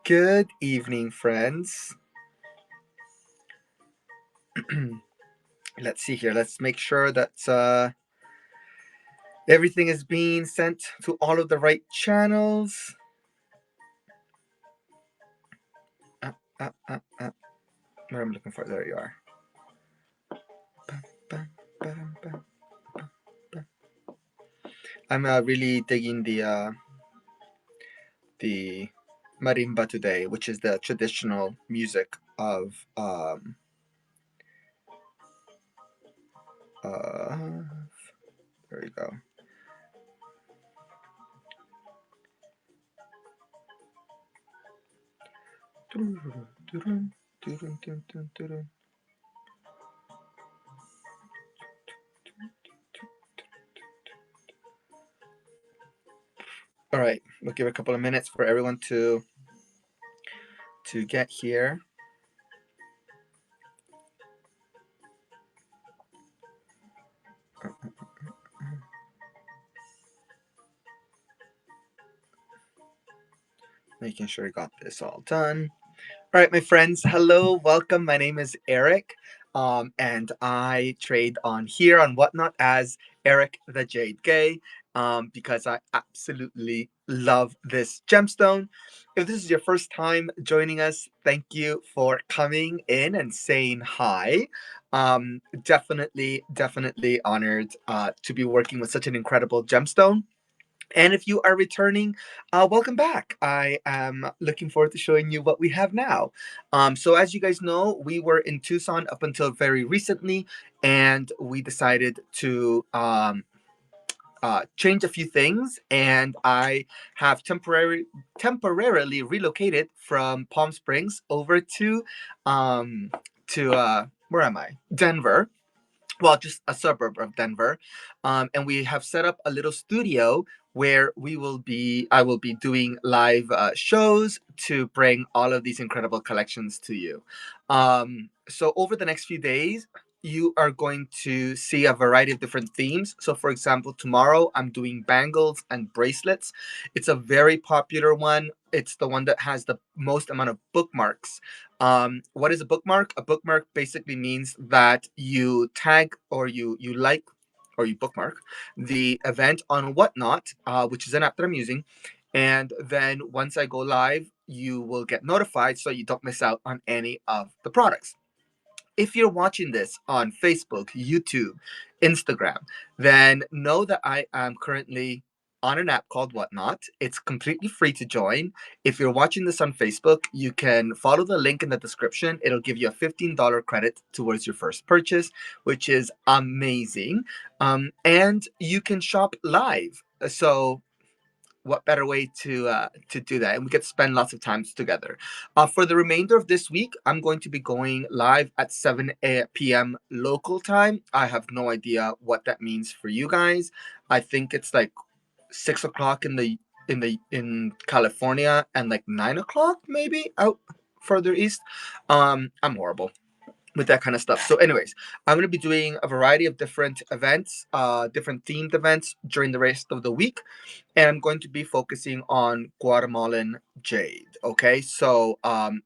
Good evening, friends. Let's see here. Let's make sure that everything is being sent to all of the right channels. Where I'm looking for. There you are. I'm really digging the marimba today, which is the traditional music of there you go. All right, we'll give a couple of minutes for everyone to get here. Making sure I got this all done. All right, my friends. Hello, welcome. My name is Erick, and I trade on here on Whatnot as Erick the Jade Gay, because I absolutely love this gemstone. If this is your first time joining us, thank you for coming in and saying hi. Definitely honored to be working with such an incredible gemstone. And if you are returning, welcome back. I am looking forward to showing you what we have now. So as you guys know, we were in Tucson up until very recently, and we decided to change a few things. And I have temporarily relocated from Palm Springs over to where am I? Denver. Well, just a suburb of Denver, and we have set up a little studio where I will be doing live shows to bring all of these incredible collections to you. So over the next few days, you are going to see a variety of different themes. So for example, tomorrow I'm doing bangles and bracelets. It's a very popular one. It's the one that has the most amount of bookmarks. What is a bookmark? A bookmark basically means that you tag or you like or you bookmark the event on Whatnot, which is an app that I'm using. And then once I go live, you will get notified so you don't miss out on any of the products. If you're watching this on Facebook, YouTube, Instagram, then know that I am currently on an app called Whatnot. It's completely free to join. If you're watching this on Facebook, you can follow the link in the description. It'll give you a $15 credit towards your first purchase, which is amazing. And you can shop live. So what better way to do that, and we get to spend lots of times together. For the remainder of this week, I'm going to be going live at 7 p.m. local time. I have no idea what that means for you guys. I think it's like 6 o'clock in California, and like 9 o'clock maybe out further east. I'm horrible with that kind of stuff. So anyways, I'm going to be doing a variety of different events, different themed events during the rest of the week, and I'm going to be focusing on Guatemalan jade. Okay, so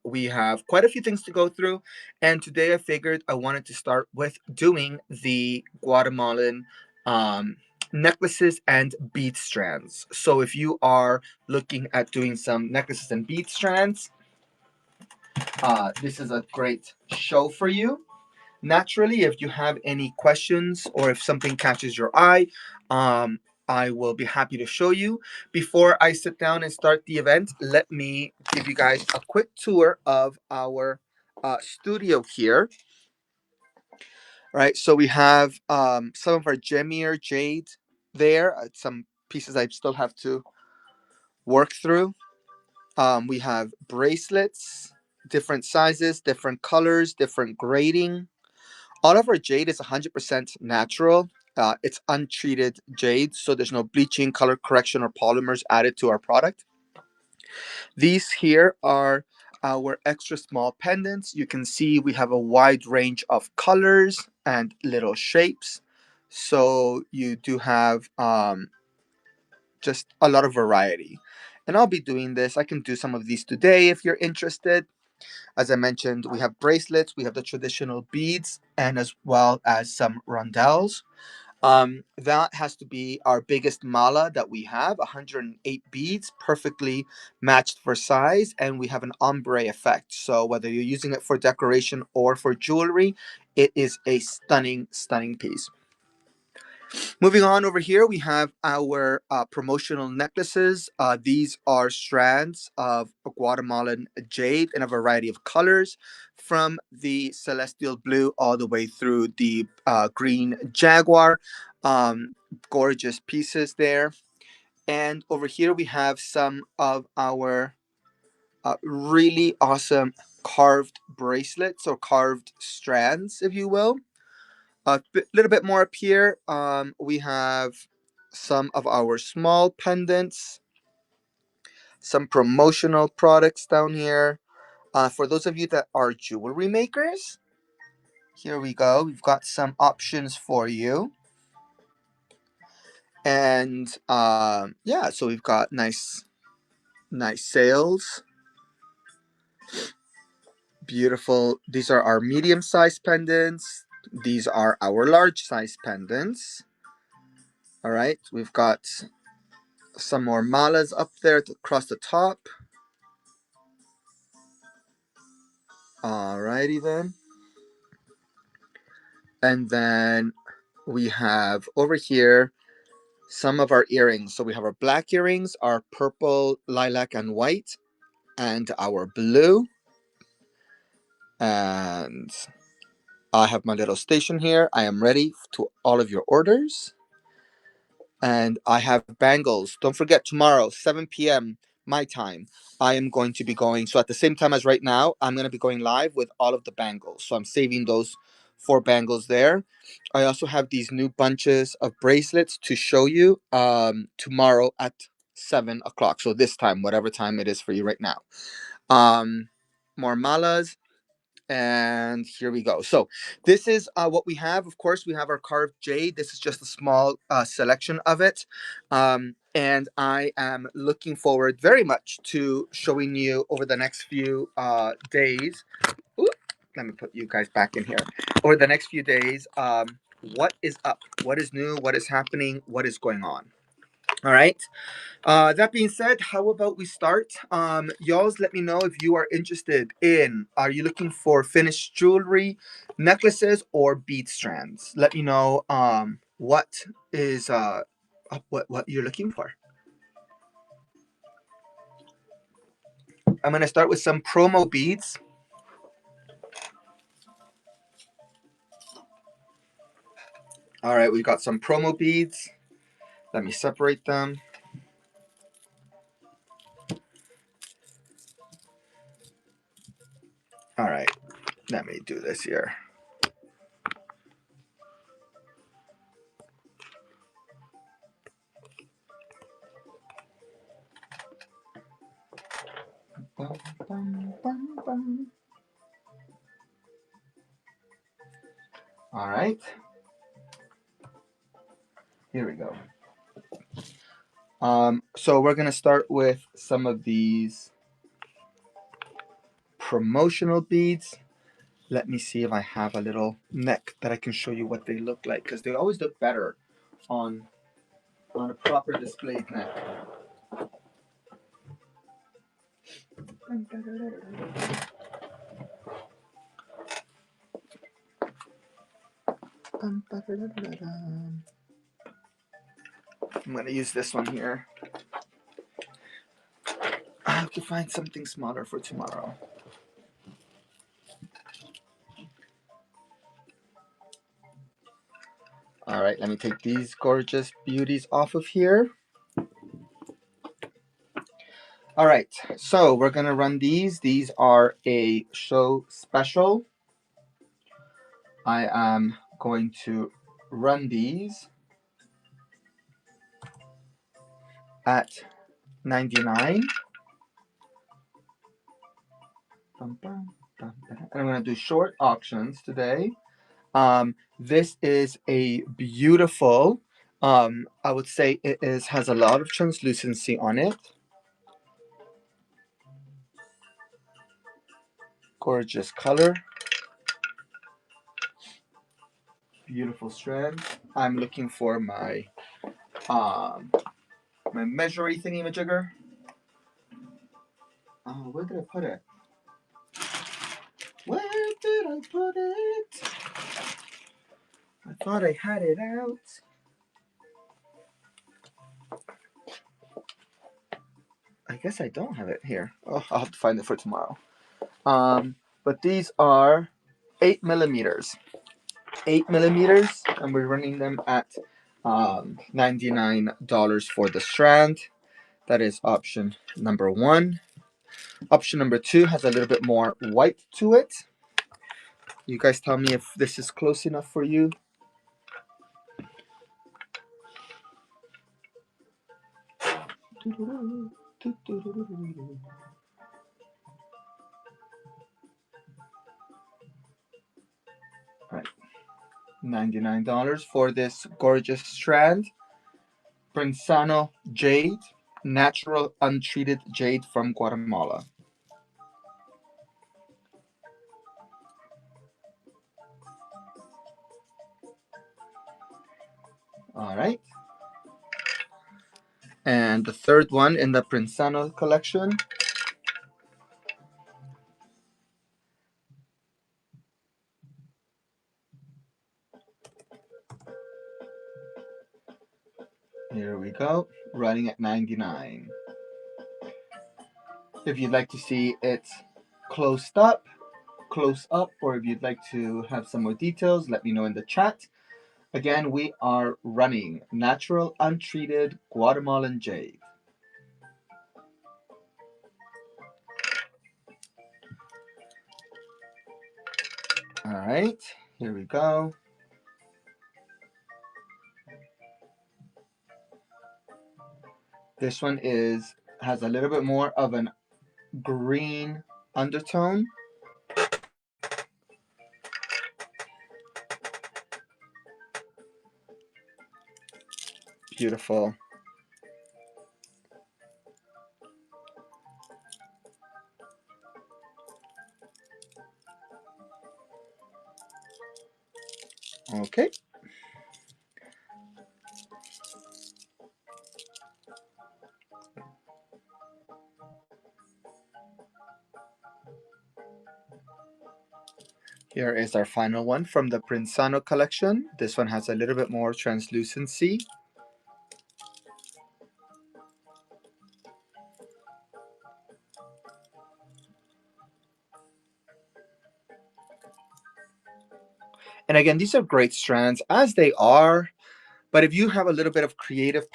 we have quite a few things to go through, and today I figured I wanted to start with doing the Guatemalan necklaces and bead strands. So if you are looking at doing some necklaces and bead strands, this is a great show for you. Naturally, if you have any questions or if something catches your eye, I will be happy to show you. Before I sit down and start the event, let me give you guys a quick tour of our studio here. All right, so we have some of our gemmier jade there, some pieces I still have to work through. We have bracelets, different sizes, different colors, different grading. All of our jade is 100% natural. It's untreated jade, so there's no bleaching, color correction, or polymers added to our product. These here are our extra small pendants. You can see we have a wide range of colors and little shapes. So you do have just a lot of variety. And I'll be doing this. I can do some of these today if you're interested. As I mentioned, we have bracelets, we have the traditional beads, and as well as some rondelles. That has to be our biggest mala that we have, 108 beads, perfectly matched for size, and we have an ombre effect. So whether you're using it for decoration or for jewelry, it is a stunning, stunning piece. Moving on over here, we have our promotional necklaces. These are strands of Guatemalan jade in a variety of colors, from the celestial blue all the way through the green jaguar. Um, Gorgeous pieces there. And over here, we have some of our really awesome carved bracelets or carved strands, if you will. A little bit more up here, we have some of our small pendants, some promotional products down here. For those of you that are jewelry makers, here we go. We've got some options for you. And yeah, so we've got nice sales. Beautiful. These are our medium-sized pendants. These are our large-sized pendants. All right, we've got some more malas up there across the top. Alrighty then. And then we have over here some of our earrings. So we have our black earrings, our purple, lilac, and white, and our blue. And I have my little station here. I am ready to all of your orders. And I have bangles. Don't forget, tomorrow, 7 p.m. my time, I am going to be going. So at the same time as right now, I'm going to be going live with all of the bangles. So I'm saving those 4 bangles there. I also have these new bunches of bracelets to show you tomorrow at 7 o'clock. So this time, whatever time it is for you right now. More malas. And here we go. So this is what we have. Of course, we have our carved jade. This is just a small selection of it. And I am looking forward very much to showing you over the next few days. Ooh, let me put you guys back in here. Over the next few days, what is up? What is new? What is happening? What is going on? All right. That being said, how about we start? Y'all, let me know if you are interested in. Are you looking for finished jewelry, necklaces, or bead strands? Let me know. What is what you're looking for? I'm gonna start with some promo beads. All right, we got some promo beads. Let me separate them. All right, let me do this here. Bum, bum, bum, bum. All right, here we go. So we're gonna start with some of these promotional beads. Let me see if I have a little neck that I can show you what they look like, because they always look better on a proper displayed neck. I'm gonna use this one here. I have to find something smaller for tomorrow. All right, let me take these gorgeous beauties off of here. All right, so we're gonna run these. These are a show special. I am going to run these at 99. And I'm gonna do short auctions today. This is a beautiful. I would say it has a lot of translucency on it. Gorgeous color. Beautiful strand. I'm looking for my my measuring thingy-majigger. Where did I put it? Where did I put it? I thought I had it out. I guess I don't have it here. Oh, I'll have to find it for tomorrow. But these are 8 millimeters. 8 millimeters, and we're running them at $99 for the strand. That is option number 1. Option number 2 has a little bit more white to it. You guys tell me if this is close enough for you. All right, $99 for this gorgeous strand. Prensano Jade, natural untreated jade from Guatemala. All right. And the third one in the Prensano collection. Here we go, running at 99. If you'd like to see it close up, or if you'd like to have some more details, let me know in the chat. Again, we are running natural untreated Guatemalan jade. All right, here we go. This one has a little bit more of an green undertone. Beautiful. Okay. Here is our final one from the Prensano collection. This one has a little bit more translucency. And again, these are great strands as they are, but if you have a little bit of creative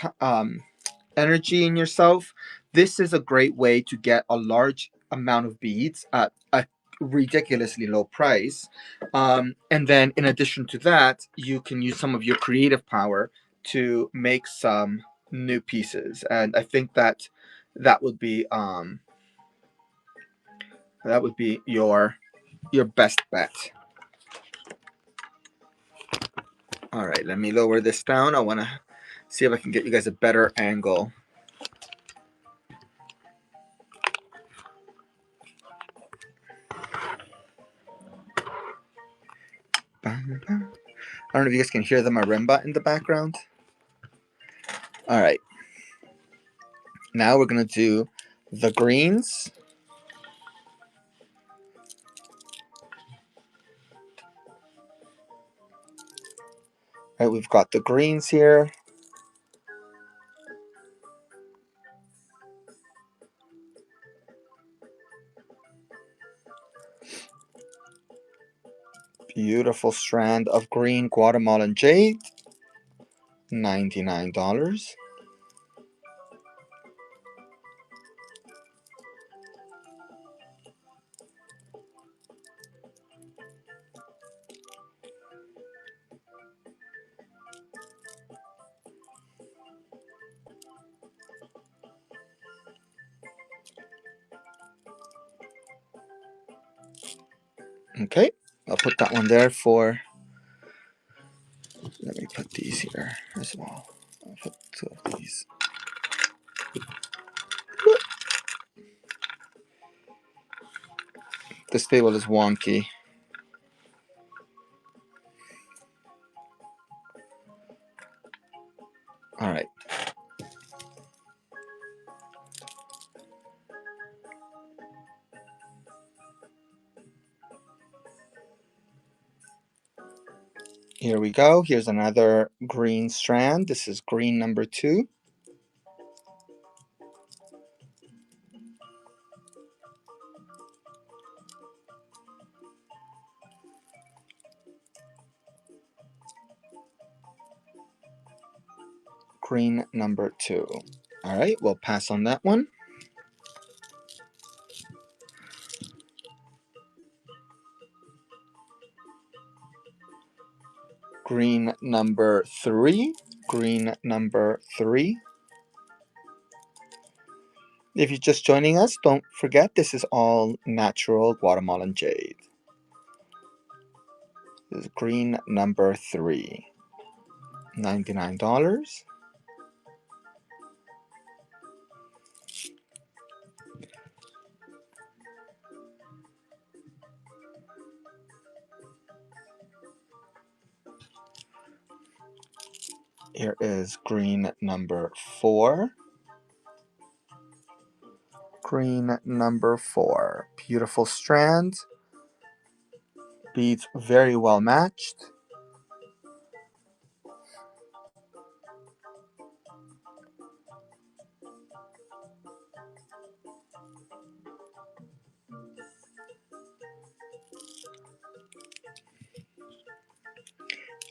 energy in yourself, this is a great way to get a large amount of beads at a ridiculously low price. And then in addition to that, you can use some of your creative power to make some new pieces. And I think that would be your best bet. All right, let me lower this down. I want to see if I can get you guys a better angle. I don't know if you guys can hear the marimba in the background. All right. Now we're going to do the greens. All right, we've got the greens here. Beautiful strand of green Guatemalan jade. $99. Okay, I'll put that one there for, let me put these here as well. I'll put 2 of these. this table is wonky. All right. Here we go. Here's another green strand. This is green number 2. Green number 2. All right, we'll pass on that one. Green number 3. Green number 3. If you're just joining us, don't forget this is all natural Guatemalan jade. This is green number 3. $99. Here is green number 4. Green number 4. Beautiful strand. Beads very well matched.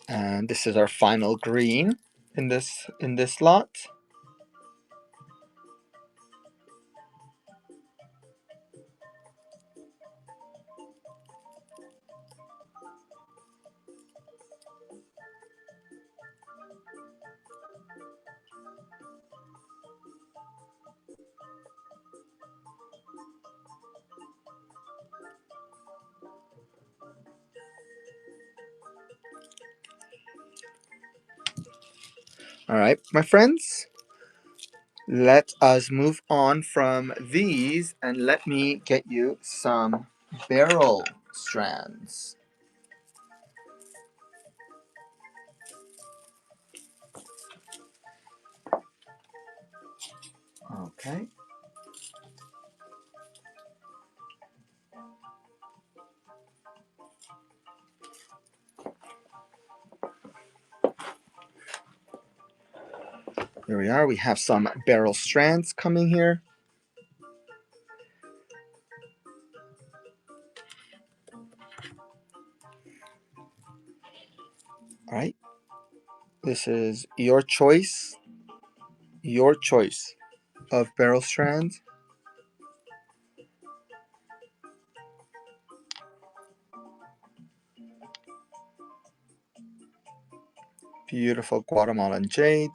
And this is our final green in this lot. All right, my friends, let us move on from these and let me get you some barrel strands. Okay. Here we are. We have some barrel strands coming here. All right. This is your choice of barrel strands. Beautiful Guatemalan jade.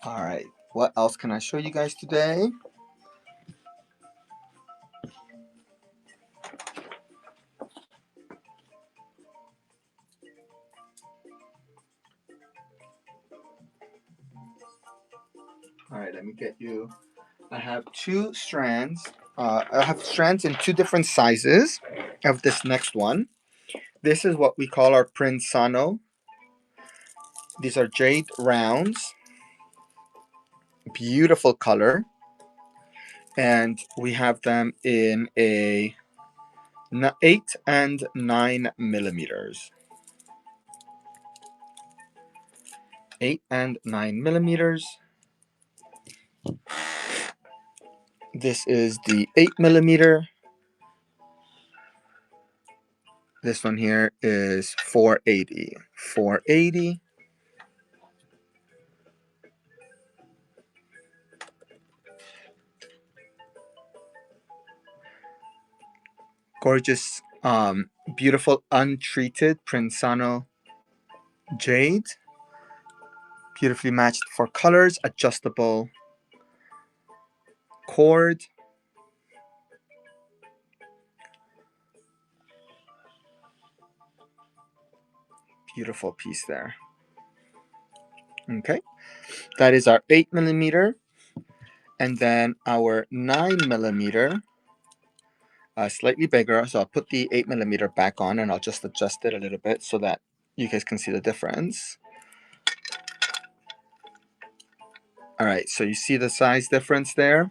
All right, what else can I show you guys today? All right, let me get you. I have 2 strands. I have strands in 2 different sizes of this next one. This is what we call our Prinsano. These are jade rounds. Beautiful color. And we have them in a 8 and 9 millimeters. 8 and 9 millimeters. This is the 8 millimeter. This one here is 480. 480. Gorgeous, beautiful untreated Prinsano jade. Beautifully matched for colors, adjustable cord. Beautiful piece there. Okay, that is our 8mm, and then our 9mm, slightly bigger. So I'll put the 8mm back on, and I'll just adjust it a little bit so that you guys can see the difference. All right, so you see the size difference there,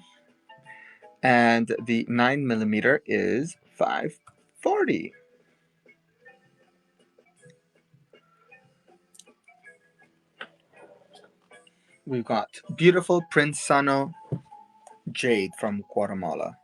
and the 9mm is 540. We've got beautiful Prinzano Jade from Guatemala.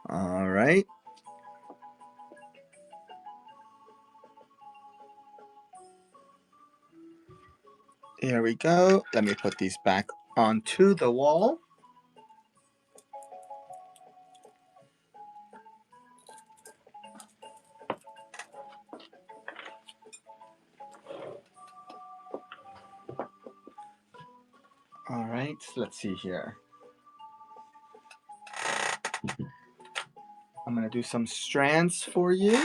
All right. Here we go. Let me put these back onto the wall. All right, let's see here. I'm gonna do some strands for you.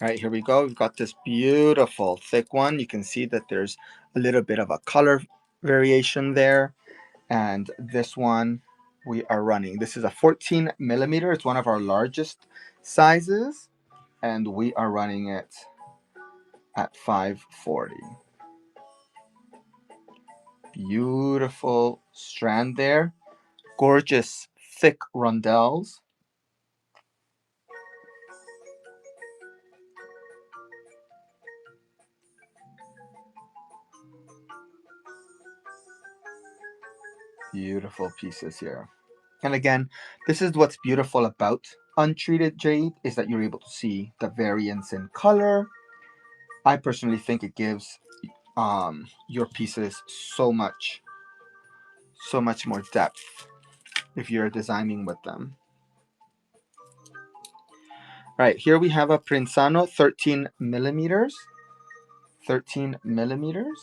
All right, here we go. We've got this beautiful thick one. You can see that there's a little bit of a color variation there. And this one we are running. This is a 14mm. It's one of our largest sizes. And we are running it at 540. Beautiful strand there. Gorgeous thick rondelles. Beautiful pieces here. And again, this is what's beautiful about untreated jade, is that you're able to see the variance in color. I personally think it gives your pieces so much more depth if you're designing with them. All right, here we have a Prinzano 13mm. 13mm.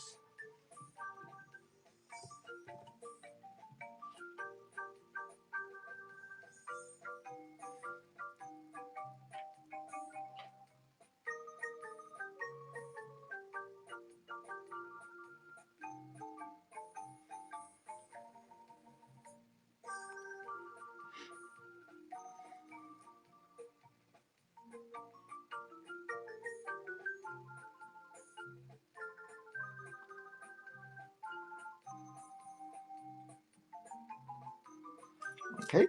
Okay.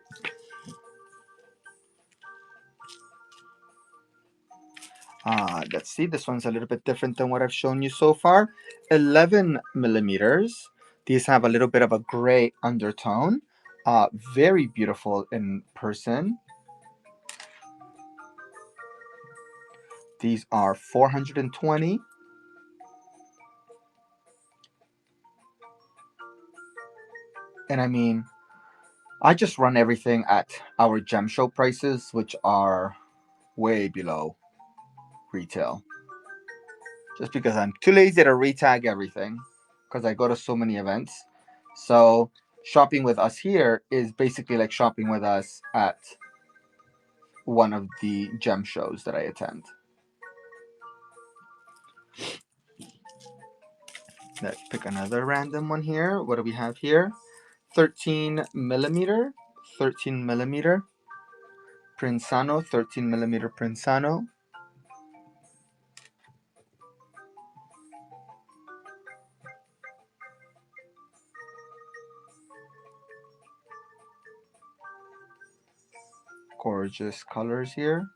Let's see, this one's a little bit different than what I've shown you so far. 11mm. These have a little bit of a gray undertone. Very beautiful in person. These are 420. And I mean, I just run everything at our gem show prices, which are way below retail. Just because I'm too lazy to retag everything, because I go to so many events. So shopping with us here is basically like shopping with us at one of the gem shows that I attend. Let's pick another random one here. What do we have here? 13mm. 13mm. Prinzano. 13mm Prinzano. Gorgeous colors here.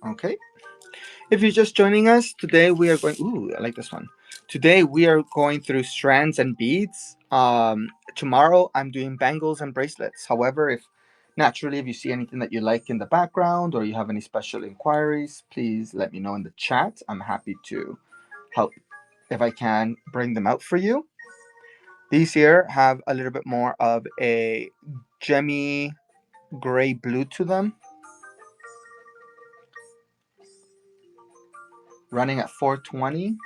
Okay. If you're just joining us, today we are going. Ooh, I like this one. Today we are going through strands and beads. Tomorrow I'm doing bangles and bracelets. However, if naturally if you see anything that you like in the background or you have any special inquiries, please let me know in the chat. I'm happy to help if I can bring them out for you. These here have a little bit more of a gemmy gray blue to them, running at 420.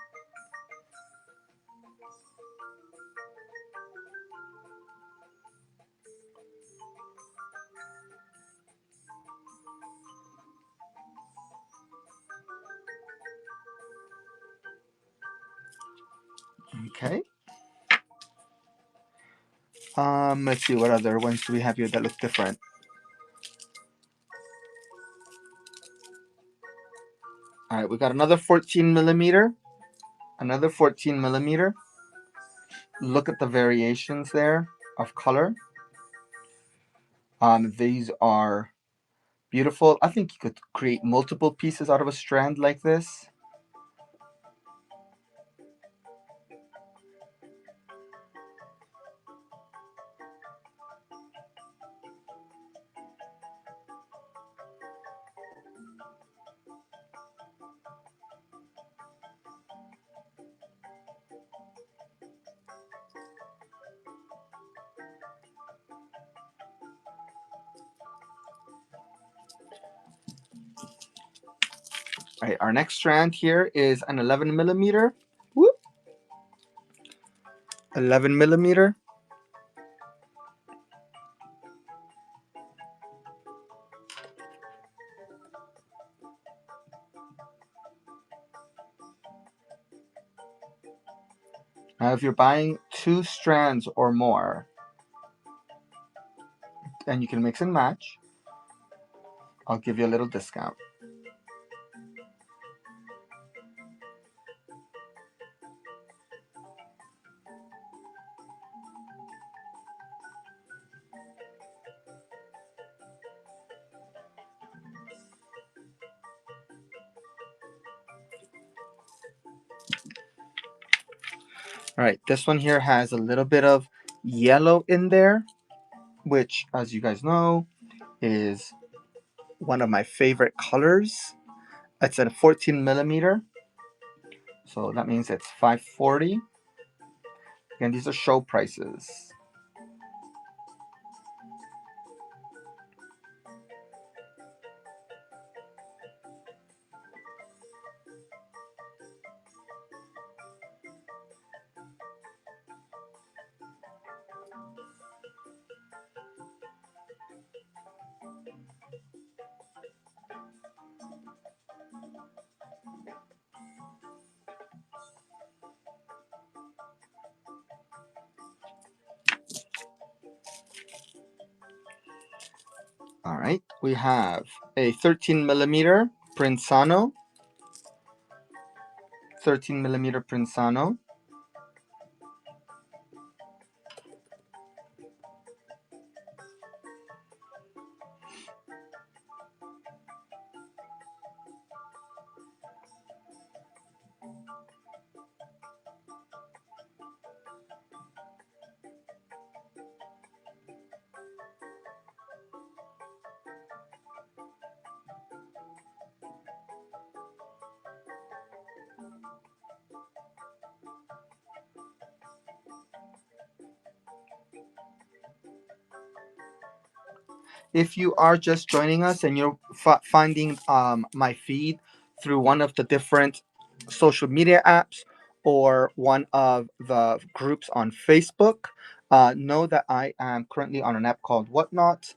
Okay. Let's see what other ones do we have here that look different. All right, we got another 14 millimeter, another 14 millimeter. Look at the variations there of color. These are beautiful. I think you could create multiple pieces out of a strand like this. All right, our next strand here is an 11 millimeter. Whoop. 11 millimeter. Now, if you're buying 2 strands or more, and you can mix and match, I'll give you a little discount. All right, this one here has a little bit of yellow in there, which, as you guys know, is one of my favorite colors. It's a 14 millimeter, so that means it's 540. Again, these are show prices. All right, we have a 13 millimeter Prinzano. 13 millimeter Prinzano. If you are just joining us and you're finding my feed through one of the different social media apps or one of the groups on Facebook, know that I am currently on an app called Whatnot.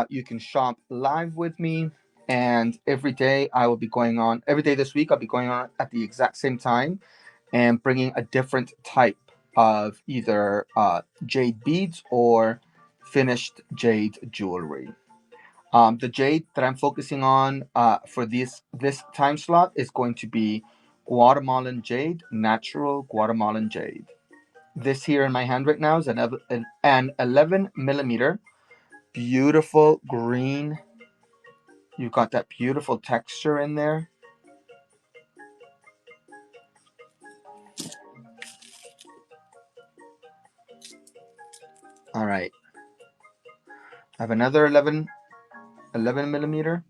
You can shop live with me, and every day I will be going on. Every day this week I'll be going on at the exact same time and bringing a different type of either jade beads or finished jade jewelry. The jade that I'm focusing on for this time slot is going to be Guatemalan jade, natural Guatemalan jade. This here in my hand right now is an 11 millimeter, beautiful green. You've got that beautiful texture in there. All right. I have another 11 millimeter.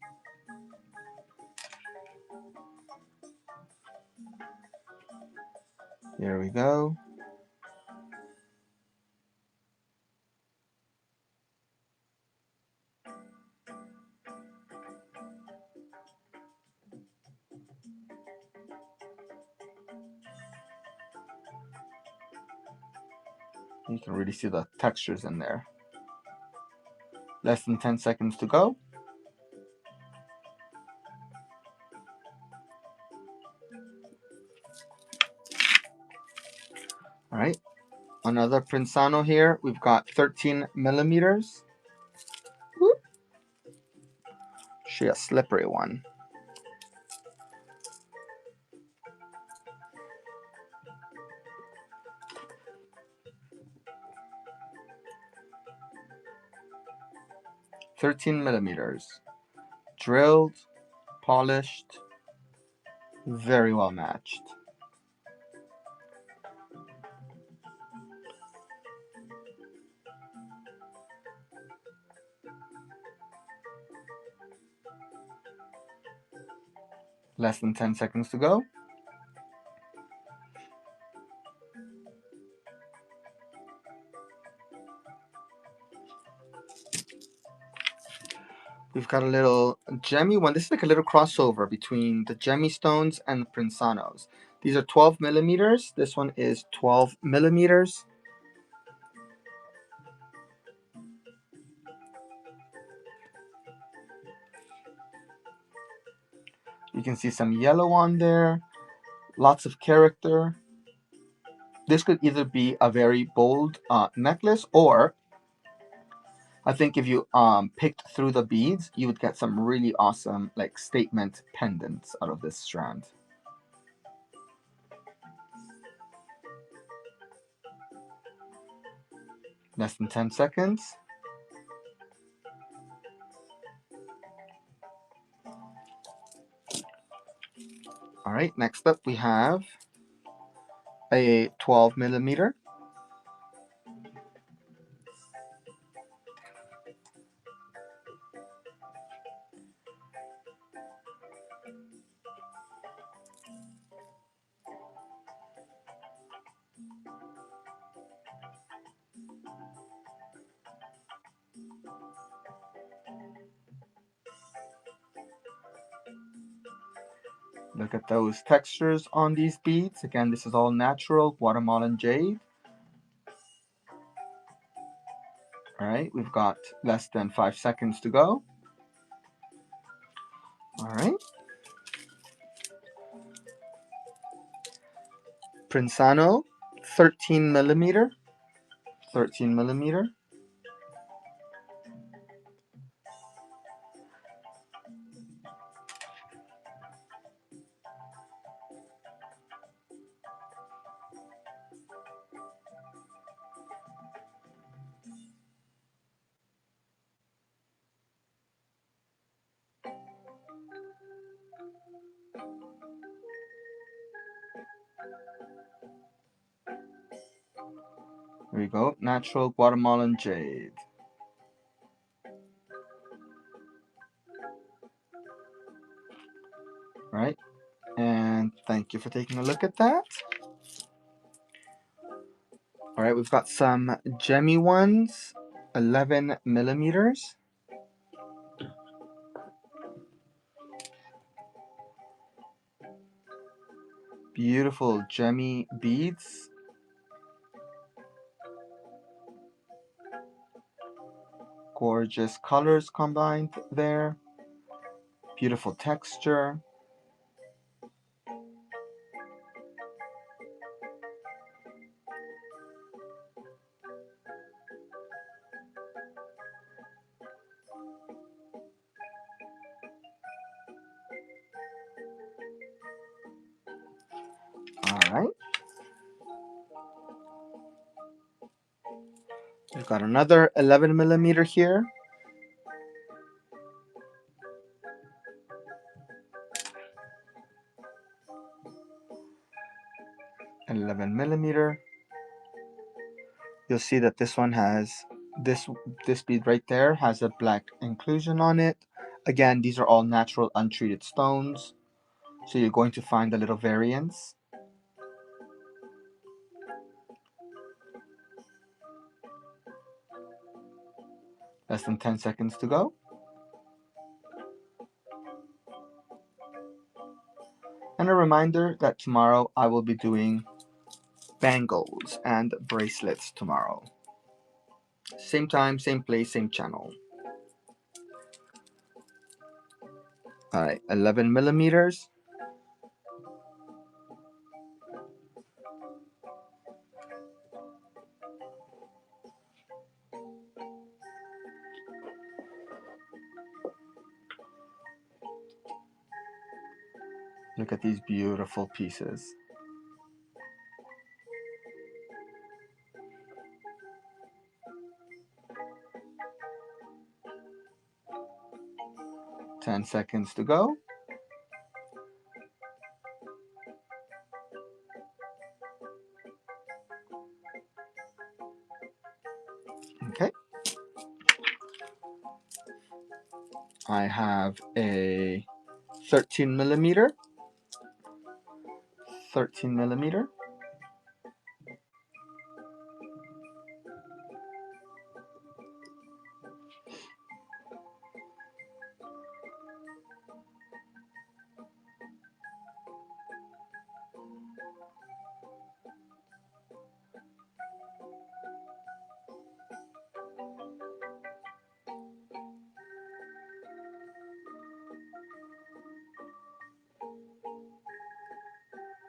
Here we go. You can really see the textures in there. Less than 10 seconds to go. All right. Another Prinsano here. We've got 13 millimeters. Whoop. She a slippery one. $13 millimeters. Drilled, polished, very well matched. Less than 10 seconds to go. We've got a little gemmy one. This is like a little crossover between the gemmy stones and the Prinsanos. These are 12 millimeters. This one is 12 millimeters. You can see some yellow on there. Lots of character. This could either be a very bold necklace, or I think if you picked through the beads, you would get some really awesome like statement pendants out of this strand. Less than 10 seconds. All right, next up we have a 12 millimeter. Look at those textures on these beads. Again, this is all natural Guatemalan jade. All right, we've got less than 5 seconds to go. All right. Prinsano, 13 millimeter. 13 millimeter. There we go, natural Guatemalan jade. All right, and thank you for taking a look at that. All right, we've got some gemmy ones, 11 millimeters. Beautiful gemmy beads. Gorgeous colors combined there. Beautiful texture. All right. We've got another 11 millimeter here. 11 millimeter. You'll see that this one has this bead right there has a black inclusion on it. Again, these are all natural untreated stones, so you're going to find a little variance. Less than 10 seconds to go. And a reminder that tomorrow I will be doing bangles and bracelets tomorrow. Same time, same place, same channel. All right, 11 millimeters. Look at these beautiful pieces. Ten seconds to go. Okay. I have a 13 millimeter. 13 millimeter.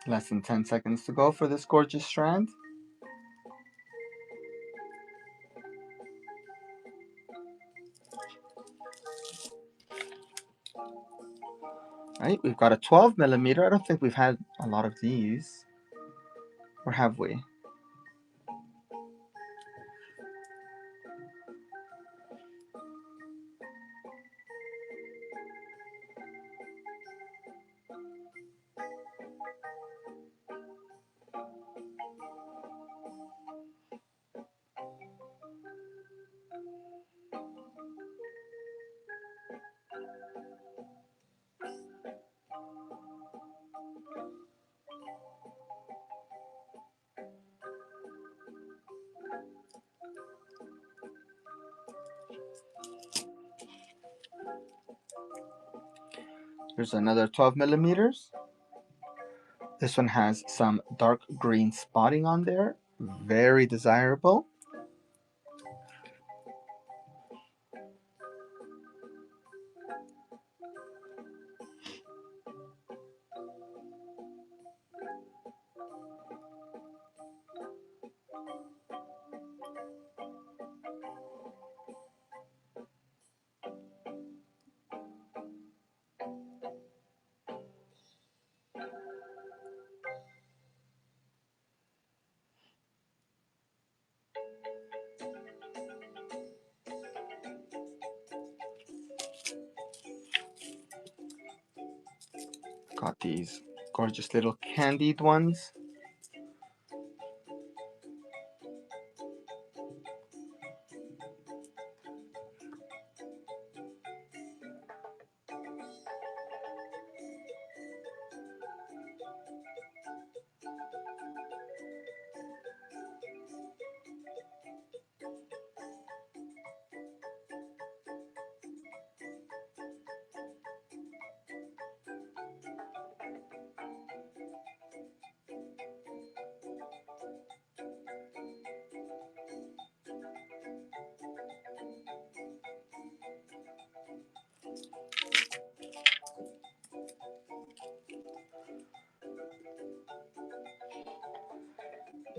Less than 10 seconds to go for this gorgeous strand. Right, we've got a 12 millimeter. I don't think we've had a lot of these. Or have we? Here's another 12 millimeters. This one has some dark green spotting on there. Very desirable. Got these gorgeous little candied ones.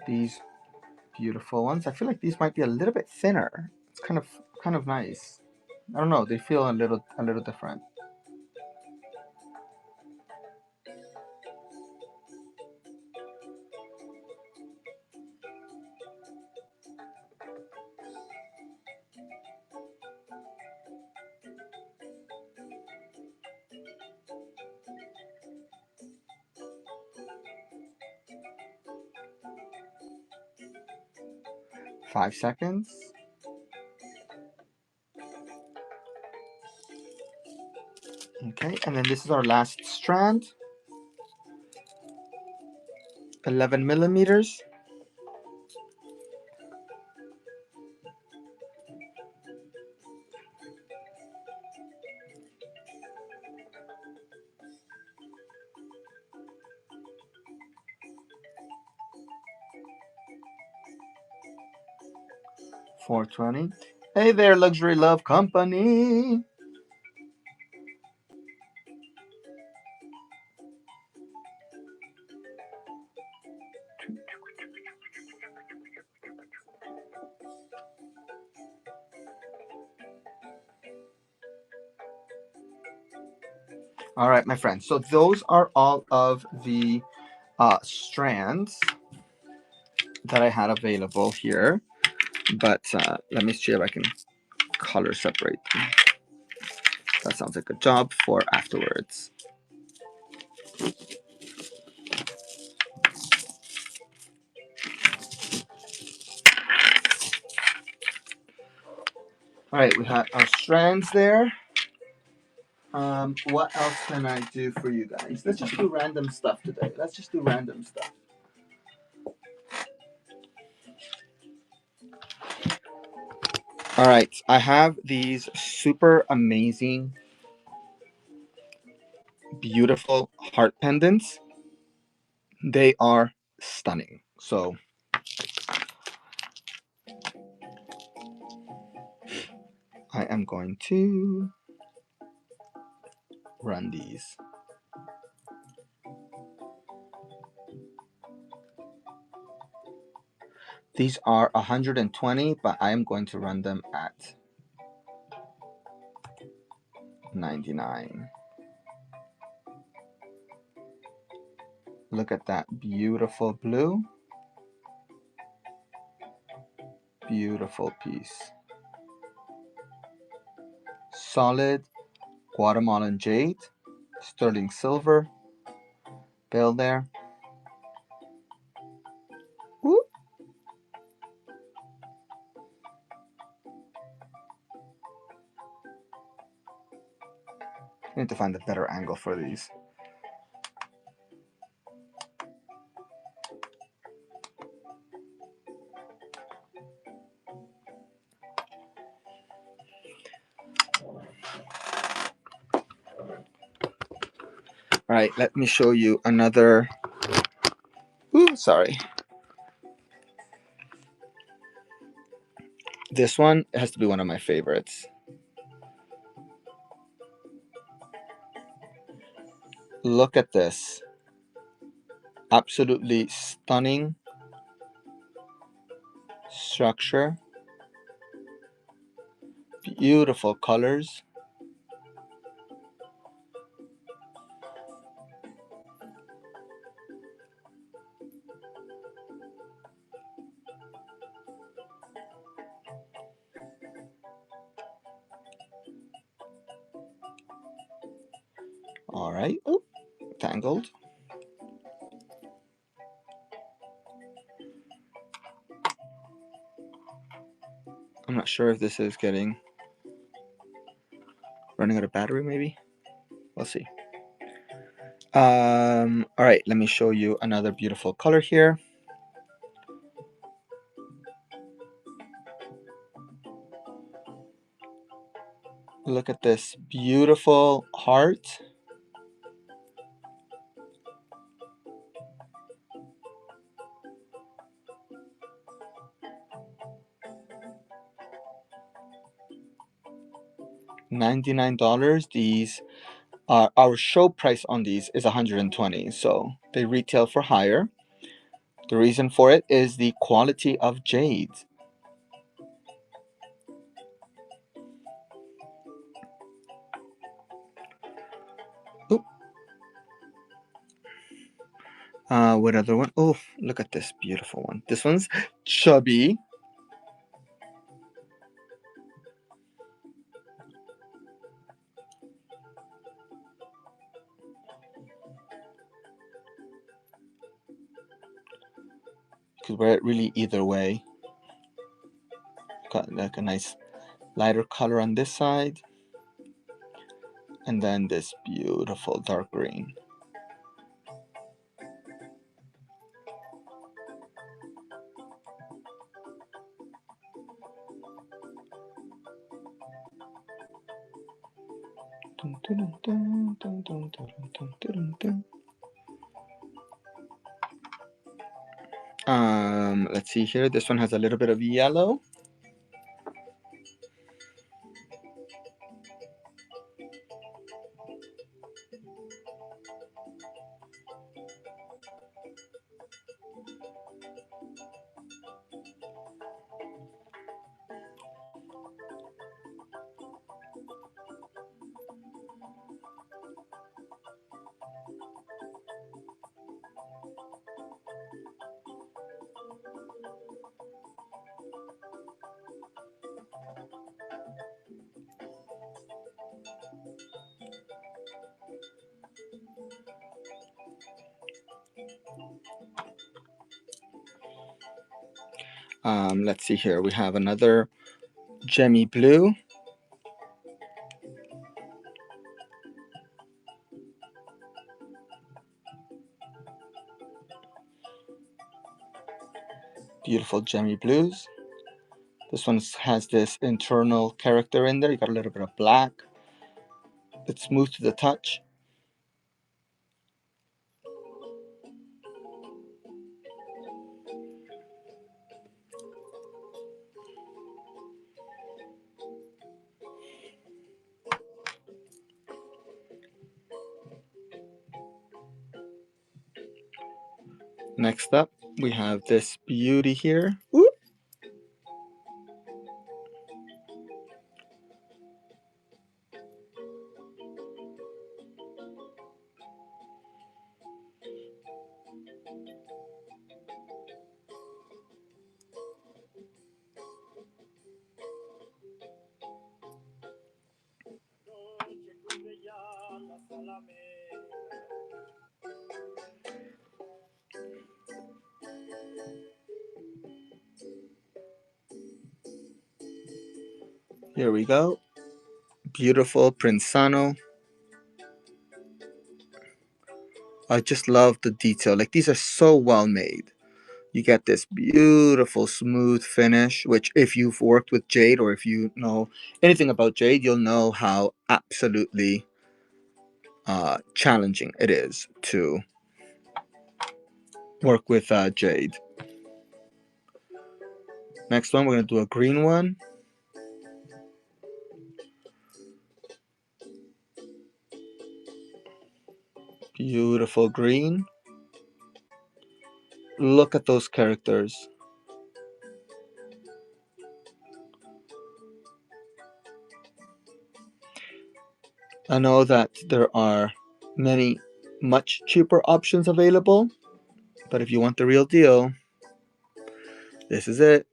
These beautiful ones. I feel like these might be a little bit thinner. It's kind of nice. I don't know. They feel a little different. 5 seconds. Okay, and then this is our last strand. 11 millimeters. $4.20. Hey there, Luxury Love Company. All right, my friends. So those are all of the strands that I had available here. But let me see if I can color separate them. That sounds like a job for afterwards. All right, we have our strands there. What else can I do for you guys? Let's just do random stuff today. Let's just do random stuff. All right, I have these super amazing, beautiful heart pendants. They are stunning. So I am going to run these. These are 120, but I am going to run them at 99. Look at that beautiful blue. Beautiful piece. Solid Guatemalan jade, sterling silver, bell there. Woo. I need to find a better angle for these. All right, let me show you another. Ooh, sorry. This one has to be one of my favorites. Look at this. Absolutely stunning structure. Beautiful colors. All right. Oh, tangled. I'm not sure if this is running out of battery, maybe. We'll see. All right, let me show you another beautiful color here. Look at this beautiful heart. $99. These are our show price on these is 120, so they retail for higher. The reason for it is the quality of jade. What other one? Oh, look at this beautiful one. This one's chubby. Could wear it really either way. got like a nice lighter color on this side, and then this beautiful dark green. Let's see here. This one has a little bit of yellow. Let's see here. We have another gemmy blue. Beautiful gemmy blues. This one has this internal character in there. You got a little bit of black. It's smooth to the touch. Next up, we have this beauty here. Whoop. Here we go. Beautiful Prinzano. I just love the detail. Like, these are so well made. You get this beautiful smooth finish, which if you've worked with Jade or if you know anything about Jade, you'll know how absolutely challenging it is to work with Jade. Next one, we're going to do a green one. Beautiful green. Look at those characters. I know that there are many much cheaper options available, but if you want the real deal, this is it.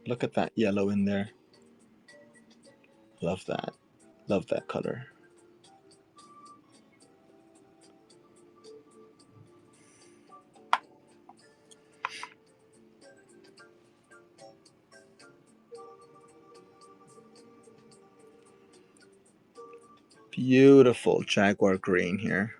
Look at that yellow in there. Love that. Love that color. Beautiful jaguar green here.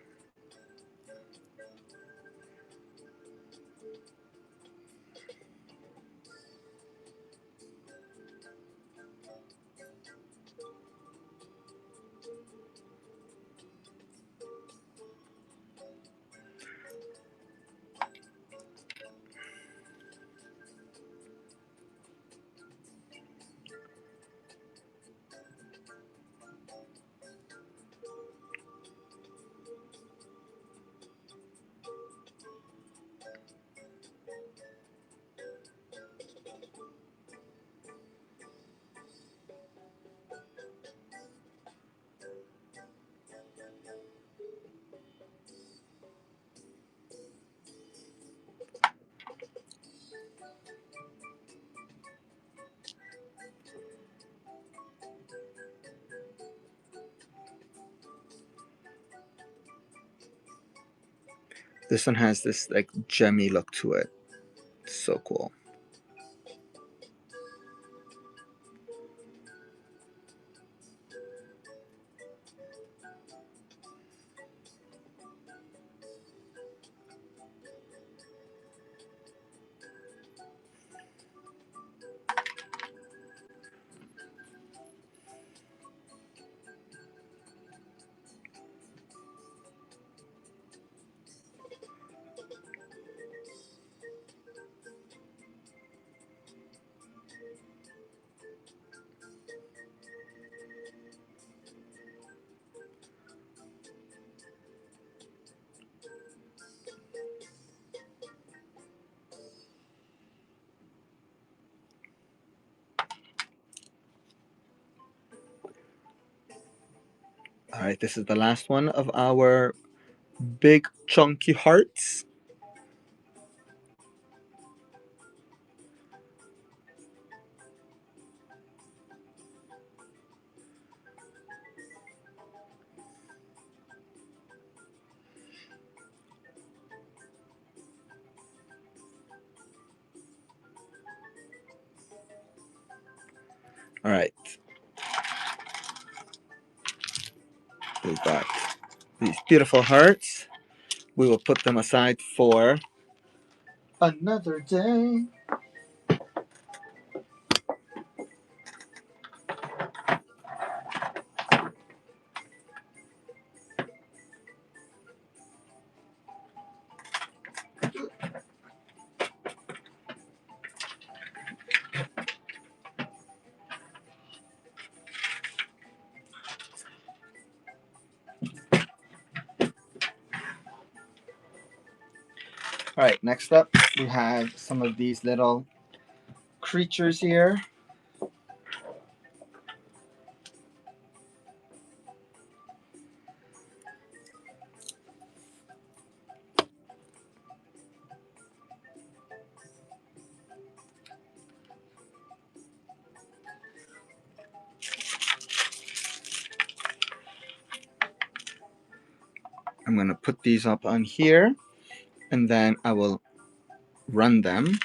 This one has this like gemmy look to it. So cool. All right, this is the last one of our big chunky hearts. All right, we've got these beautiful hearts. We will put them aside for another day. All right, next up, we have some of these little creatures here. I'm going to put these up on here, and then I will run them.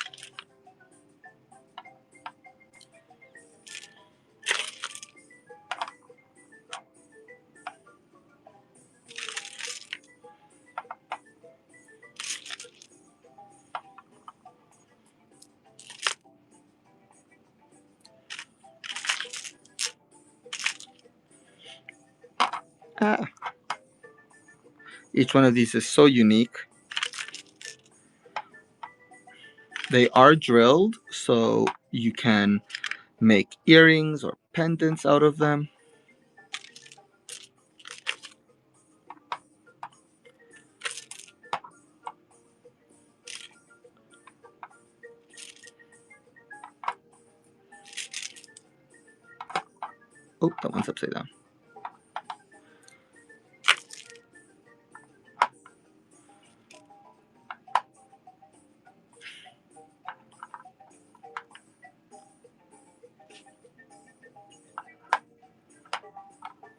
Ah. Each one of these is so unique. They are drilled, so you can make earrings or pendants out of them. Oh, that one's upside down.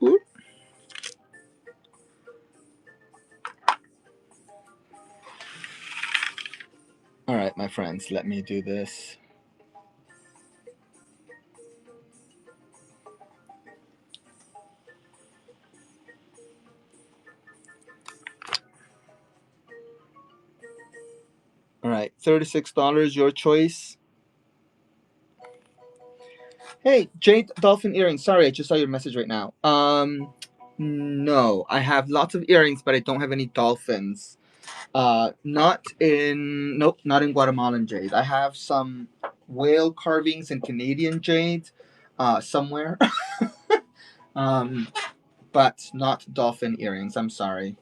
Oop. All right, my friends, let me do this. All right, $36, your choice. Hey, Jade Dolphin earrings. Sorry, I just saw your message right now. No, I have lots of earrings, but I don't have any dolphins. Nope, not in Guatemalan jade. I have some whale carvings in Canadian jade, somewhere. But not dolphin earrings. I'm sorry.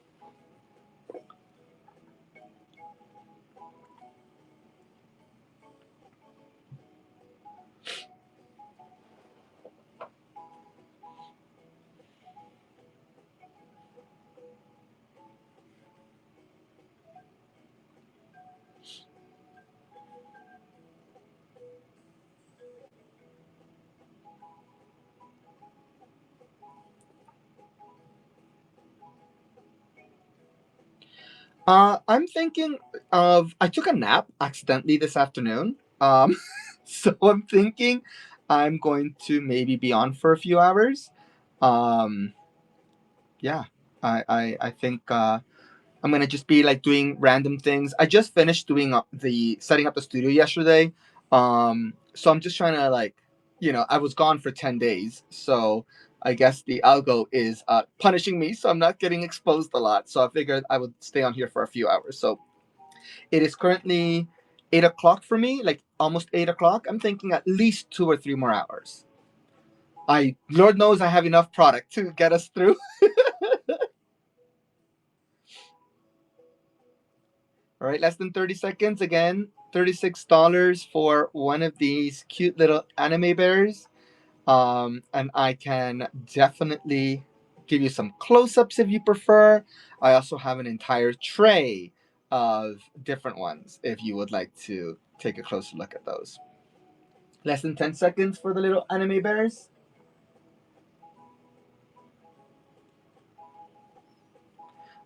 I'm thinking of. I took a nap accidentally this afternoon. So I'm thinking I'm going to maybe be on for a few hours. Um, yeah, I think I'm gonna just be like doing random things. I just finished doing the setting up the studio yesterday. So I'm just trying to like, I was gone for 10 days, so I guess the algo is punishing me, so I'm not getting exposed a lot. So I figured I would stay on here for a few hours. So it is currently 8 o'clock for me, like almost 8 o'clock. I'm thinking at least 2 or 3 more hours. Lord knows I have enough product to get us through. All right, less than 30 seconds. Again, $36 for one of these cute little anime bears. And I can definitely give you some close-ups if you prefer. I also have an entire tray of different ones if you would like to take a closer look at those. Less than 10 seconds for the little anime bears.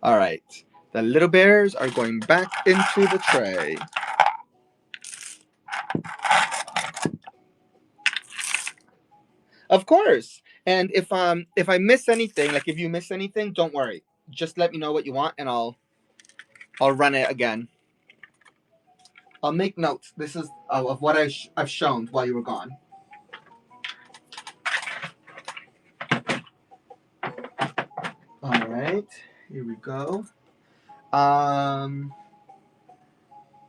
All right, the little bears are going back into the tray. Of course. And if I miss anything, like if you miss anything, don't worry. Just let me know what you want, and I'll run it again. I'll make notes. This is of what I've shown while you were gone. All right, here we go.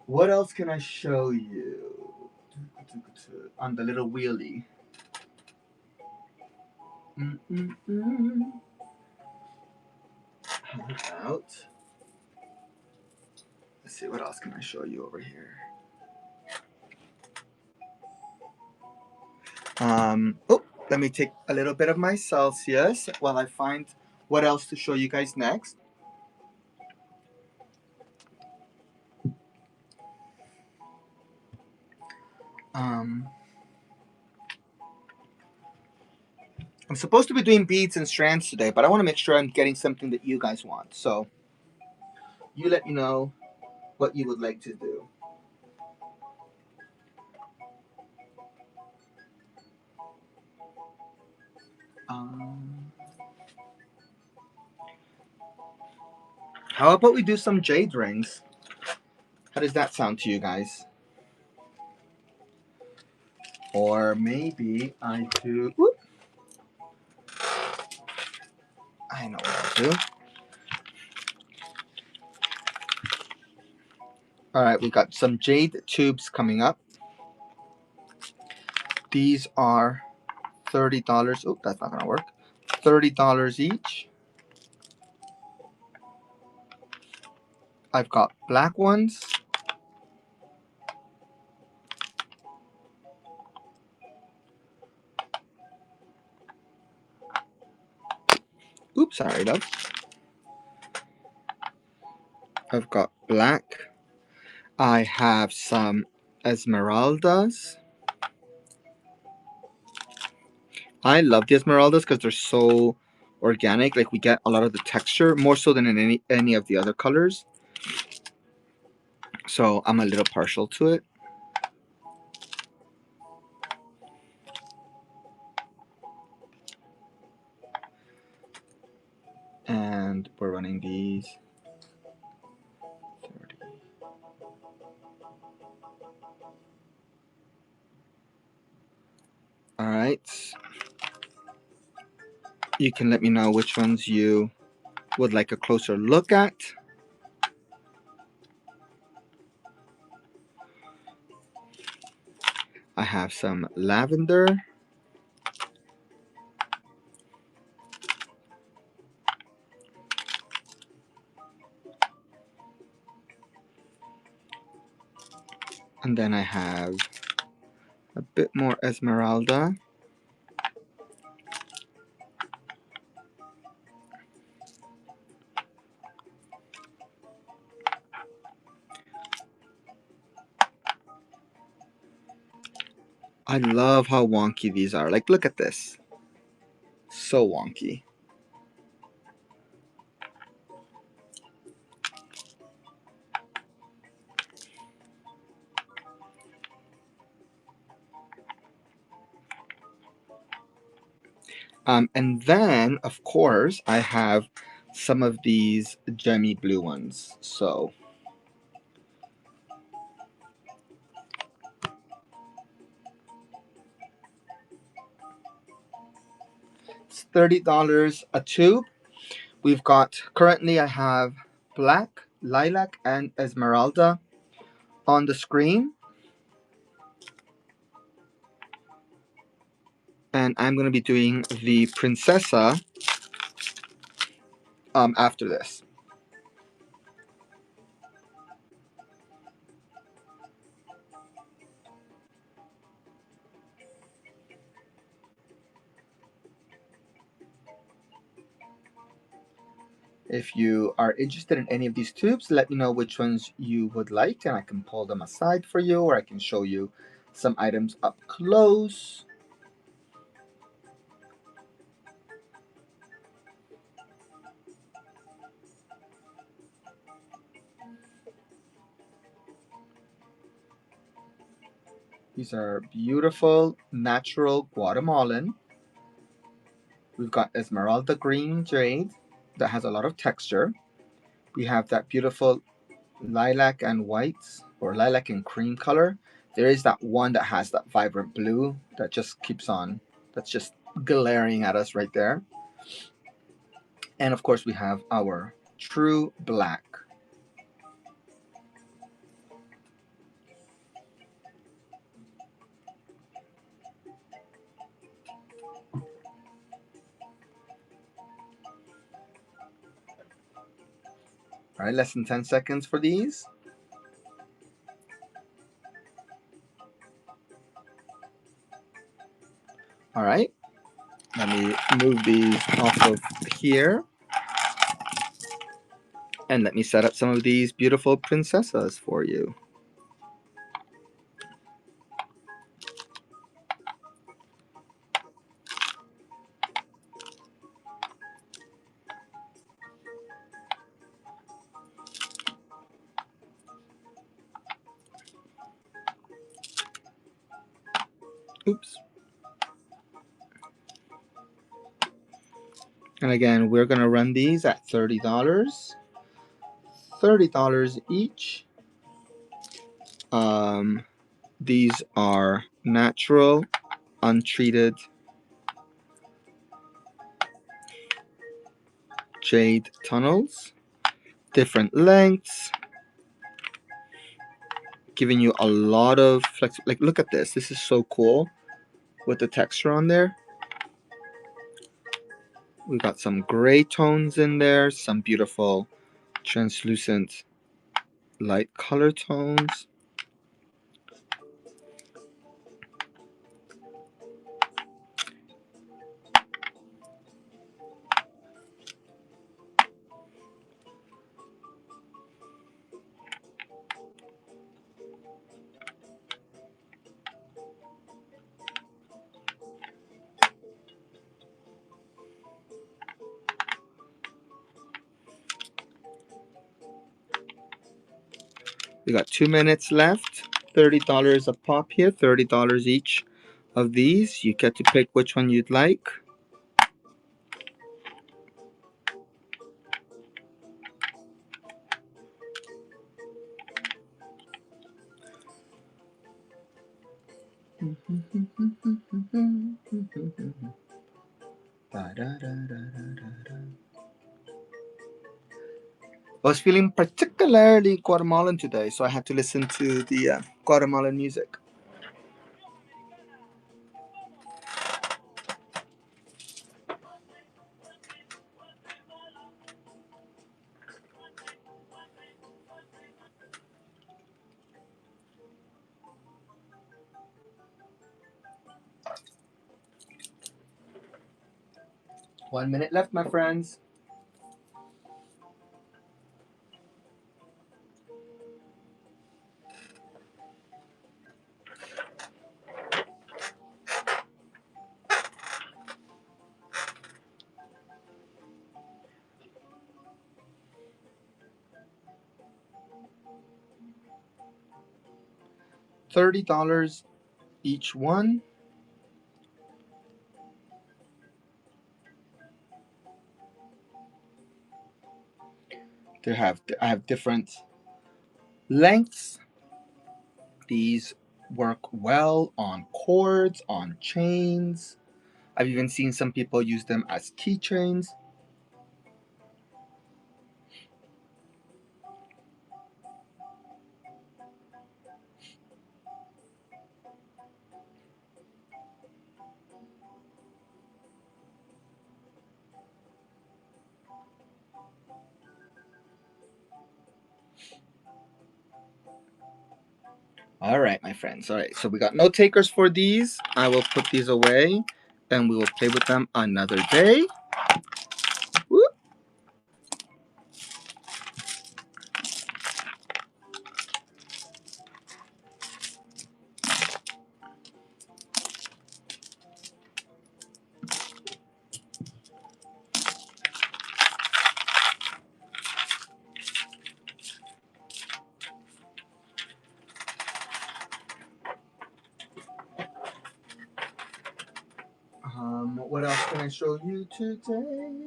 What else can I show you on the little wheelie? How about? Let's see, what else can I show you over here? Oh, let me take a little bit of my Celsius while I find what else to show you guys next. I'm supposed to be doing beads and strands today, but I want to make sure I'm getting something that you guys want. So you let me know what you would like to do. Um, how about we do some jade rings? How does that sound to you guys? Or maybe I do. Whoop, I know what I'll do. All right, we got some jade tubes coming up. These are $30. Oh, that's not gonna work. $30 each. I've got black ones. Oops, sorry, love. I've got black. I have some esmeraldas. I love the esmeraldas because they're so organic. Like we get a lot of the texture more so than in any of the other colors. So I'm a little partial to it. And we're running these 30. All right. You can let me know which ones you would like a closer look at. I have some lavender. And then I have a bit more esmeralda. I love how wonky these are. Like, look at this. So wonky. And then, of course, I have some of these gemmy blue ones. So it's $30 a tube. We've got, currently I have black, lilac, and esmeralda on the screen. And I'm going to be doing the princessa after this. If you are interested in any of these tubes, let me know which ones you would like, and I can pull them aside for you, or I can show you some items up close. These are beautiful, natural Guatemalan. We've got Esmeralda green jade that has a lot of texture. We have that beautiful lilac and white, or lilac and cream color. There is that one that has that vibrant blue that just keeps on, that's just glaring at us right there. And of course, we have our true black. All right, less than 10 seconds for these. All right, let me move these off of here. And let me set up some of these beautiful princesses for you. Oops. And again, we're going to run these at $30. $30 each. These are natural, untreated jade tunnels, different lengths, giving you a lot of flex. Like, look at this. This is so cool with the texture on there. We've got some gray tones in there, some beautiful translucent light color tones. We got 2 minutes left. $30 a pop here, $30 each of these. You get to pick which one you'd like. I was feeling particularly Guatemalan today, so I had to listen to the Guatemalan music. One minute left, my friends. $30 each one. I have different lengths. These work well on cords, on chains. I've even seen some people use them as keychains. All right, my friends. All right, so we got no takers for these. I will put these away and we will play with them another day. Woo. What else can I show you today?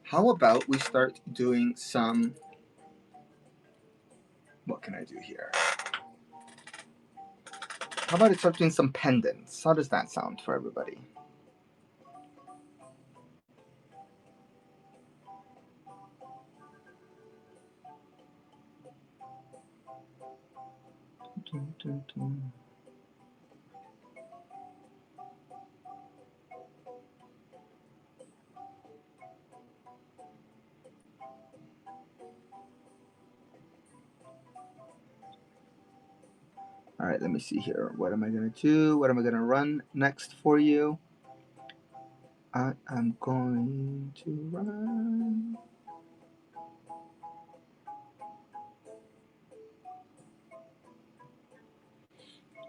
How about we start doing some. What can I do here? How about I start doing some pendants? How does that sound for everybody? Dun, dun, dun. All right, let me see here. What am I going to do? What am I going to run next for you? I am going to run.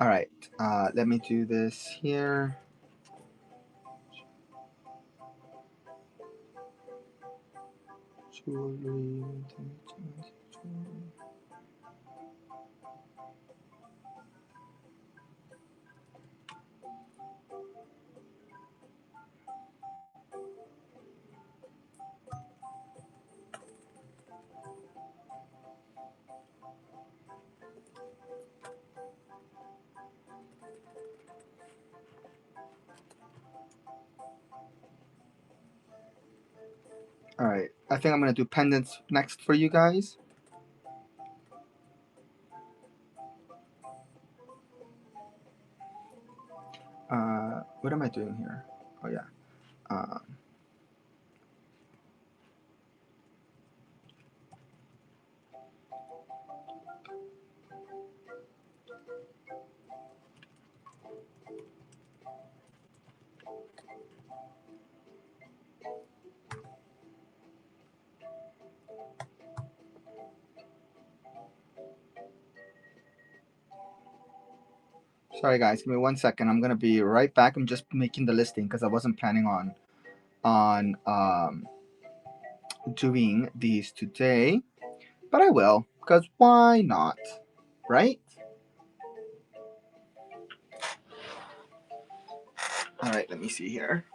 All right, let me do this here. All right, I think I'm going to do pendants next for you guys. What am I doing here? Oh, yeah. Sorry, guys. Give me 1 second. I'm going to be right back. I'm just making the listing because I wasn't planning on doing these today. But I will, because why not? Right? All right, let me see here.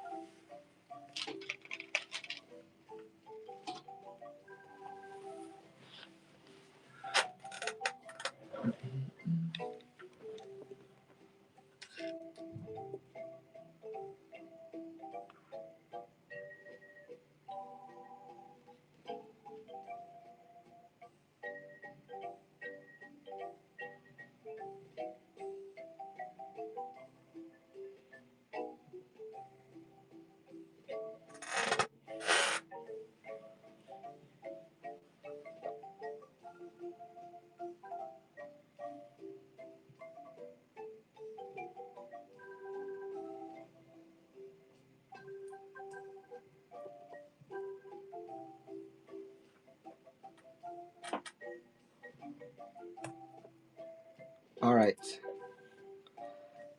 All right.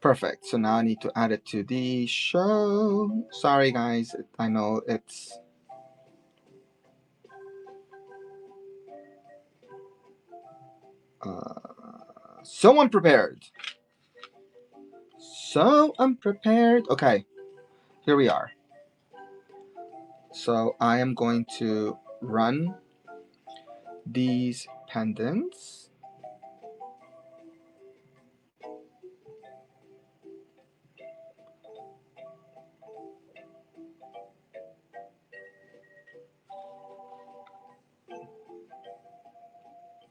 Perfect. So now I need to add it to the show. Sorry, guys. I know it's... so unprepared. So unprepared. Okay. Here we are. So I am going to run these pendants.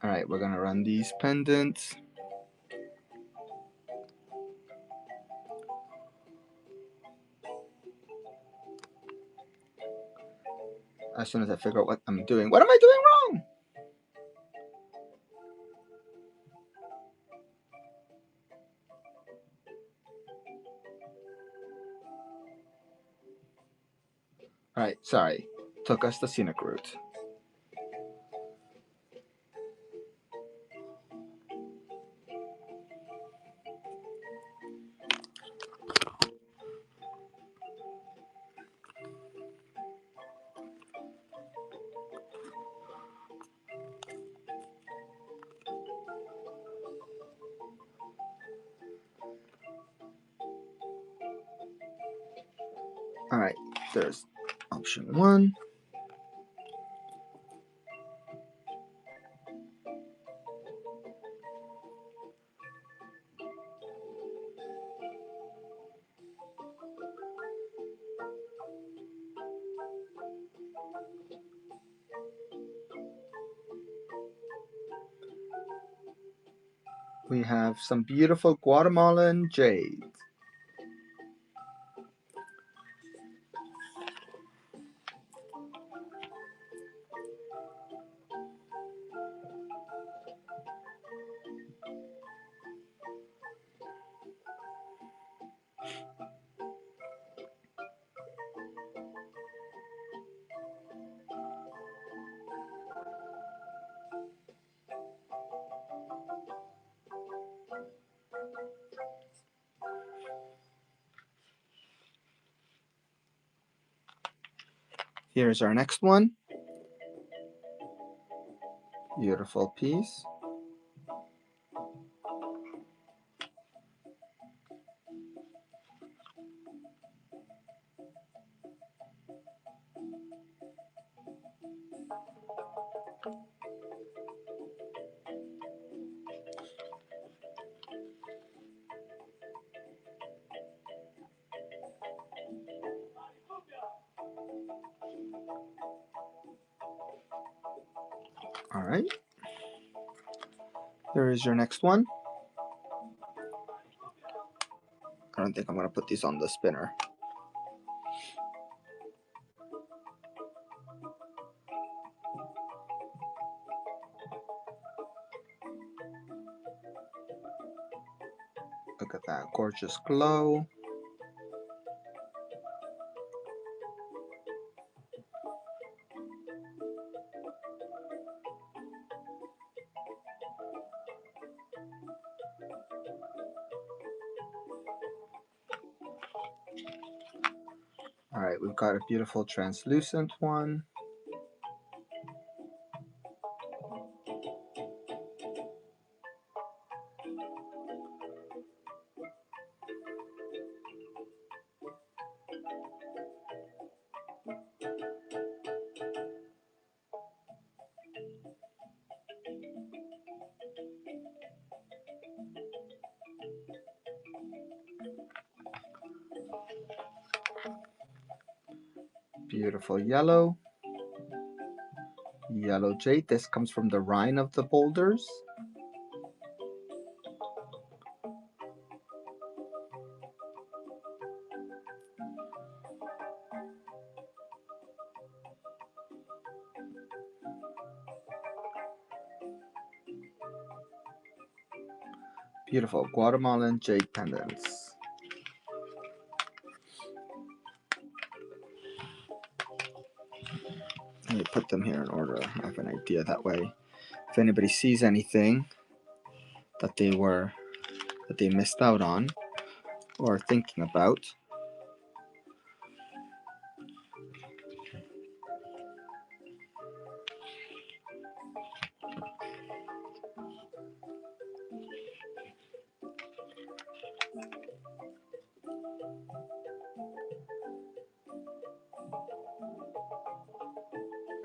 All right, we're gonna run these pendants. As soon as I figure out what I'm doing. What am I doing wrong? All right, sorry. Took us the scenic route. All right, there's option 1. We have some beautiful Guatemalan jade. Here's our next one. Beautiful piece. All right. Here is your next one. I don't think I'm going to put these on the spinner. Look at that gorgeous glow. All right, we've got a beautiful translucent one. Beautiful yellow. Yellow jade. This comes from the rind of the boulders. Beautiful Guatemalan jade pendants. Let me put them here in order. I have an idea that way. If anybody sees anything that they missed out on or are thinking about,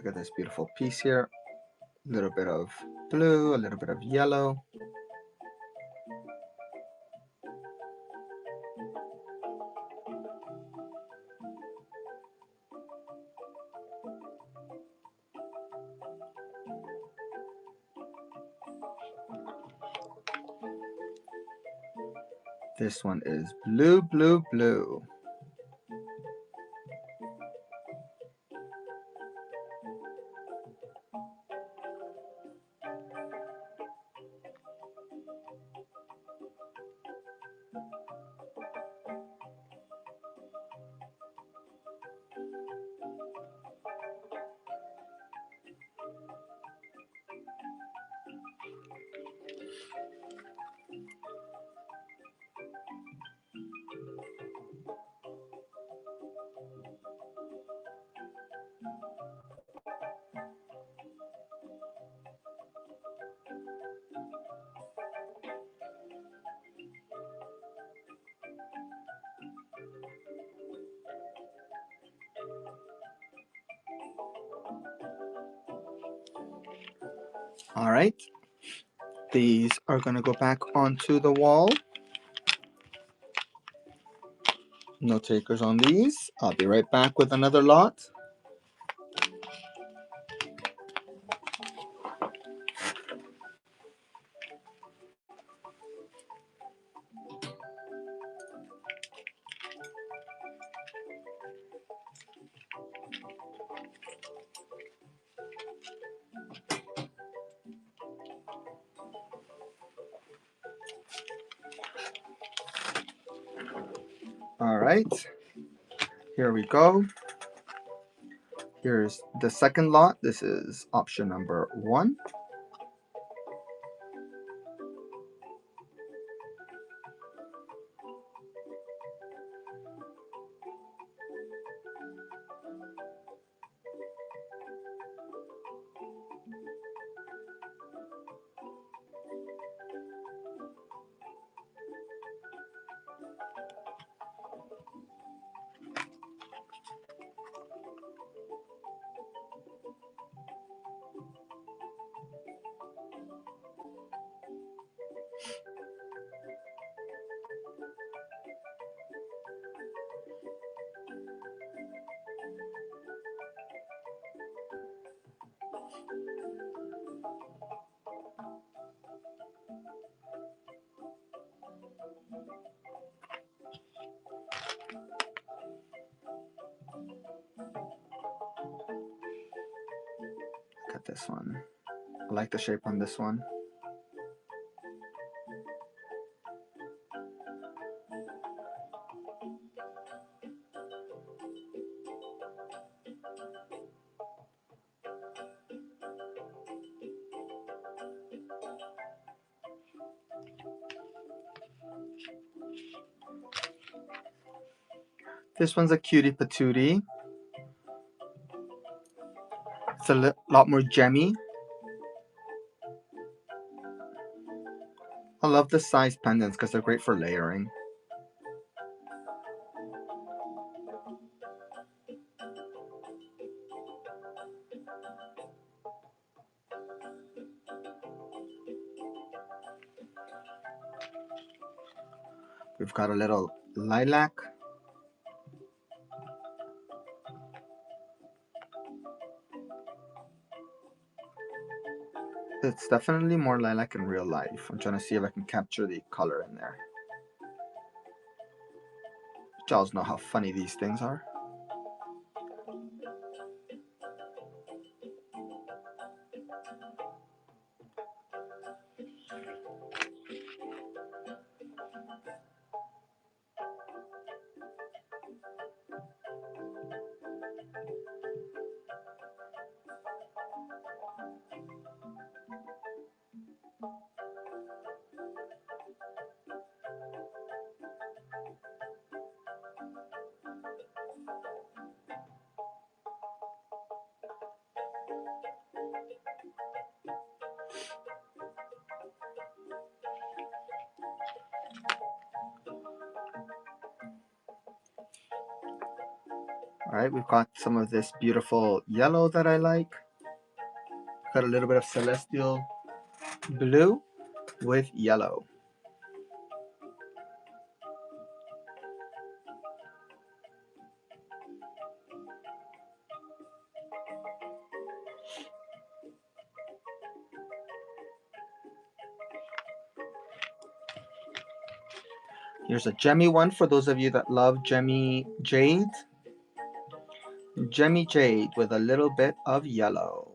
Look at this beautiful piece here. A little bit of blue, a little bit of yellow. This one is blue, blue, blue. All right. These are going to go back onto the wall. No takers on these. I'll be right back with another lot. All right. Here we go. Here's the second lot. This is option number 1. Look at this one. I like the shape on this one. This one's a cutie patootie. It's a lot more gemmy. I love the size pendants because they're great for layering. We've got a little lilac. It's definitely more lilac in real life. I'm trying to see if I can capture the color in there. Y'all know how funny these things are. All right, we've got some of this beautiful yellow that I like. Got a little bit of celestial blue with yellow. Here's a gemmy one for those of you that love gemmy jade. Gemmy jade with a little bit of yellow.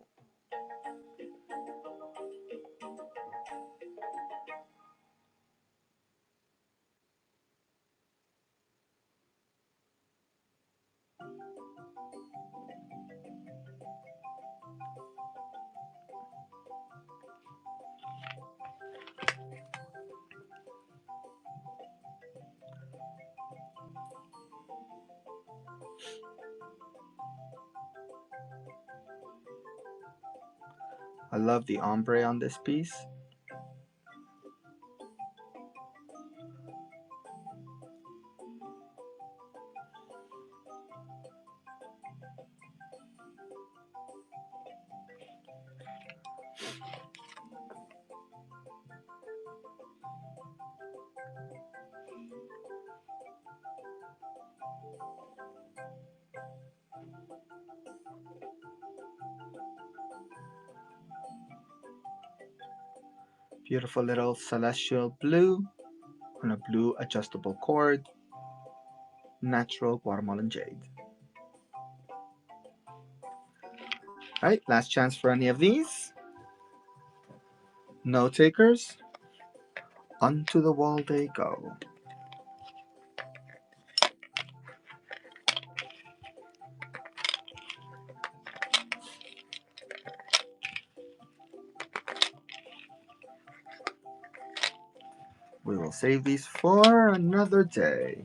I love the ombre on this piece. Beautiful little celestial blue on a blue adjustable cord. Natural Guatemalan jade. All right, last chance for any of these. No takers. Onto the wall they go. We will save these for another day.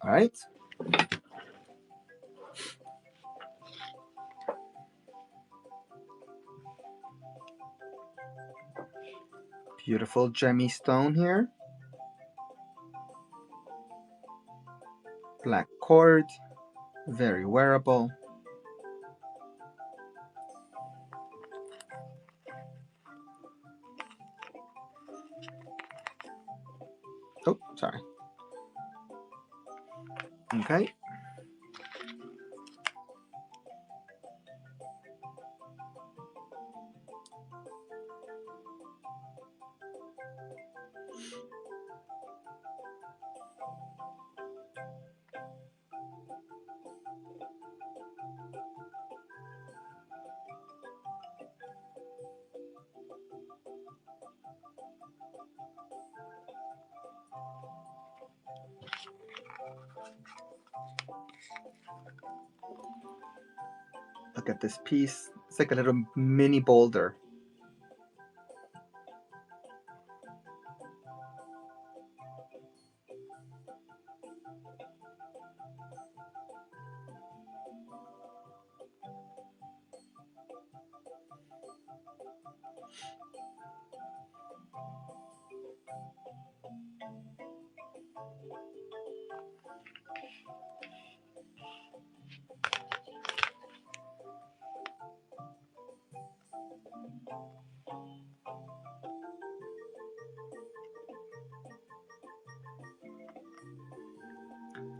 All right. Beautiful gemmy stone here. Black cord, very wearable. Oh, sorry. Okay. Look at this piece. It's like a little mini boulder.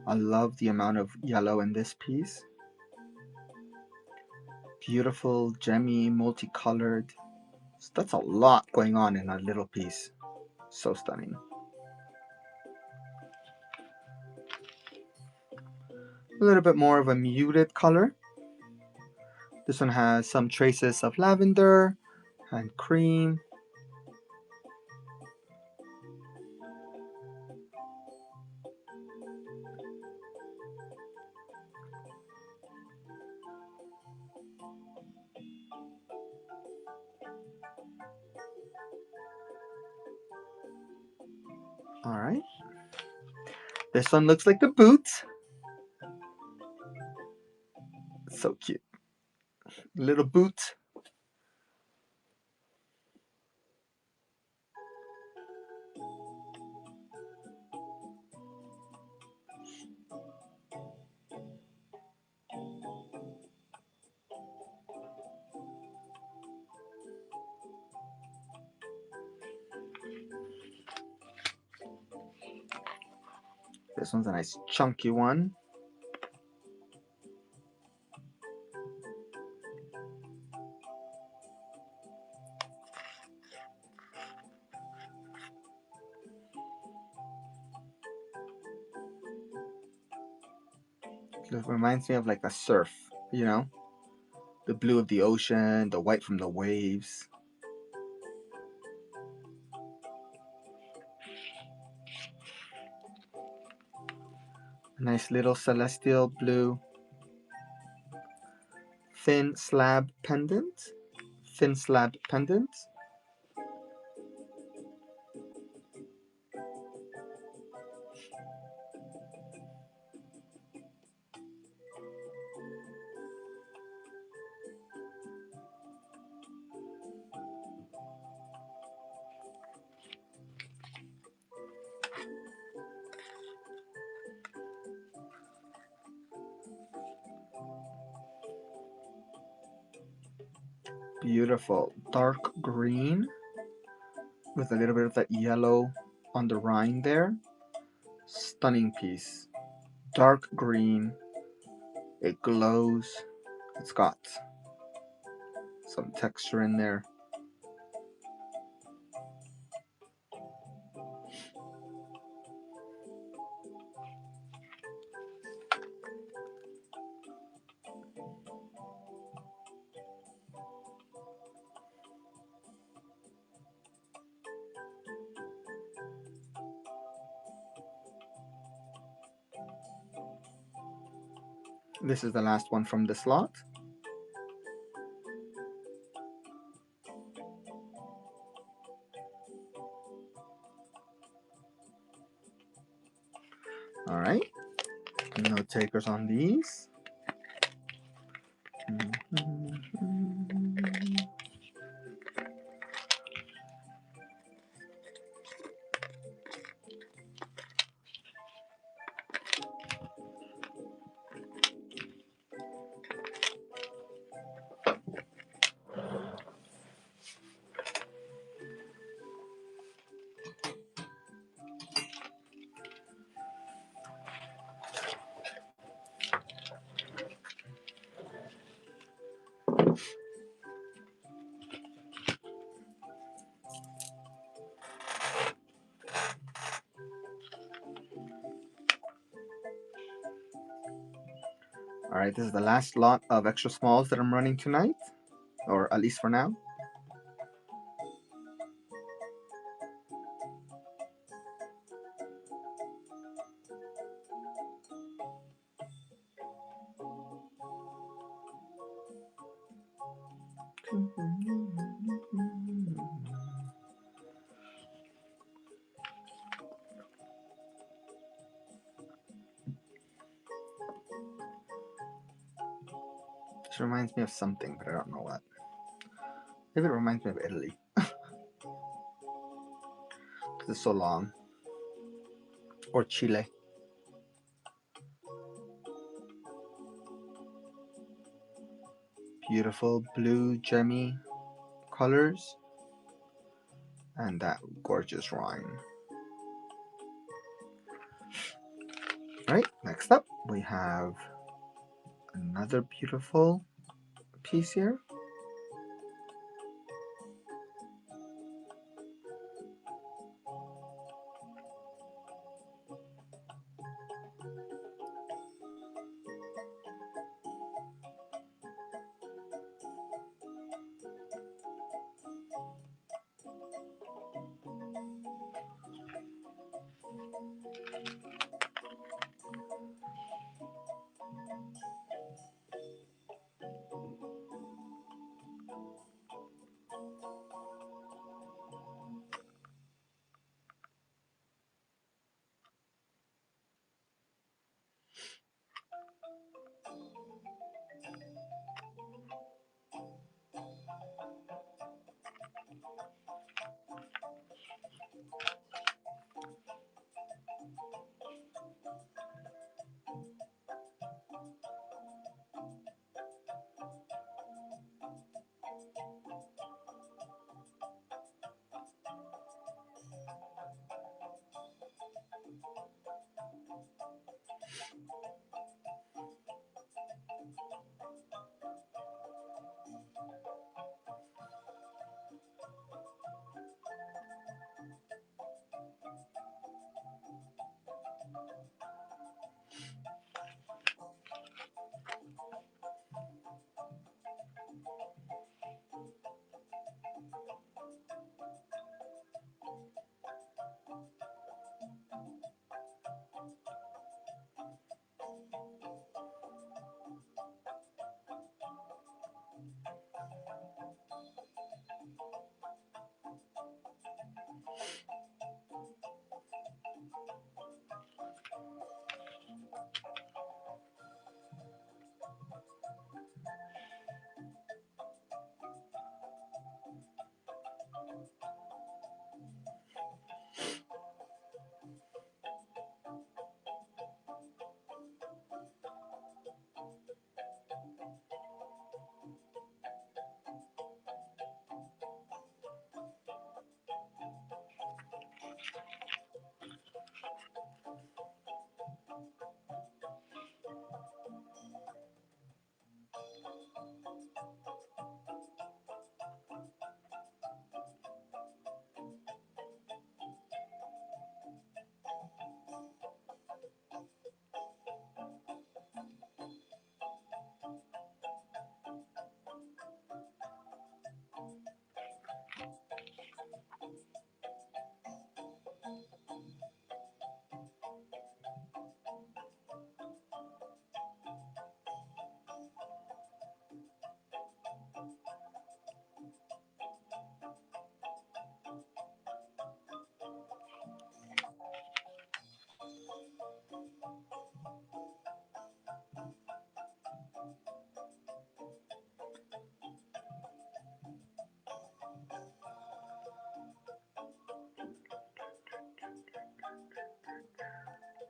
I love the amount of yellow in this piece. Beautiful, gemmy, multicolored. That's a lot going on in a little piece. So stunning. A little bit more of a muted color. This one has some traces of lavender and cream. All right. This one looks like the boot. So cute. Little boot This one's a nice chunky one. It reminds me of like a surf, you know? The blue of the ocean, the white from the waves. A nice little celestial blue thin slab pendant. Thin slab pendant. Beautiful dark green with a little bit of that yellow on the rind there. Stunning piece. Dark green. It glows. It's got some texture in there. This is the last one from this lot. All right, no takers on these. All right, this is the last lot of extra smalls that I'm running tonight, or at least for now. This reminds me of something, but I don't know what. Maybe it reminds me of Italy. Because it's so long. Or Chile. Beautiful blue gemmy colors. And that gorgeous rind. Alright, next up we have another beautiful piece here.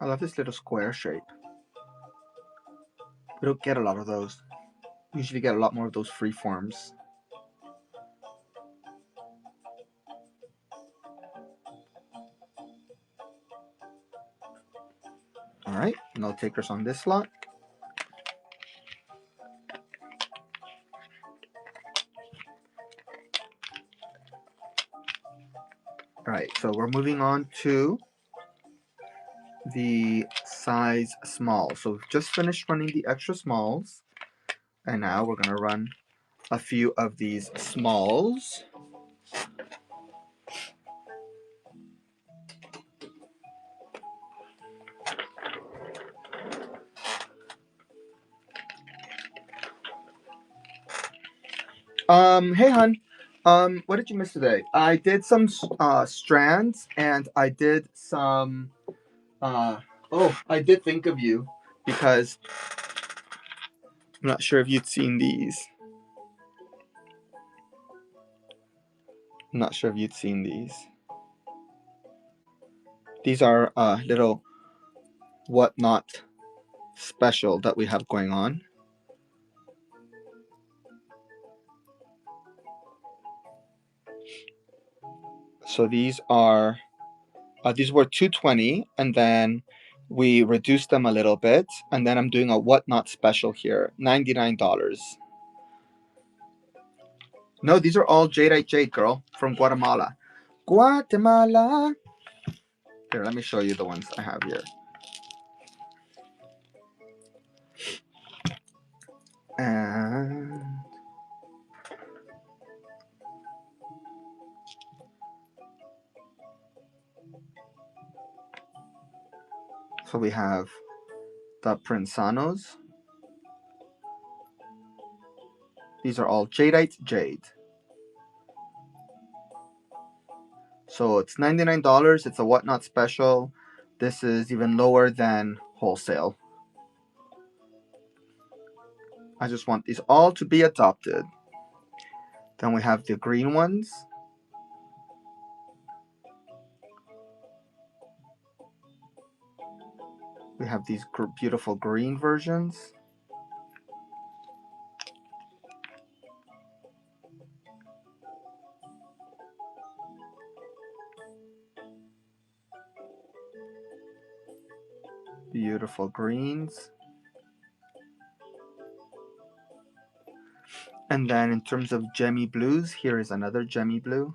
I love this little square shape. We don't get a lot of those. We usually get a lot more of those free forms. All right, no takers on this lot. All right, so we're moving on to the size small. So we've just finished running the extra smalls, and now we're gonna run a few of these smalls. Hey hun, what did you miss today? I did some strands, and I did some. Oh, I did think of you because I'm not sure if you'd seen these. I'm not sure if you'd seen these. These are little whatnot special that we have going on. So these are these were 220, and then we reduced them a little bit, and then I'm doing a whatnot special here, $99. No, these are all Jade, girl, from Guatemala. Guatemala. Here, let me show you the ones I have here. And so we have the Prinsanos. These are all Jadeite Jade. So it's $99. It's a whatnot special. This is even lower than wholesale. I just want these all to be adopted. Then we have the green ones. We have these beautiful green versions. Beautiful greens. And then in terms of gemmy blues, here is another gemmy blue.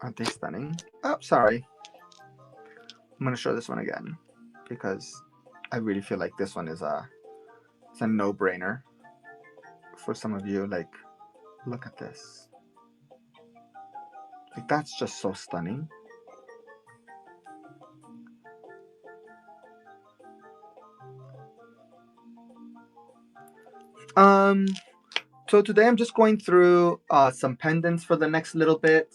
Aren't they stunning? Oh, sorry. I'm gonna show this one again because I really feel like this one is it's a no-brainer for some of you. Like, look at this. Like, that's just so stunning. So today I'm just going through some pendants for the next little bit,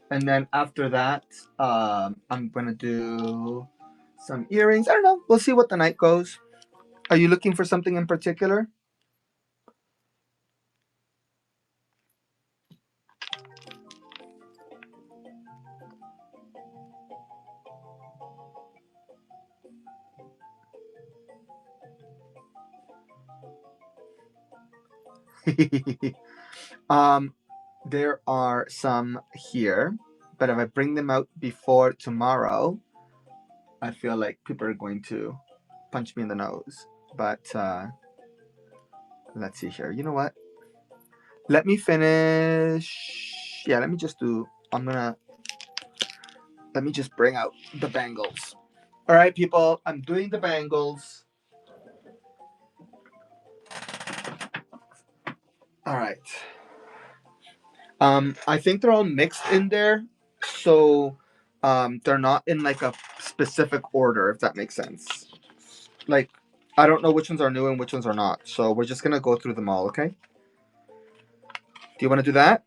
and then after that, I'm gonna do some earrings. I don't know. We'll see what the night goes. Are you looking for something in particular? um, there are some here, but if I bring them out before tomorrow, I feel like people are going to punch me in the nose. But let's see here. You know what? Let me finish. Yeah, let me just do. Let me just bring out the bangles. All right, people. I'm doing the bangles. All right. I think they're all mixed in there, so they're not in like a specific order, if that makes sense. Like, I don't know which ones are new and which ones are not. So we're just gonna go through them all, okay? Do you want to do that?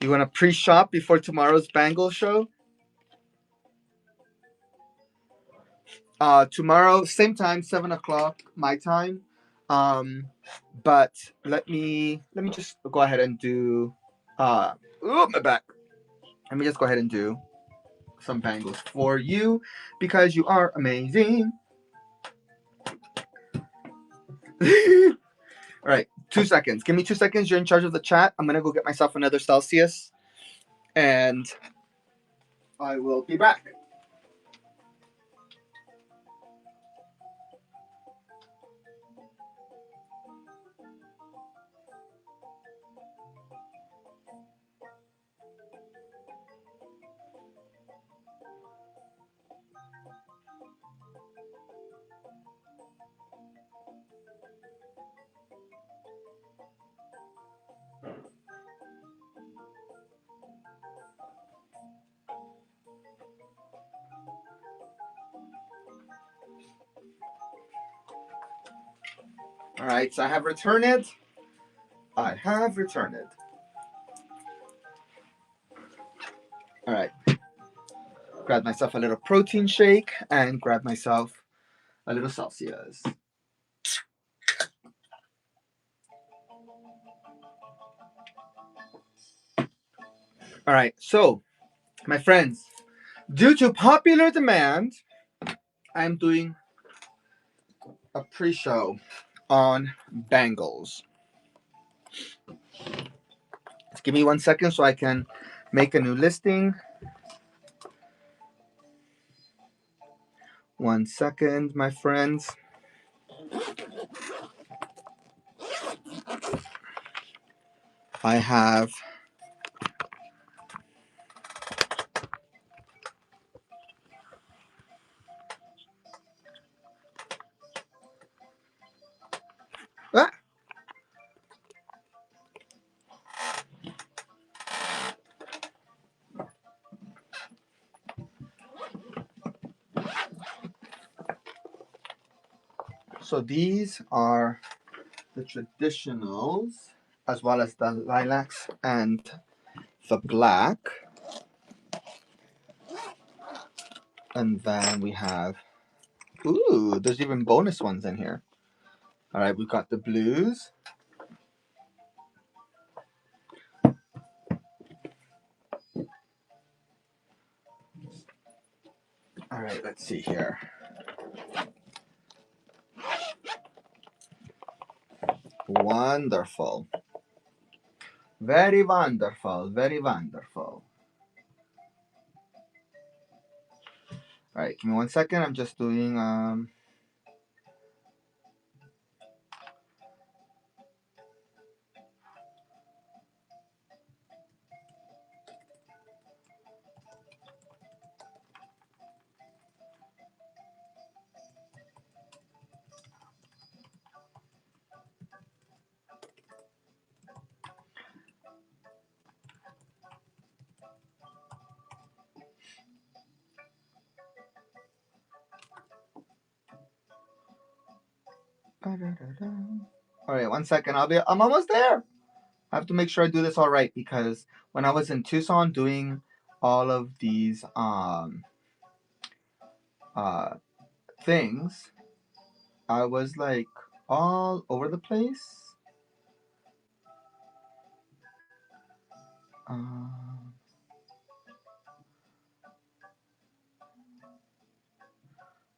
You want to pre-shop before tomorrow's bangle show? Tomorrow, same time, 7 o'clock my time. But let me just go ahead and do. My back. Let me just go ahead and do some bangles for you because you are amazing. All right, 2 seconds. Give me 2 seconds. You're in charge of the chat. I'm gonna go get myself another Celsius, and I will be back. All right, so I have returned. I have returned. All right, grab myself a little protein shake and grab myself a little Celsius. All right, so my friends, due to popular demand, I'm doing a pre-show on bangles. Just give me 1 second so I can make a new listing. 1 second, my friends. I have ah! So these are the traditionals as well as the lilacs and the black. And then we have, ooh, there's even bonus ones in here. All right, we've got the blues. All right, let's see here. Wonderful. Very wonderful, very wonderful. All right, give me 1 second. I'm just doing all right, 1 second. I'm almost there. I have to make sure I do this all right because when I was in Tucson doing all of these uh things, I was like all over the place.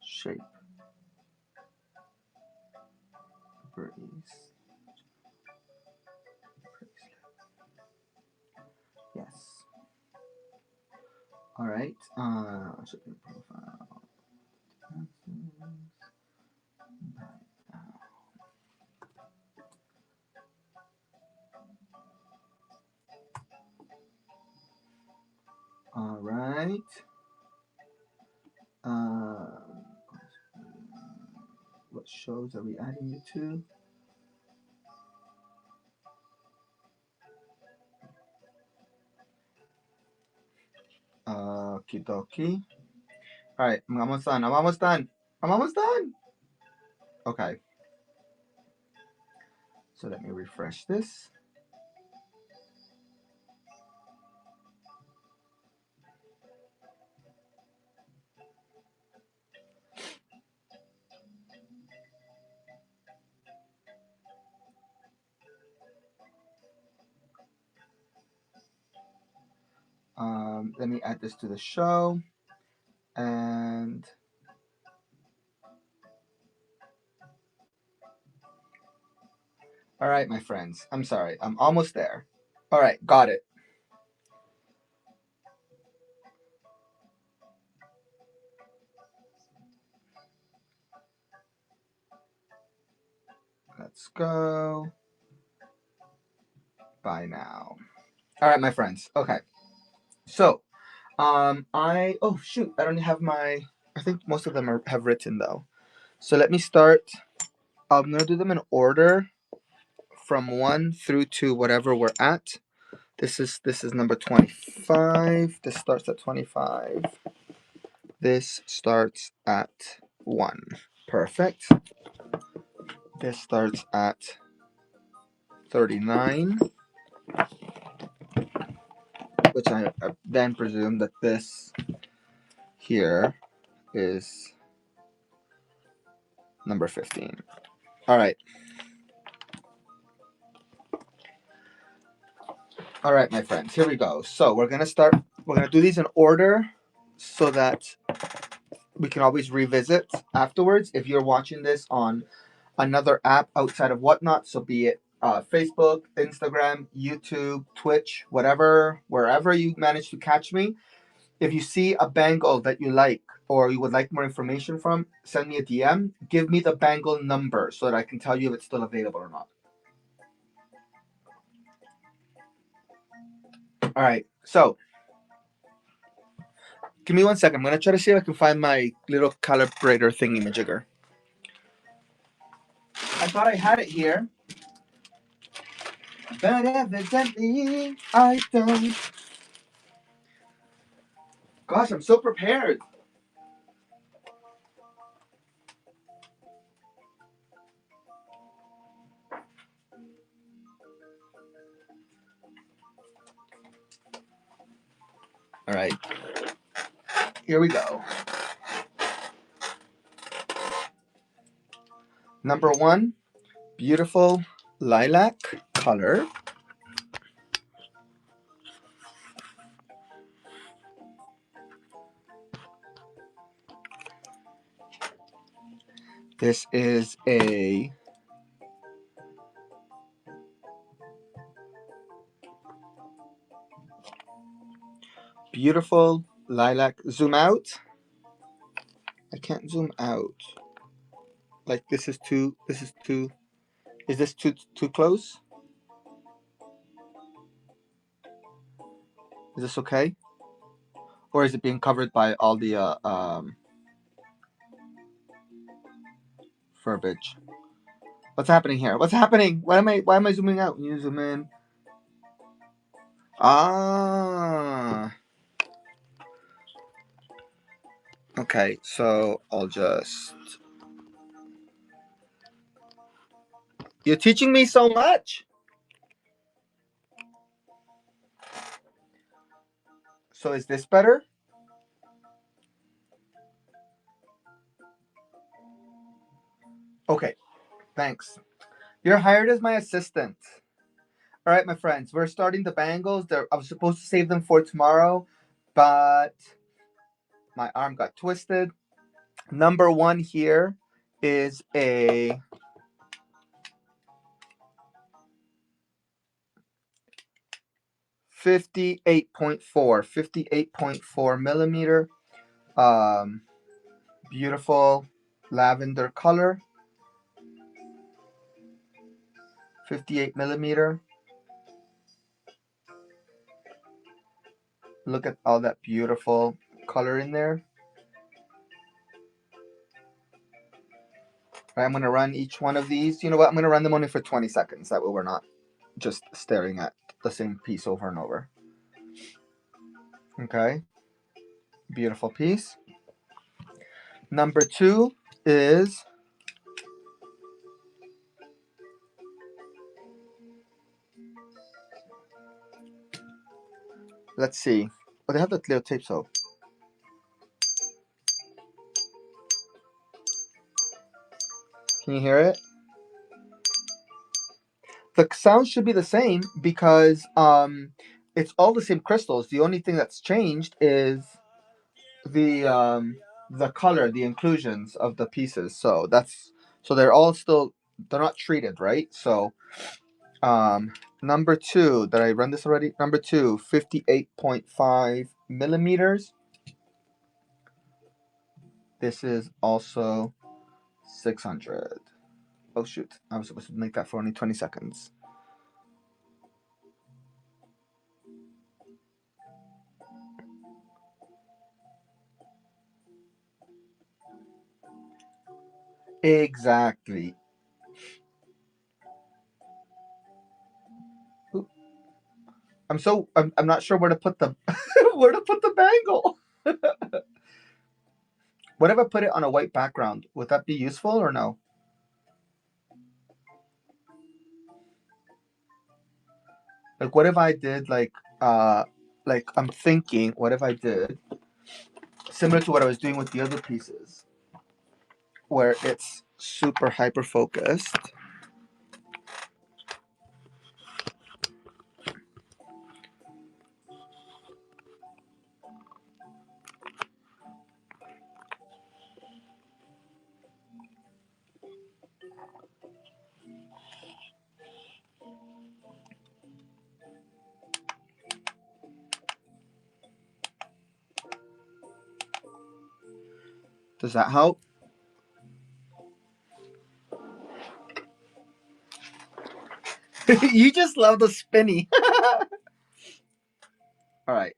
Shape. Brace. Yes. All right. Shipping profile. All right. What shows are we adding you to? Okie dokie. All right, I'm almost done. I'm almost done. I'm almost done. Okay. So let me refresh this. Let me add this to the show. And all right, my friends. I'm sorry. I'm almost there. All right, got it. Let's go. Bye now. All right, my friends. Okay. So, oh shoot, I don't have my. I think most of them have written though. So let me start. I'm gonna do them in order from 1 through to whatever we're at. This is number 25. This starts at 25. This starts at 1. Perfect. This starts at 39, which I then presume that this here is number 15. All right. All right, my friends, here we go. So we're going to do these in order so that we can always revisit afterwards. If you're watching this on another app outside of Whatnot, so be it Facebook, Instagram, YouTube, Twitch, whatever, wherever you manage to catch me. If you see a bangle that you like or you would like more information from, send me a DM. Give me the bangle number so that I can tell you if it's still available or not. All right. So give me 1 second. I'm going to try to see if I can find my little calibrator thingy-majigger. I thought I had it here, but evidently I don't. Gosh, I'm so prepared. All right. Here we go. Number 1, beautiful lilac color. This is a beautiful lilac. Zoom out. I can't zoom out. Like this is too. Is this too close? Is this okay? Or is it being covered by all the verbiage? What's happening here? What's happening? Why am I zooming out? You zoom in. Ah. Okay, so I'll just. You're teaching me so much. So is this better? Okay, thanks. You're hired as my assistant. All right, my friends, we're starting the bangles. I was supposed to save them for tomorrow, but my arm got twisted. Number 1 here is a 58.4 millimeter. Beautiful lavender color. 58 millimeter. Look at all that beautiful color in there. Right, I'm going to run each one of these. You know what? I'm going to run them only for 20 seconds. That way we're not just staring at the same piece over and over. Okay. Beautiful piece. Number 2 is let's see. Oh, they have the little tape, so. Can you hear it? The sound should be the same because it's all the same crystals. The only thing that's changed is the color, the inclusions of the pieces. So they're all still, they're not treated, right? So number 2, did I run this already? Number 2, 58.5 millimeters. This is also 600. Oh shoot, I was supposed to make that for only 20 seconds. Exactly. I'm not sure where to put the where to put the bangle. What if I put it on a white background? Would that be useful or no? Like what if I did like I'm thinking what if I did similar to what I was doing with the other pieces where it's super hyper focused. Does that help? You just love the spinny. All right.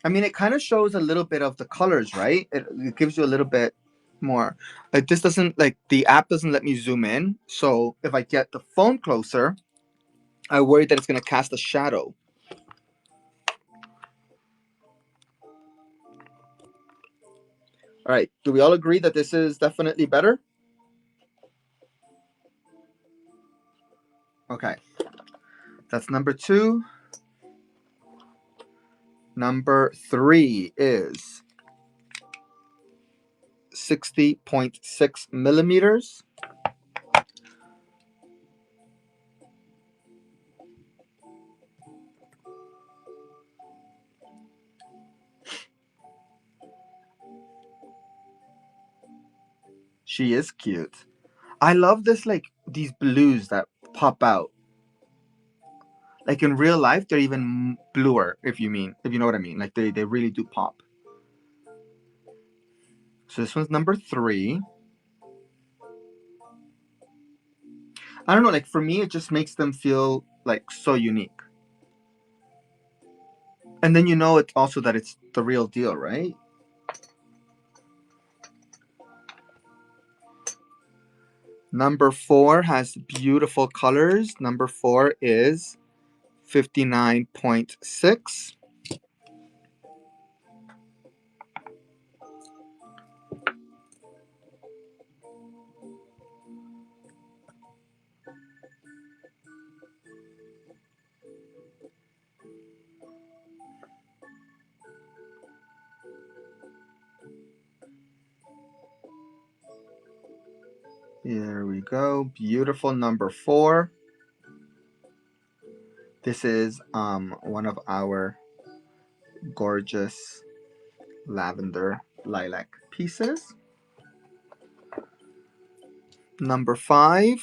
I mean, it kind of shows a little bit of the colors, right? It gives you a little bit more. Like this doesn't, like the app doesn't let me zoom in. So if I get the phone closer, I worry that it's going to cast a shadow. All right. Do we all agree that this is definitely better? Okay. That's number 2. Number 3 is 60.6 millimeters. She is cute. I love this, like these blues that pop out. Like in real life, they're even bluer, if you know what I mean. Like they really do pop. So this one's number 3. I don't know, like for me, it just makes them feel like so unique. And then you know it's also that it's the real deal, right? Number 4 has beautiful colors. Number 4 is 59.6. Here we go. Beautiful number 4. This is one of our gorgeous lavender lilac pieces. Number 5,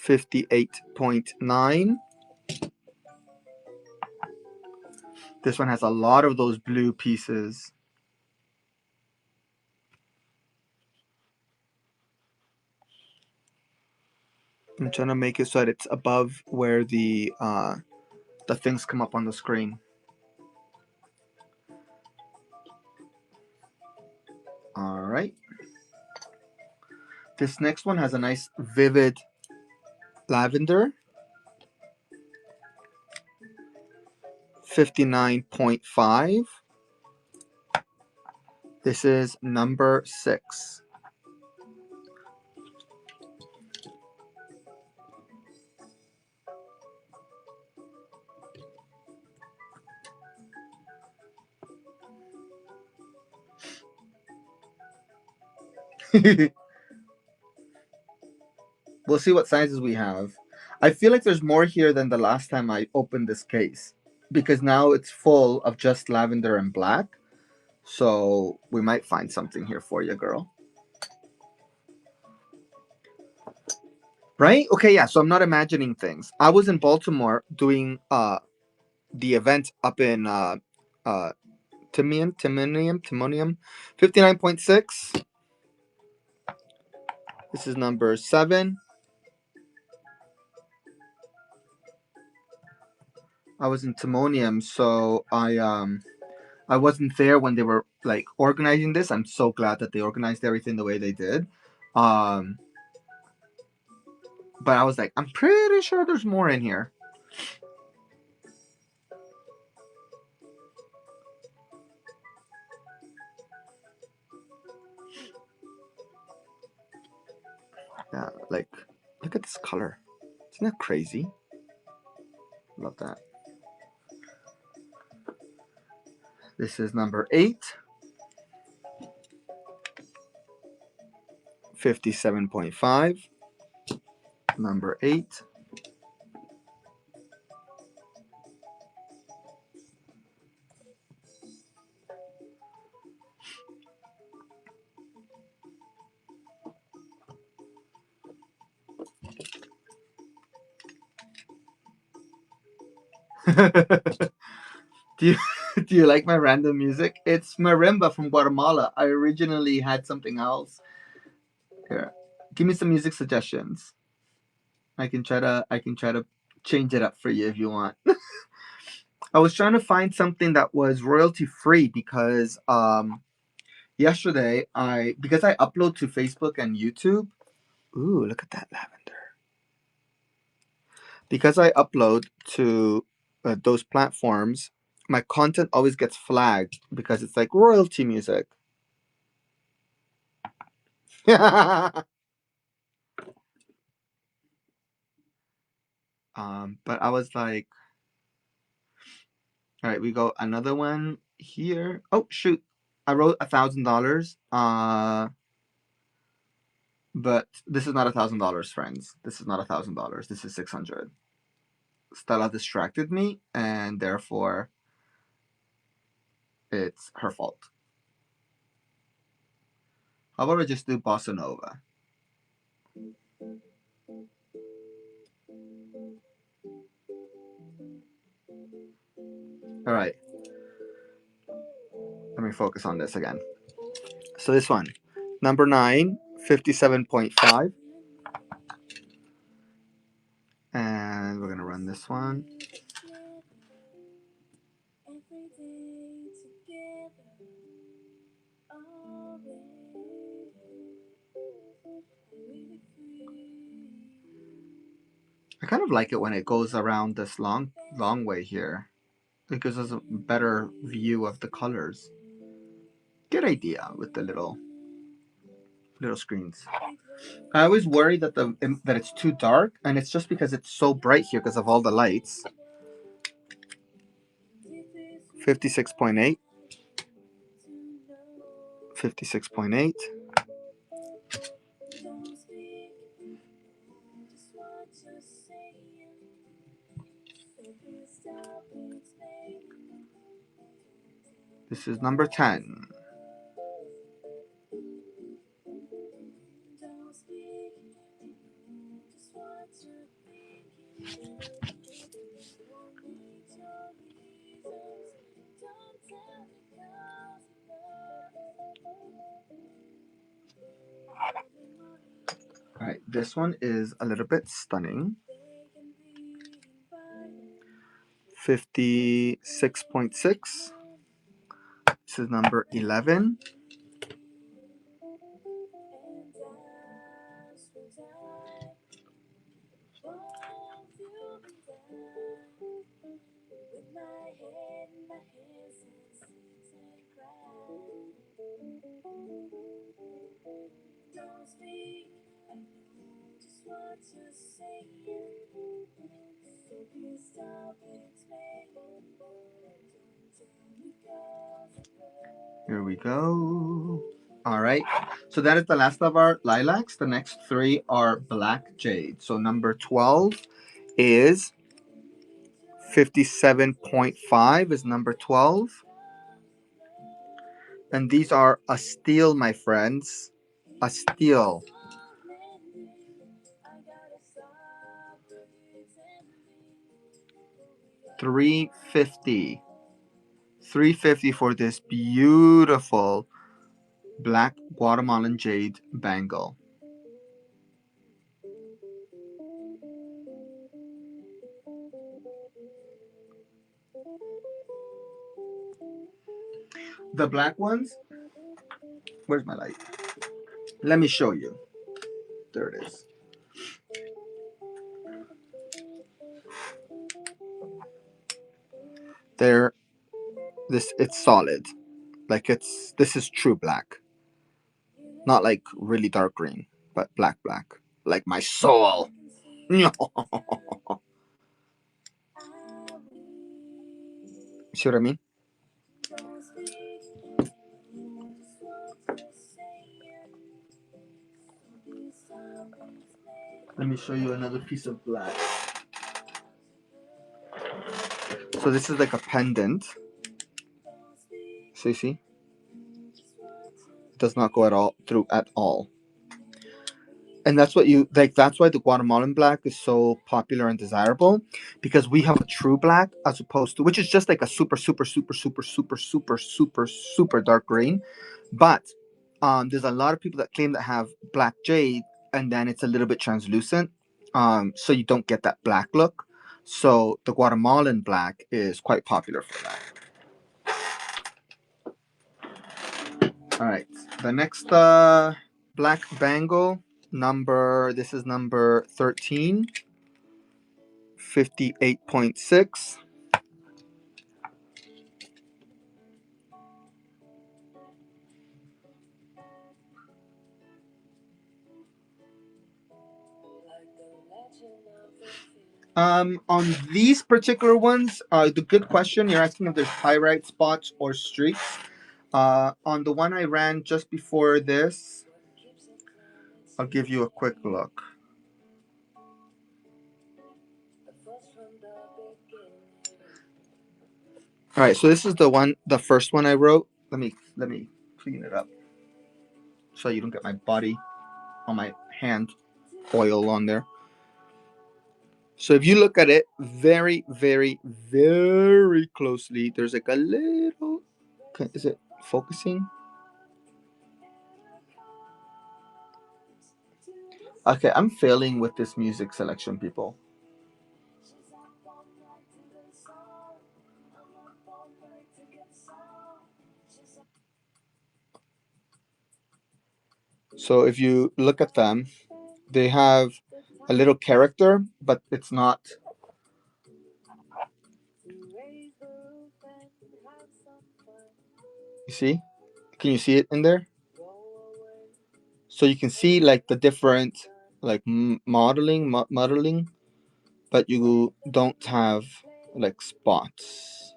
58.9. This one has a lot of those blue pieces. I'm trying to make it so that it's above where the things come up on the screen. All right. This next one has a nice vivid lavender. 59.5. This is number 6. We'll see what sizes we have. I feel like there's more here than the last time I opened this case because now it's full of just lavender and black. So we might find something here for you, girl. Right? Okay, yeah. So I'm not imagining things. I was in Baltimore doing the event up in Timonium 59.6. This is number 7. I was in Timonium, so I wasn't there when they were like organizing this. I'm so glad that they organized everything the way they did. Um but I was like, I'm pretty sure there's more in here. Yeah, like look at this color. Isn't that crazy? Love that. This is number 8. 57.5. Number 8. do you do you like my random music? It's marimba from Guatemala. I originally had something else. Here. Give me some music suggestions. I can try to change it up for you if you want. I was trying to find something that was royalty free because yesterday because I upload to Facebook and YouTube. Ooh, look at that lavender. Because I upload to those platforms, my content always gets flagged because it's like royalty music. But I was like, all right, we go another one here. Oh shoot, I wrote $1,000. But this is not $1,000, friends. This is not $1,000. This is 600. Stella distracted me, and therefore it's her fault. How about I just do bossa nova? All right. Let me focus on this again. So this one, number 9, 57.5. And we're going to run this one. I kind of like it when it goes around this long way here. It gives us a better view of the colors. Good idea with the little screens. I always worry that that it's too dark, and it's just because it's so bright here because of all the lights. 56.8. 56.8. This is number 10. All right, this one is a little bit stunning. 56.6. This is number 11. Here we go. All right. So that is the last of our lilacs. The next three are black jade. So number 12 is 57.5 is number 12. And these are a steel, my friends. A steel. 350. 350 for this beautiful black Guatemalan jade bangle. The black ones, where's my light? Let me show you. There it is. There, it's solid. Like this is true black. Not like really dark green, but black. Like my soul. See what I mean? Let me show you another piece of black. So this is like a pendant. See? It does not go at all through at all. And that's what you like. That's why the Guatemalan black is so popular and desirable, because we have a true black as opposed to, which is just like a super dark green. But there's a lot of people that claim that have black jade, and then it's a little bit translucent, so you don't get that black look. So the Guatemalan black is quite popular for that. All right, the next black bangle this is number 13, 58.6. On these particular ones, the good question you're asking if there's pyrite spots or streaks. On the one I ran just before this, I'll give you a quick look. All right, so this is the first one I wrote. Let me clean it up so you don't get my body on my hand oil on there. So if you look at it very, very, very closely, there's like a little. Is it focusing? Okay, I'm failing with this music selection, people. So if you look at them, they have a little character, but it's not. You see? Can you see it in there? So you can see like the different like modeling, but you don't have like spots.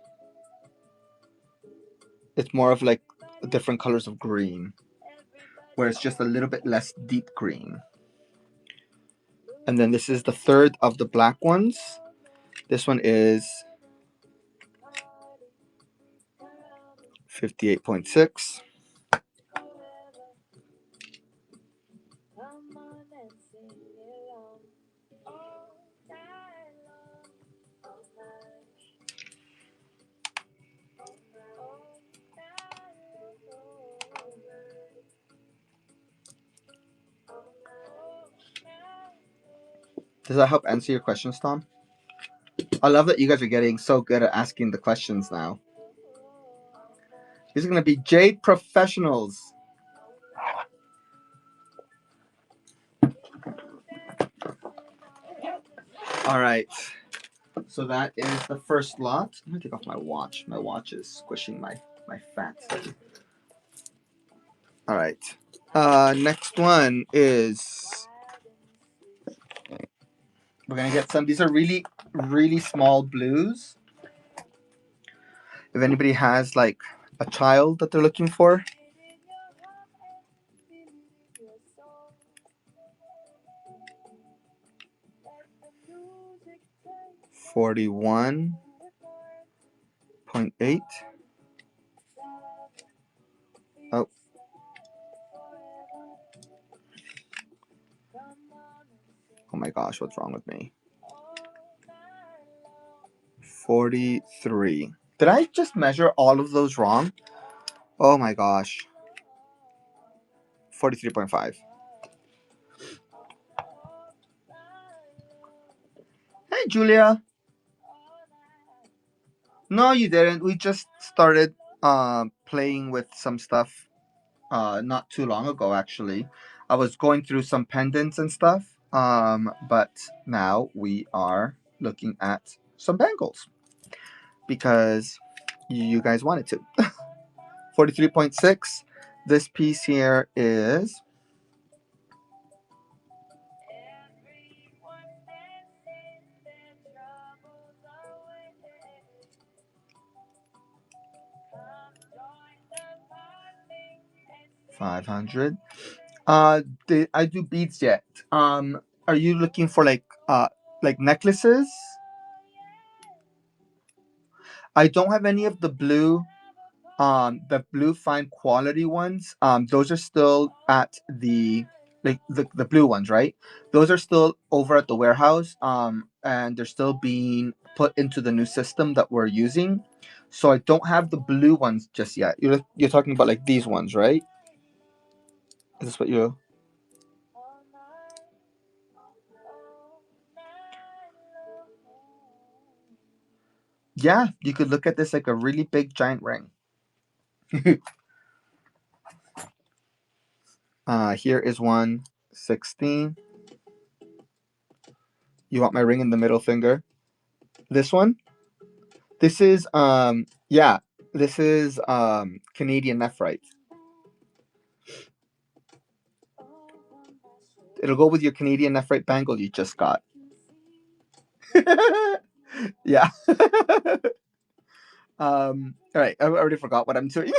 It's more of like different colors of green, where it's just a little bit less deep green. And then this is the third of the black ones. This one is 58.6. Does that help answer your questions, Tom? I love that you guys are getting so good at asking the questions now. These are going to be Jade professionals. All right. So that is the first lot. I'm going to take off my watch. My watch is squishing my fat. All right. Next one is, we're going to get some. These are really, really small blues. If anybody has like a child that they're looking for. 41.8. Oh. Oh my gosh, what's wrong with me? 43. Did I just measure all of those wrong? Oh my gosh. 43.5. Hey, Julia. No, you didn't. We just started playing with some stuff not too long ago, actually. I was going through some pendants and stuff, but now we are looking at some bangles because you guys wanted to. 43.6. This piece here is 500. Did I do beads yet? Are you looking for like necklaces? I don't have any of the blue fine quality ones. Those are still at the blue ones, right? Those are still over at the warehouse. And they're still being put into the new system that we're using. So I don't have the blue ones just yet. You're talking about like these ones, right? Is this what you? Yeah, you could look at this like a really big giant ring. Here is 116. You want my ring in the middle finger? This one? This is yeah, this is Canadian nephrite. It'll go with your Canadian nephrite bangle you just got. Yeah. All right, I already forgot what I'm doing.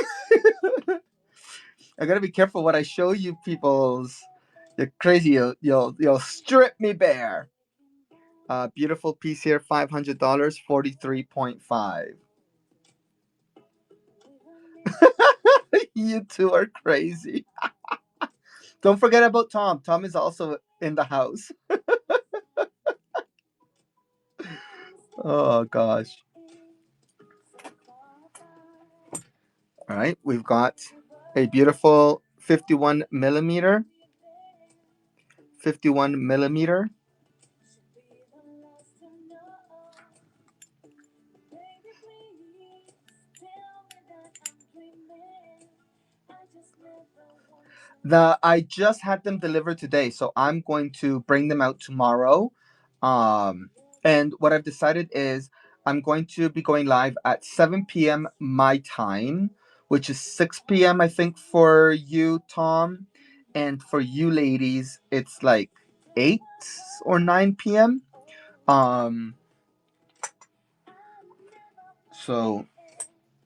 I gotta be careful what I show you, peoples. You're crazy. You'll strip me bare. Beautiful piece here, $500, 43.5. You two are crazy. Don't forget about Tom. Tom is also in the house. Oh gosh. All right, we've got a beautiful 51 millimeter. 51 millimeter. I just had them delivered today, so I'm going to bring them out tomorrow. And what I've decided is I'm going to be going live at 7 p.m. my time, which is 6 p.m. I think for you, Tom, and for you ladies, it's like 8 or 9 p.m. Um, so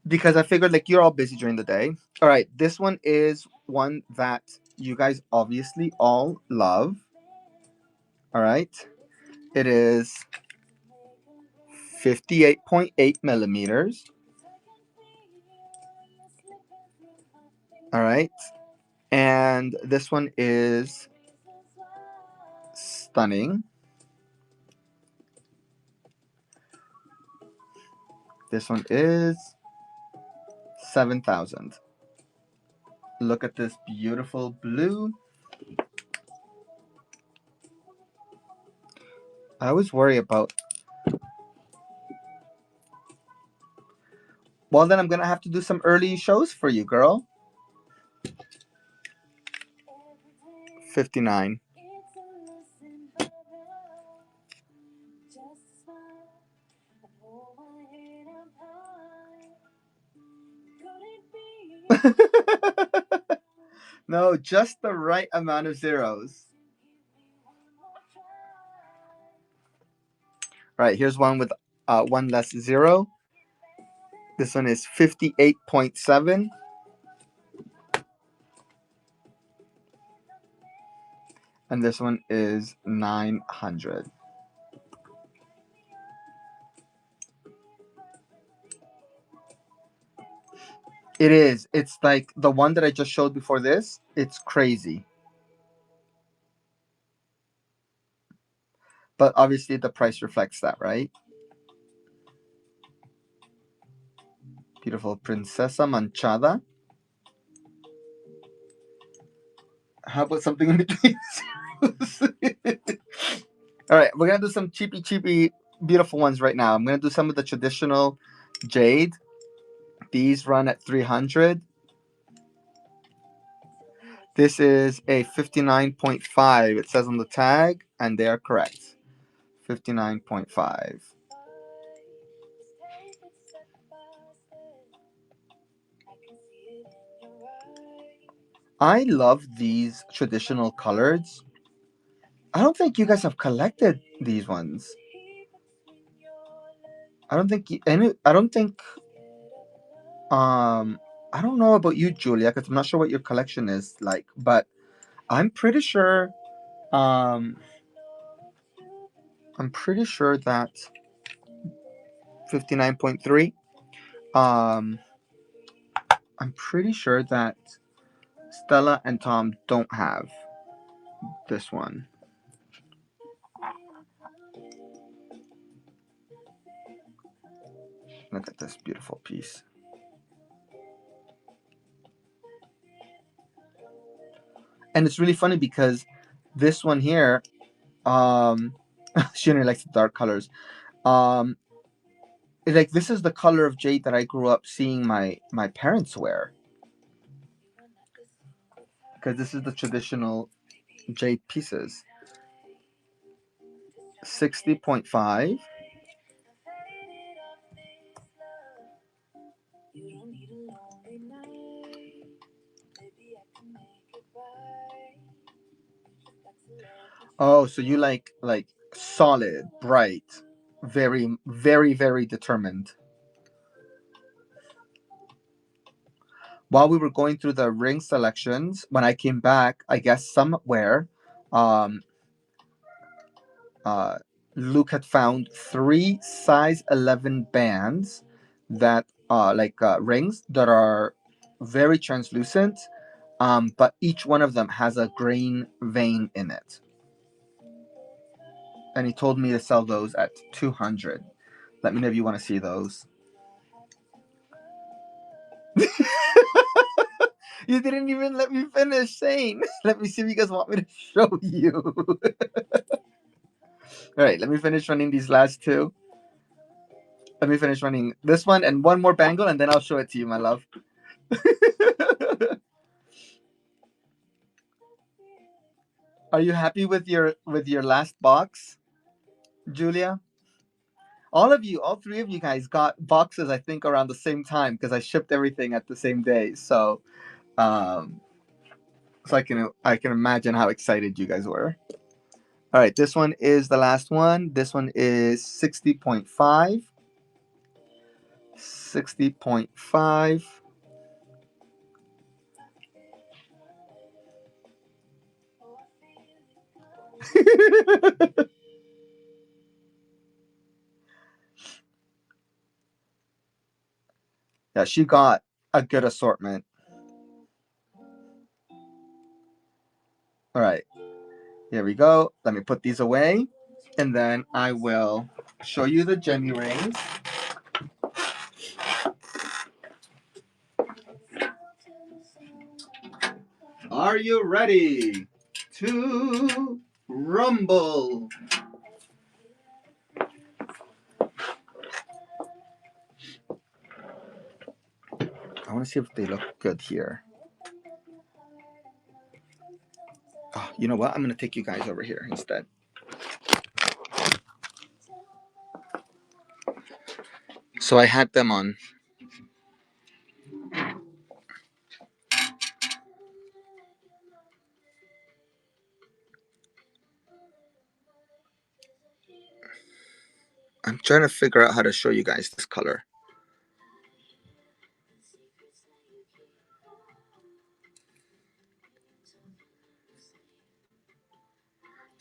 because I figured like you're all busy during the day. All right, this one is one that you guys obviously all love. All right, it is 58.8 millimeters. All right, and this one is stunning. This one is 7,000. Look at this beautiful blue. I always worry about. Well, then I'm gonna have to do some early shows for you, girl. 59. No, just the right amount of zeros. All right, here's one with one less zero. This one is 58.7. And this one is 900. It is. It's like the one that I just showed before this. It's crazy. But obviously the price reflects that, right? Beautiful Princesa Manchada. How about something in between? All right, we're gonna do some cheapy, beautiful ones right now. I'm gonna do some of the traditional jade. These run at 300. This is a 59.5. It says on the tag, and they are correct. 59.5. I love these traditional colors. I don't think you guys have collected these ones. I don't think any. I don't think. I don't know about you, Julia, because I'm not sure what your collection is like, but I'm pretty sure. Um, I'm pretty sure that 59.3. Um, I'm pretty sure that Stella and Tom don't have this one. Look at this beautiful piece. And it's really funny because this one here, she only likes the dark colors. Um, like this is the color of jade that I grew up seeing my parents wear. Because this is the traditional jade pieces. 60.5. Oh, so you like solid, bright, very determined. While we were going through the ring selections, when I came back, I guess somewhere, um, uh, Luke had found 3 size 11 bands that rings that are very translucent, but each one of them has a green vein in it. And he told me to sell those at 200. Let me know if you want to see those. You didn't even let me finish saying. Let me see if you guys want me to show you. All right, let me finish running these last two. Let me finish running this one and one more bangle, and then I'll show it to you, my love. Are you happy with your last box, Julia? All of you, all three of you guys got boxes, I think, around the same time because I shipped everything at the same day. Um, so I can imagine how excited you guys were. All right, this one is the last one. This one is 60.5. 60.5. Yeah, she got a good assortment. All right, here we go. Let me put these away, and then I will show you the Jenny rings. Are you ready to rumble? I want to see if they look good here. Oh, you know what? I'm going to take you guys over here instead. So I had them on. I'm trying to figure out how to show you guys this color.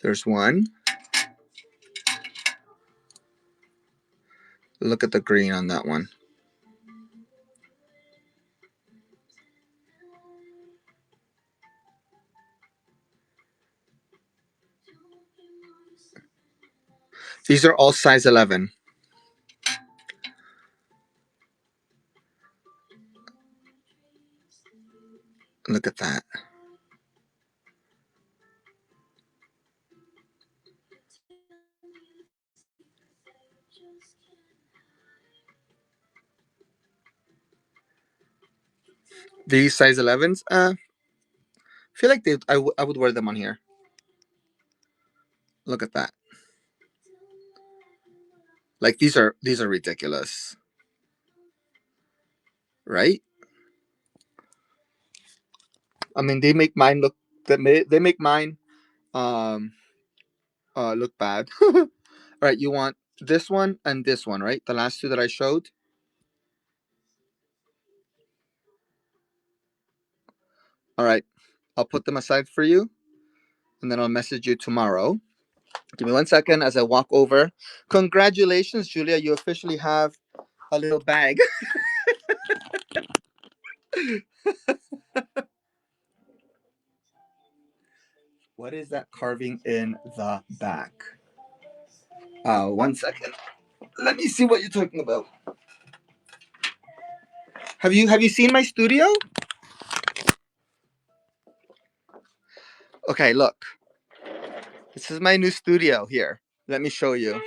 There's one. Look at the green on that one. These are all size 11. Look at that. These size 11s, I feel like I would wear them on here. Look at that. Like these are ridiculous, right? I mean, they make mine look they make mine um look bad. All right, you want this one and this one, right? The last two that I showed. All right, I'll put them aside for you, and then I'll message you tomorrow. Give me 1 second as I walk over. Congratulations, Julia! You officially have a little bag. What is that carving in the back? 1 second. Let me see what you're talking about. Have you seen my studio? Okay, look. This is my new studio here. Let me show you.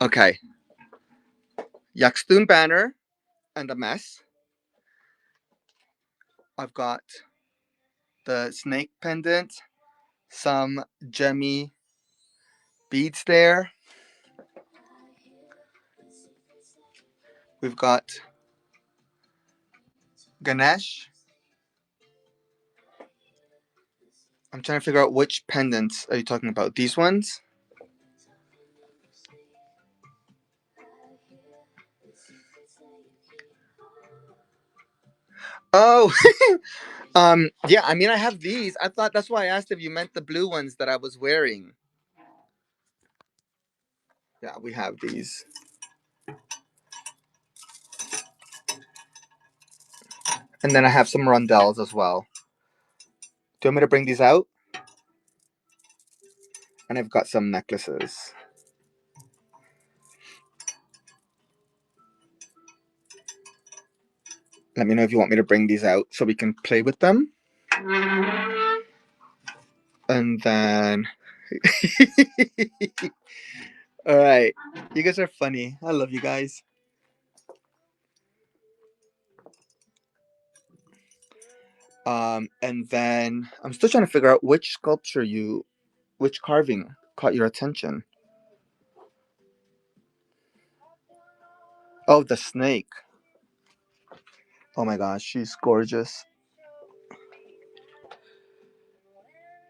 Okay. Yakstun banner and a mess. I've got the snake pendant, some gemmy beads there. We've got Ganesh. I'm trying to figure out which pendants are you talking about. These ones? Oh, yeah. I mean, I have these. I thought that's why I asked if you meant the blue ones that I was wearing. Yeah, we have these. And then I have some rondelles as well. Do you want me to bring these out? And I've got some necklaces. Let me know if you want me to bring these out so we can play with them. And then. All right. You guys are funny. I love you guys. And then I'm still trying to figure out which carving caught your attention. Oh, the snake. Oh my gosh, she's gorgeous.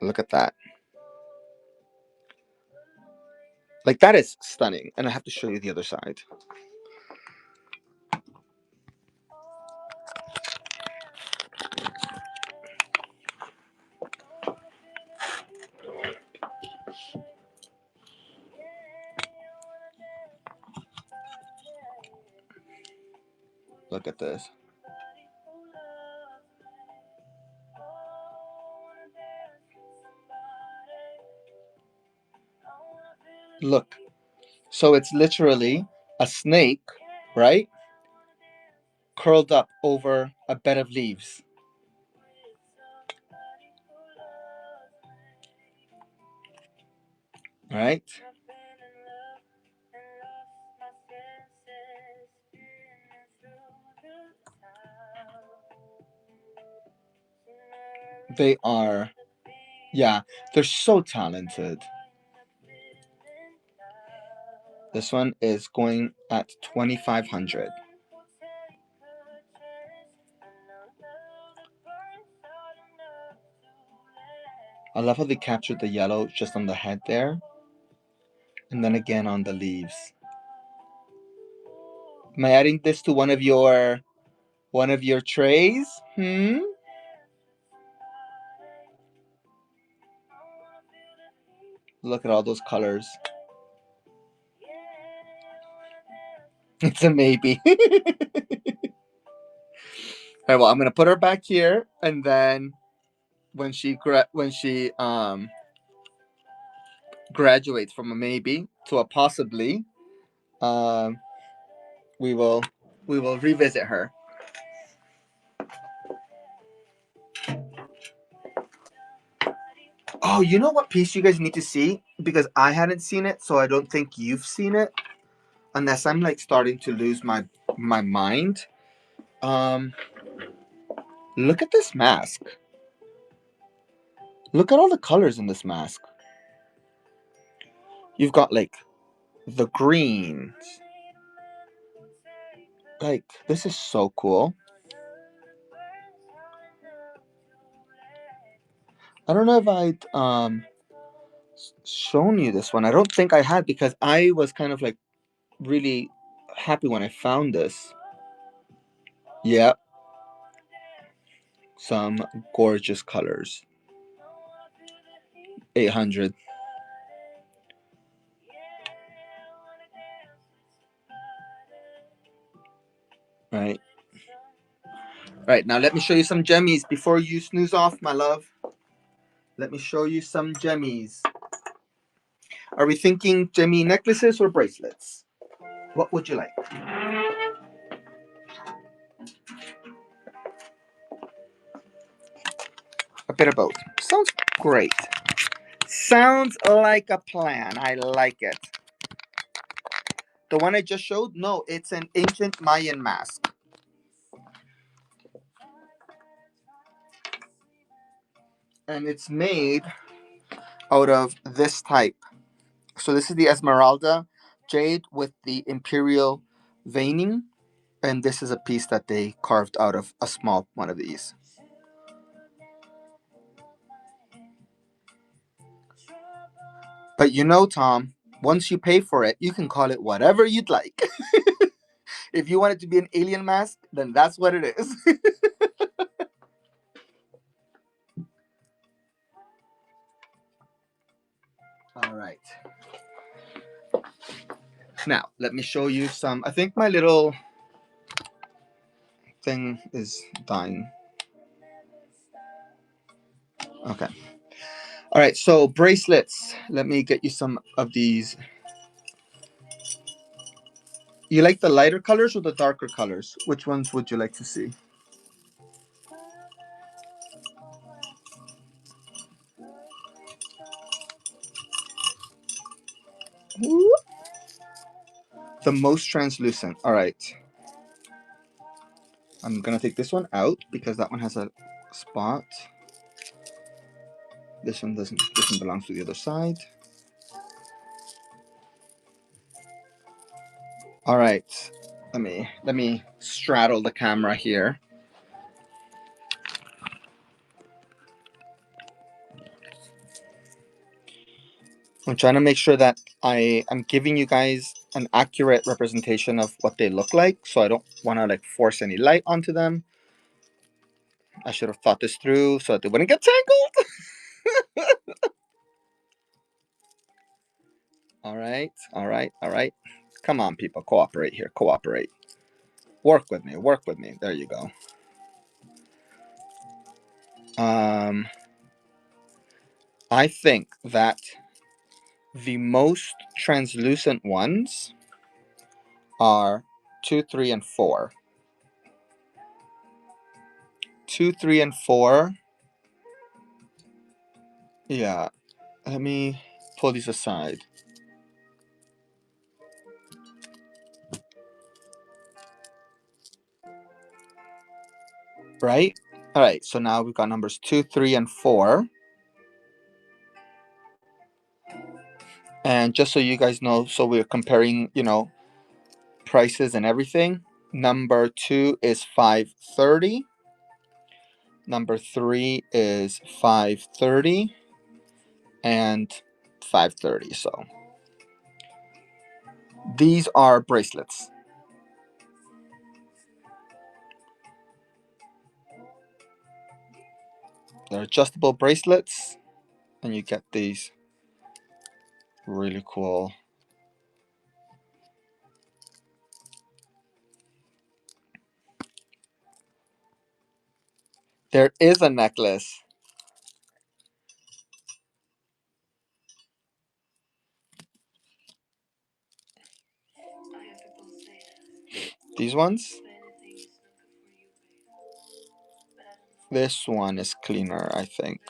Look at that. Like, that is stunning. And I have to show you the other side. Look at this. Look. So it's literally a snake, right? Curled up over a bed of leaves. Right? They are, yeah, they're so talented. This one is going at 2,500. I love how they captured the yellow just on the head there, and then again on the leaves. Am I adding this to one of your trays? Look at all those colors. It's a maybe. All right, well, I'm gonna put her back here, and then when she graduates from a maybe to a possibly, um, we will revisit her. Oh, you know what piece you guys need to see? Because I hadn't seen it, so I don't think you've seen it. Unless I'm like starting to lose my mind. Um, Look at this mask. Look at all the colors in this mask. You've got like the greens. Like, this is so cool. I don't know if I'd shown you this one. I don't think I had, because I was kind of like really happy when I found this. Yeah, some gorgeous colors. 800. Right. Right, now let me show you some gemmies before you snooze off, my love. Let me show you some gemmies. Are we thinking gemmy necklaces or bracelets? What would you like? A bit of both. Sounds great. Sounds like a plan. I like it. The one I just showed? No, it's an ancient Mayan mask. And it's made out of this type. So this is the Esmeralda jade with the imperial veining. And this is a piece that they carved out of a small one of these. But you know, Tom, once you pay for it, you can call it whatever you'd like. If you want it to be an alien mask, then that's what it is. All right. Now, let me show you some. I think my little thing is dying. Okay. All right, so bracelets. Let me get you some of these. You like the lighter colors or the darker colors? Which ones would you like to see? The most translucent. All right. I'm going to take this one out because that one has a spot. This one doesn't. This one belongs to the other side. All right. Let me straddle the camera here. I'm trying to make sure that I am giving you guys an accurate representation of what they look like, so I don't want to like force any light onto them. I should have thought this through so that they wouldn't get tangled. All right, all right, all right. Come on, people, cooperate here, cooperate. Work with me, work with me. There you go. I think that the most translucent ones are 2, 3, and 4. 2, 3, and 4. Yeah. Let me pull these aside. Right? All right. So now we've got numbers 2, 3, and 4. And just so you guys know, so we're comparing, prices and everything. Number 2 is 530. Number 3 is 530 and 530. So these are bracelets. They're adjustable bracelets, and you get these really cool. There is a necklace. These ones. This one is cleaner, I think.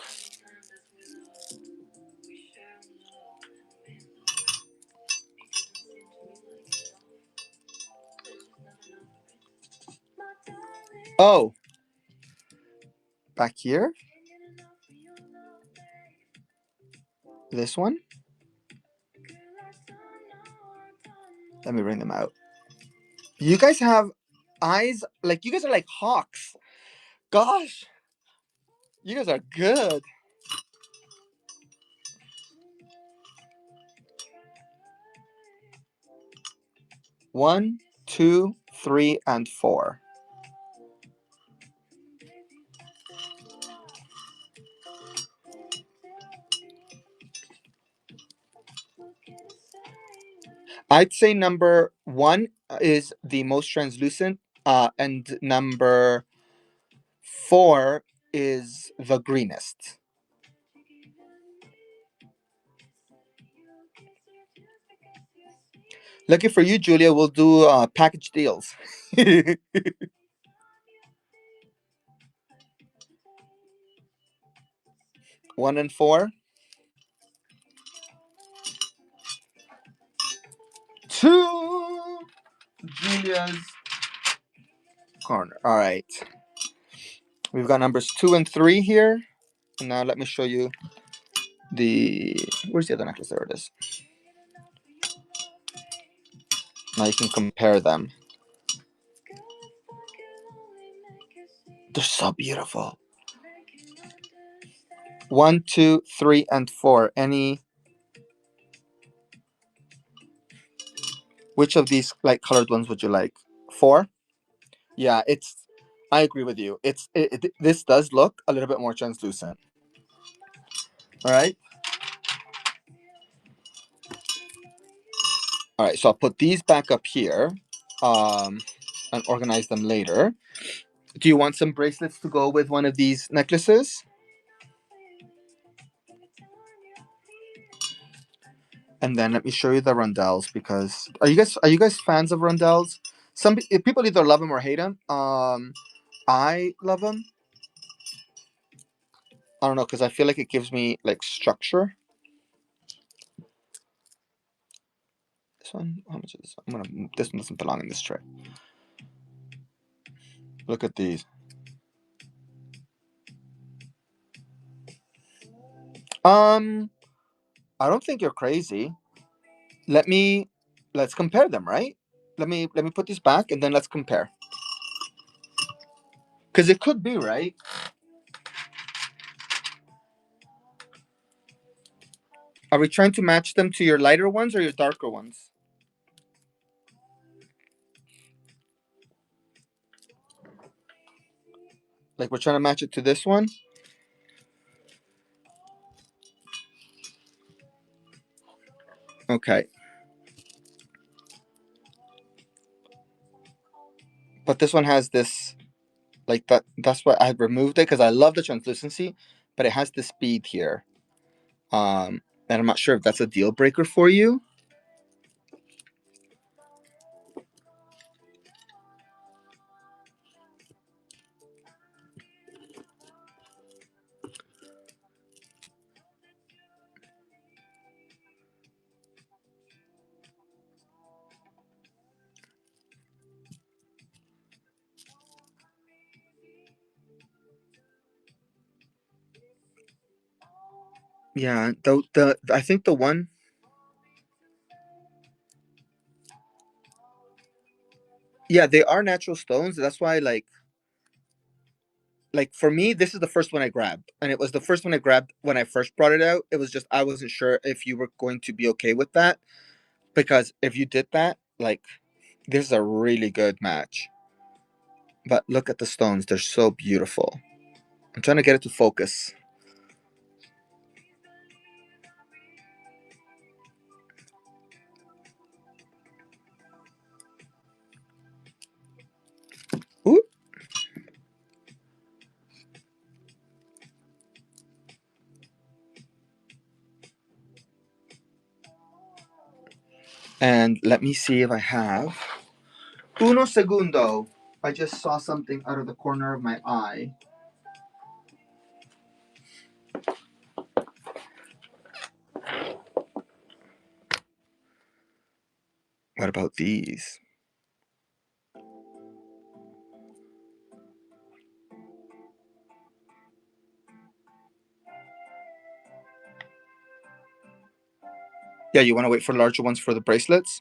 Oh, back here. This one. Let me bring them out. You guys have eyes like you guys are like hawks. Gosh, you guys are good. One, two, three, and four. I'd say number one is the most translucent, and number four is the greenest. Lucky for you, Julia, we'll do package deals. One and four. Two. Julia's corner. All right. We've got numbers 2 and 3 here. And now let me show you the. Where's the other necklace? There it is. Now you can compare them. They're so beautiful. 1, 2, 3, and 4. Which of these like colored ones would you like? 4? Yeah, it's. I agree with you. This does look a little bit more translucent. All right. All right. So I'll put these back up here, and organize them later. Do you want some bracelets to go with one of these necklaces? And then let me show you the rondelles, because are you guys fans of rondelles? Some people either love them or hate them. I love them. I don't know, because I feel like it gives me like structure. This one, how much is this? This one doesn't belong in this tray. Look at these. I don't think you're crazy. Let's compare them, right? Let me put these back and then let's compare. Because it could be, right? Are we trying to match them to your lighter ones or your darker ones? Like we're trying to match it to this one? Okay. But this one has this, like that's why I removed it, because I love the translucency, but it has this bead here. And I'm not sure if that's a deal breaker for you. Yeah, the I think the one. Yeah, they are natural stones. That's why like for me, this is the first one I grabbed, and it was the first one I grabbed when I first brought it out. It was just I wasn't sure if you were going to be okay with that, because if you did that, like this is a really good match. But look at the stones; they're so beautiful. I'm trying to get it to focus. Ooh. And let me see if I have Uno segundo. I just saw something out of the corner of my eye. What about these? Yeah, you want to wait for larger ones for the bracelets?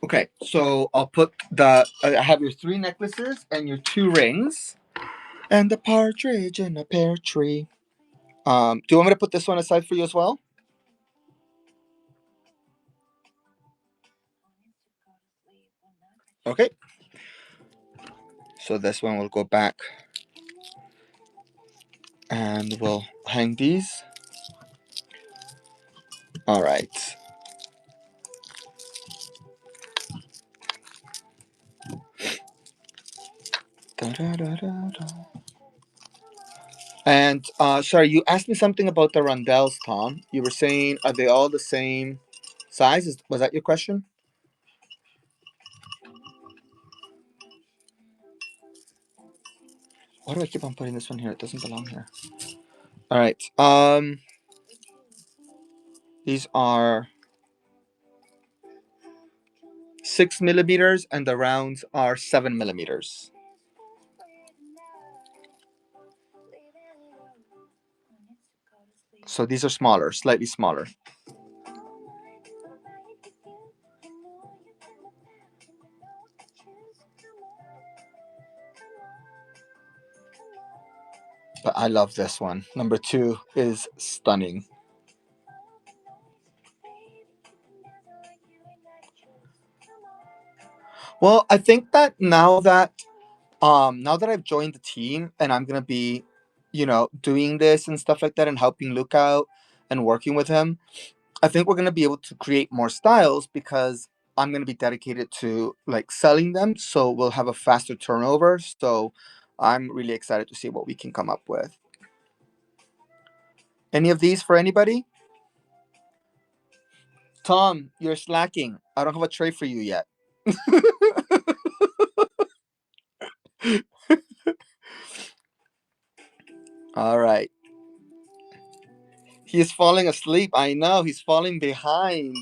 Okay, so I'll put I have your 3 necklaces and your 2 rings. And the partridge in a pear tree. Do you want me to put this one aside for you as well? Okay. So this one will go back. And we'll hang these. All right. Da, da, da, da, da. And sorry, you asked me something about the rondelles, Tom. You were saying, are they all the same size? Was that your question? Why do I keep on putting this one here? It doesn't belong here. All right. These are 6 millimeters, and the rounds are 7 millimeters. So these are smaller, slightly smaller. But I love this one. Number 2 is stunning. Well, I think that now that I've joined the team and I'm gonna be, doing this and stuff like that and helping Luke out and working with him, I think we're gonna be able to create more styles because I'm gonna be dedicated to like selling them, so we'll have a faster turnover. So I'm really excited to see what we can come up with. Any of these for anybody? Tom, you're slacking. I don't have a tray for you yet. All right. He's falling asleep. I know he's falling behind.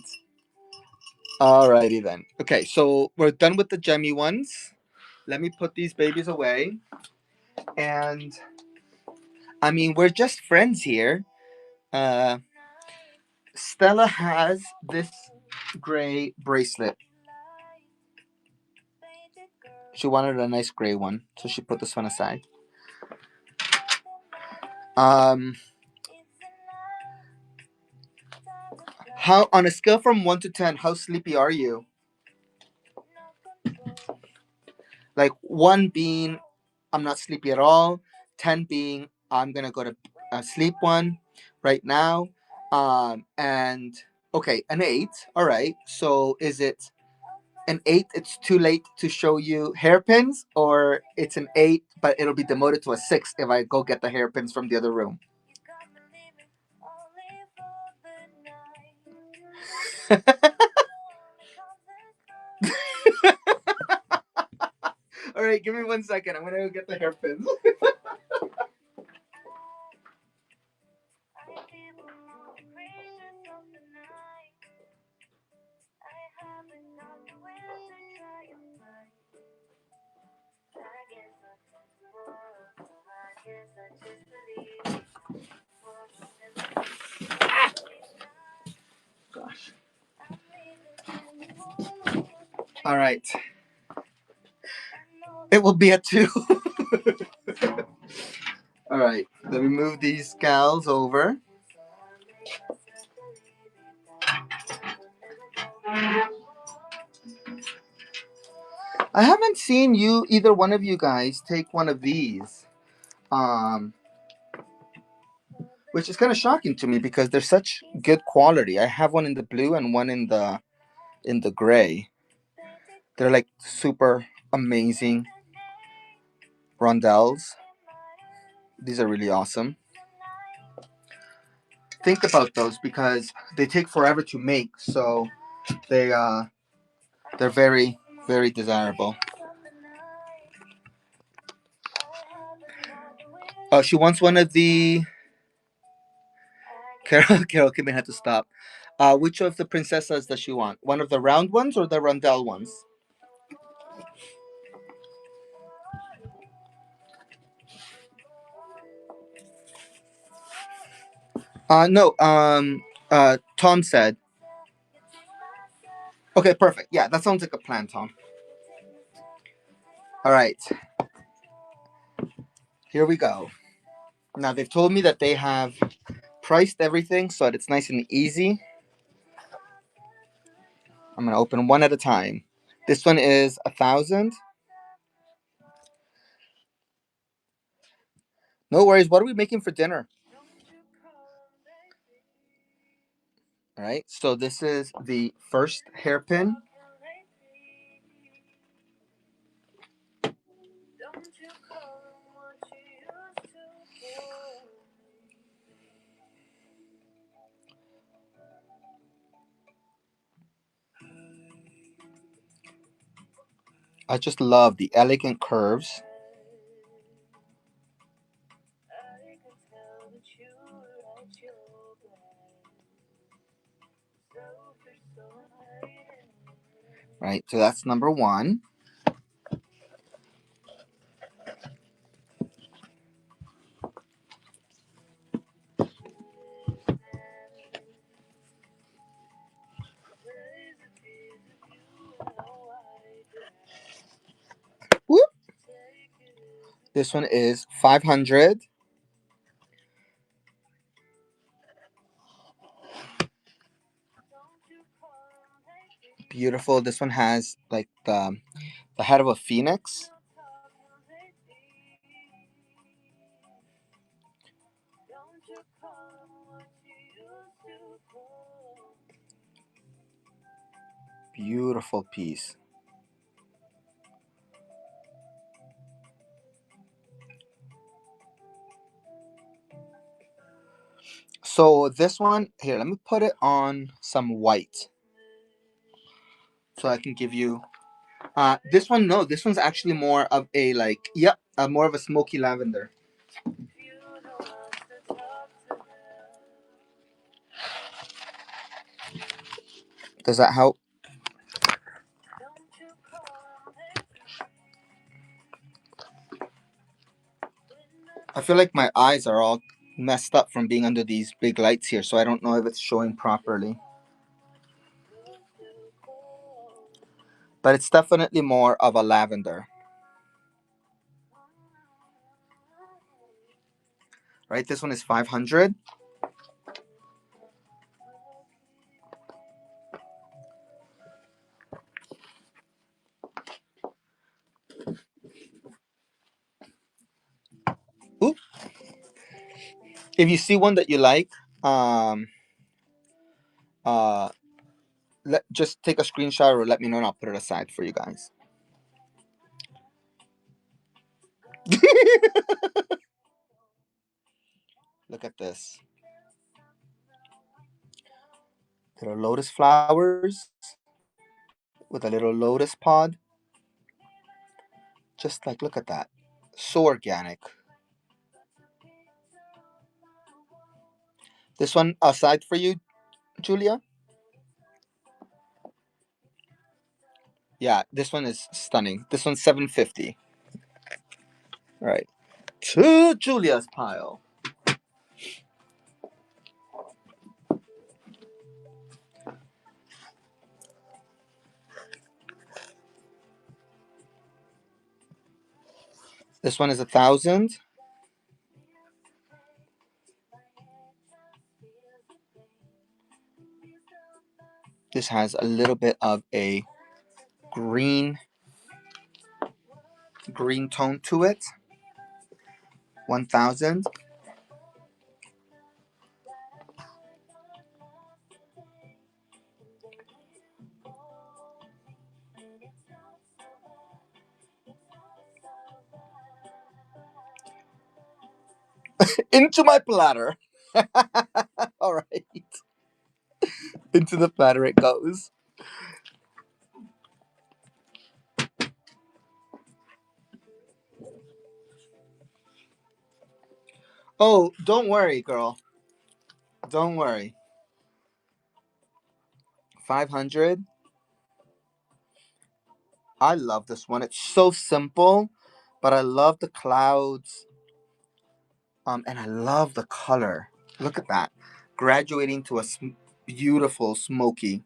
Alrighty then. Okay, so we're done with the gemmy ones. Let me put these babies away. And I mean, we're just friends here. Uh, Stella has this gray bracelet. She wanted a nice gray one, so she put this one aside. How on a scale from 1 to 10, how sleepy are you? Like 1 being I'm not sleepy at all, 10 being I'm gonna go to sleep one right now, and okay, an 8. All right. So is it an 8? It's too late to show you hairpins, or it's an 8, but it'll be demoted to a 6 if I go get the hairpins from the other room. All right, give me 1 second. I'm gonna go get the hairpins. Gosh. All right. It will be a 2. All right. Let me move these gals over. I haven't seen either one of you guys take one of these, which is kind of shocking to me because they're such good quality. I have one in the blue and one in the gray. They're like super amazing rondelles. These are really awesome. Think about those because they take forever to make, so they they're very very desirable. Oh, she wants one of the Carol Kim had to stop. Which of the princesses does she want? One of the round ones or the rondelle ones? No. Tom said. Okay, perfect. Yeah, that sounds like a plan, Tom. All right, here we go. Now they've told me that they have priced everything so that it's nice and easy. I'm gonna open one at a time. This one is 1,000. No worries. What are we making for dinner? All right. So this is the first hairpin. I just love the elegant curves. Right. So that's number one. Whoop. This one is 500. Beautiful. This one has like the head of a phoenix. Beautiful piece. So this one here, let me put it on some white so I can give you. This one, no, this one's actually more of a like, yep, more of a smoky lavender. Does that help? I feel like my eyes are all messed up from being under these big lights here, so I don't know if it's showing properly. But it's definitely more of a lavender. Right? This one is 500. Oop. If you see one that you like, um, uh, just take a screenshot or let me know and I'll put it aside for you guys. Look at this. Little lotus flowers with a little lotus pod. Just like, look at that. So organic. This one aside for you, Julia? Yeah, this one is stunning. This one's 750. All right. To Julia's pile. This one is 1,000. This has a little bit of a green tone to it. 1,000. Into my platter. All right. Into the platter it goes. Oh, don't worry, girl. Don't worry. 500. I love this one. It's so simple, but I love the clouds. And I love the color. Look at that. Graduating to a beautiful smoky.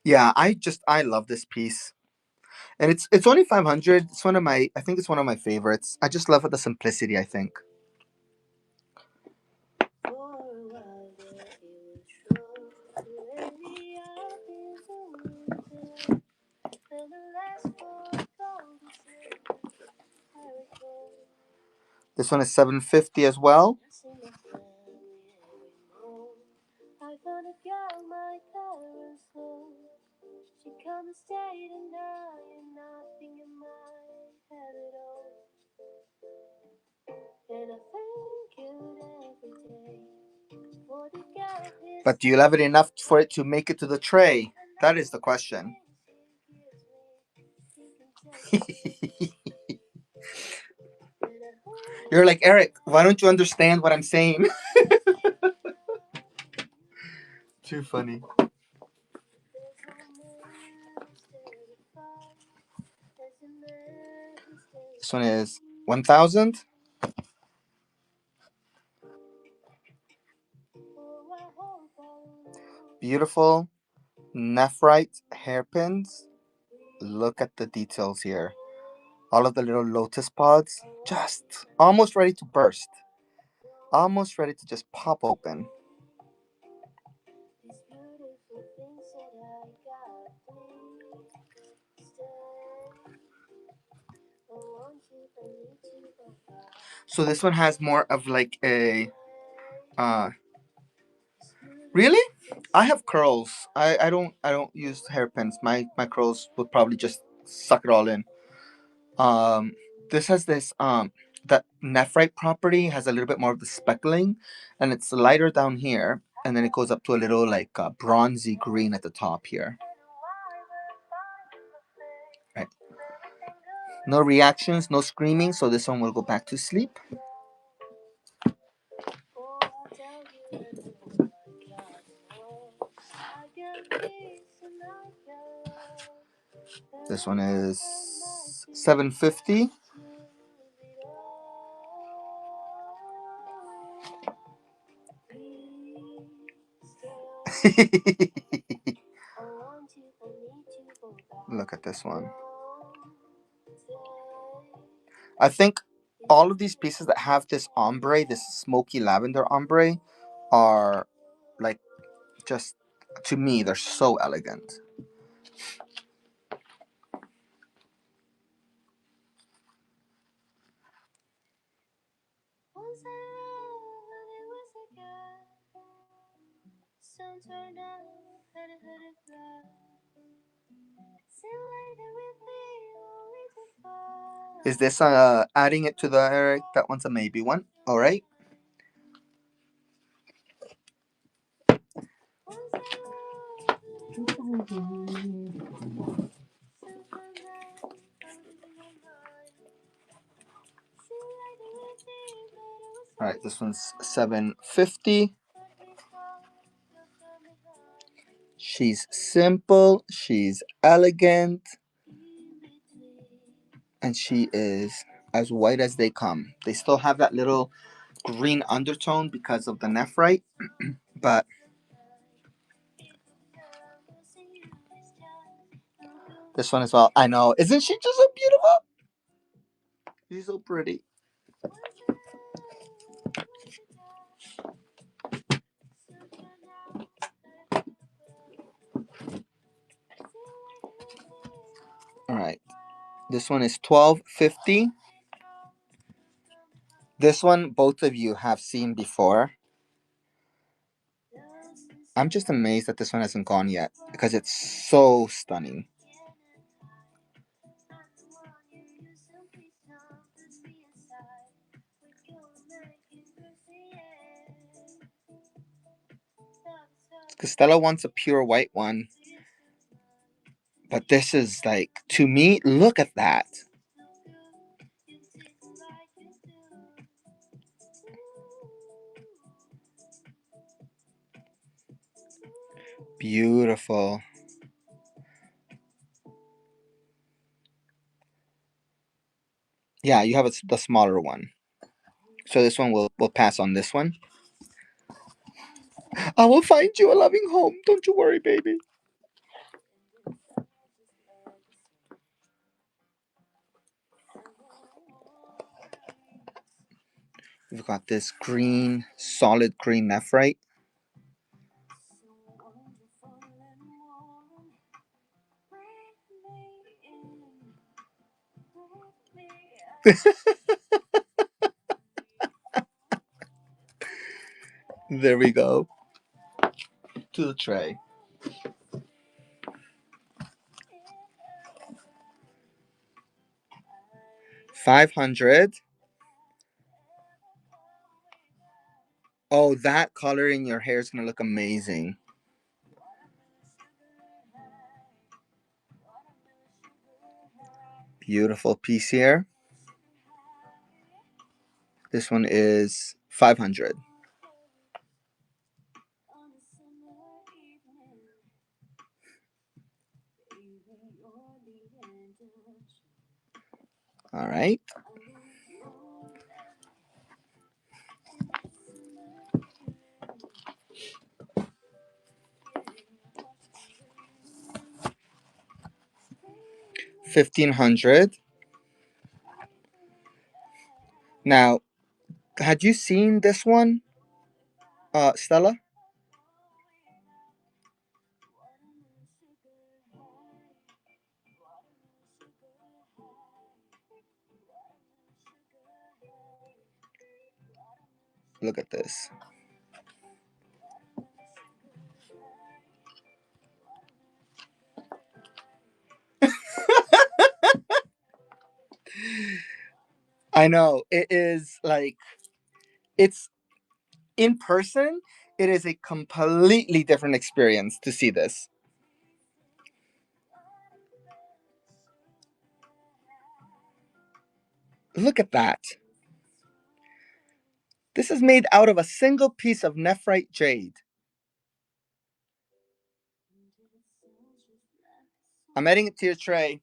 Yeah, I love this piece. And it's only 500. It's one of my I think it's one of my favorites. I just love the simplicity, I think. This one is 750 as well. But do you love it enough for it to make it to the tray? That is the question. You're like, Eric, why don't you understand what I'm saying? Too funny. This one is 1,000. Beautiful nephrite hairpins. Look at the details here. All of the little lotus pods, just almost ready to burst. Almost ready to just pop open. So this one has more of like a really? I have curls. I don't use hairpins. My curls would probably just suck it all in. Um this has this that nephrite property has a little bit more of the speckling, and it's lighter down here, and then it goes up to a little like bronzy green at the top here. Right. No reactions, no screaming, so this one will go back to sleep. This one is 750. Look at this one. I think all of these pieces that have this ombre, this smoky lavender ombre, are like just, to me, they're so elegant. Is this adding it to the Eric? That one's a maybe one. All right. All right, this one's 750. She's simple, she's elegant, and she is as white as they come. They still have that little green undertone because of the nephrite, but this one as well. I know. Isn't she just so beautiful? She's so pretty. All right. This one is 1250. This one, both of you have seen before. I'm just amazed that this one hasn't gone yet because it's so stunning. Because Stella wants a pure white one. But this is like, to me, look at that. Beautiful. Yeah, you have the smaller one. So this one will pass on this one. I will find you a loving home. Don't you worry, baby. We've got this green, solid green nephrite. There we go. To the tray. 500. Oh, that color in your hair is going to look amazing. Beautiful piece here. This one is 500. All right. $1,500. Now, had you seen this one, Stella? Look at this. I know. It is like, it's in person, it is a completely different experience to see this. Look at that. This is made out of a single piece of nephrite jade. I'm adding it to your tray.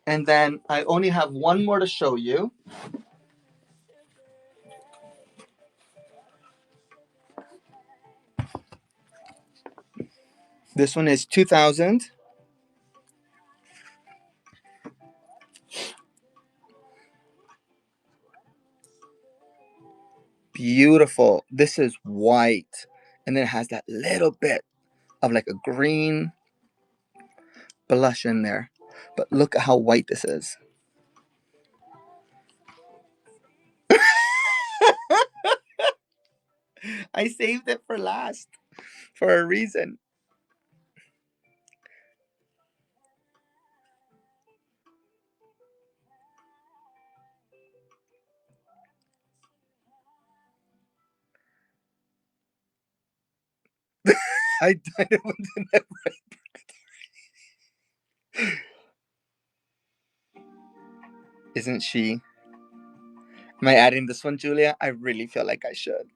And then I only have one more to show you. This one is 2,000. Beautiful. This is white. And then it has that little bit of like a green blush in there. But look at how white this is. I saved it for last for a reason. I don't want to know. Isn't she? Am I adding this one, Julia? I really feel like I should.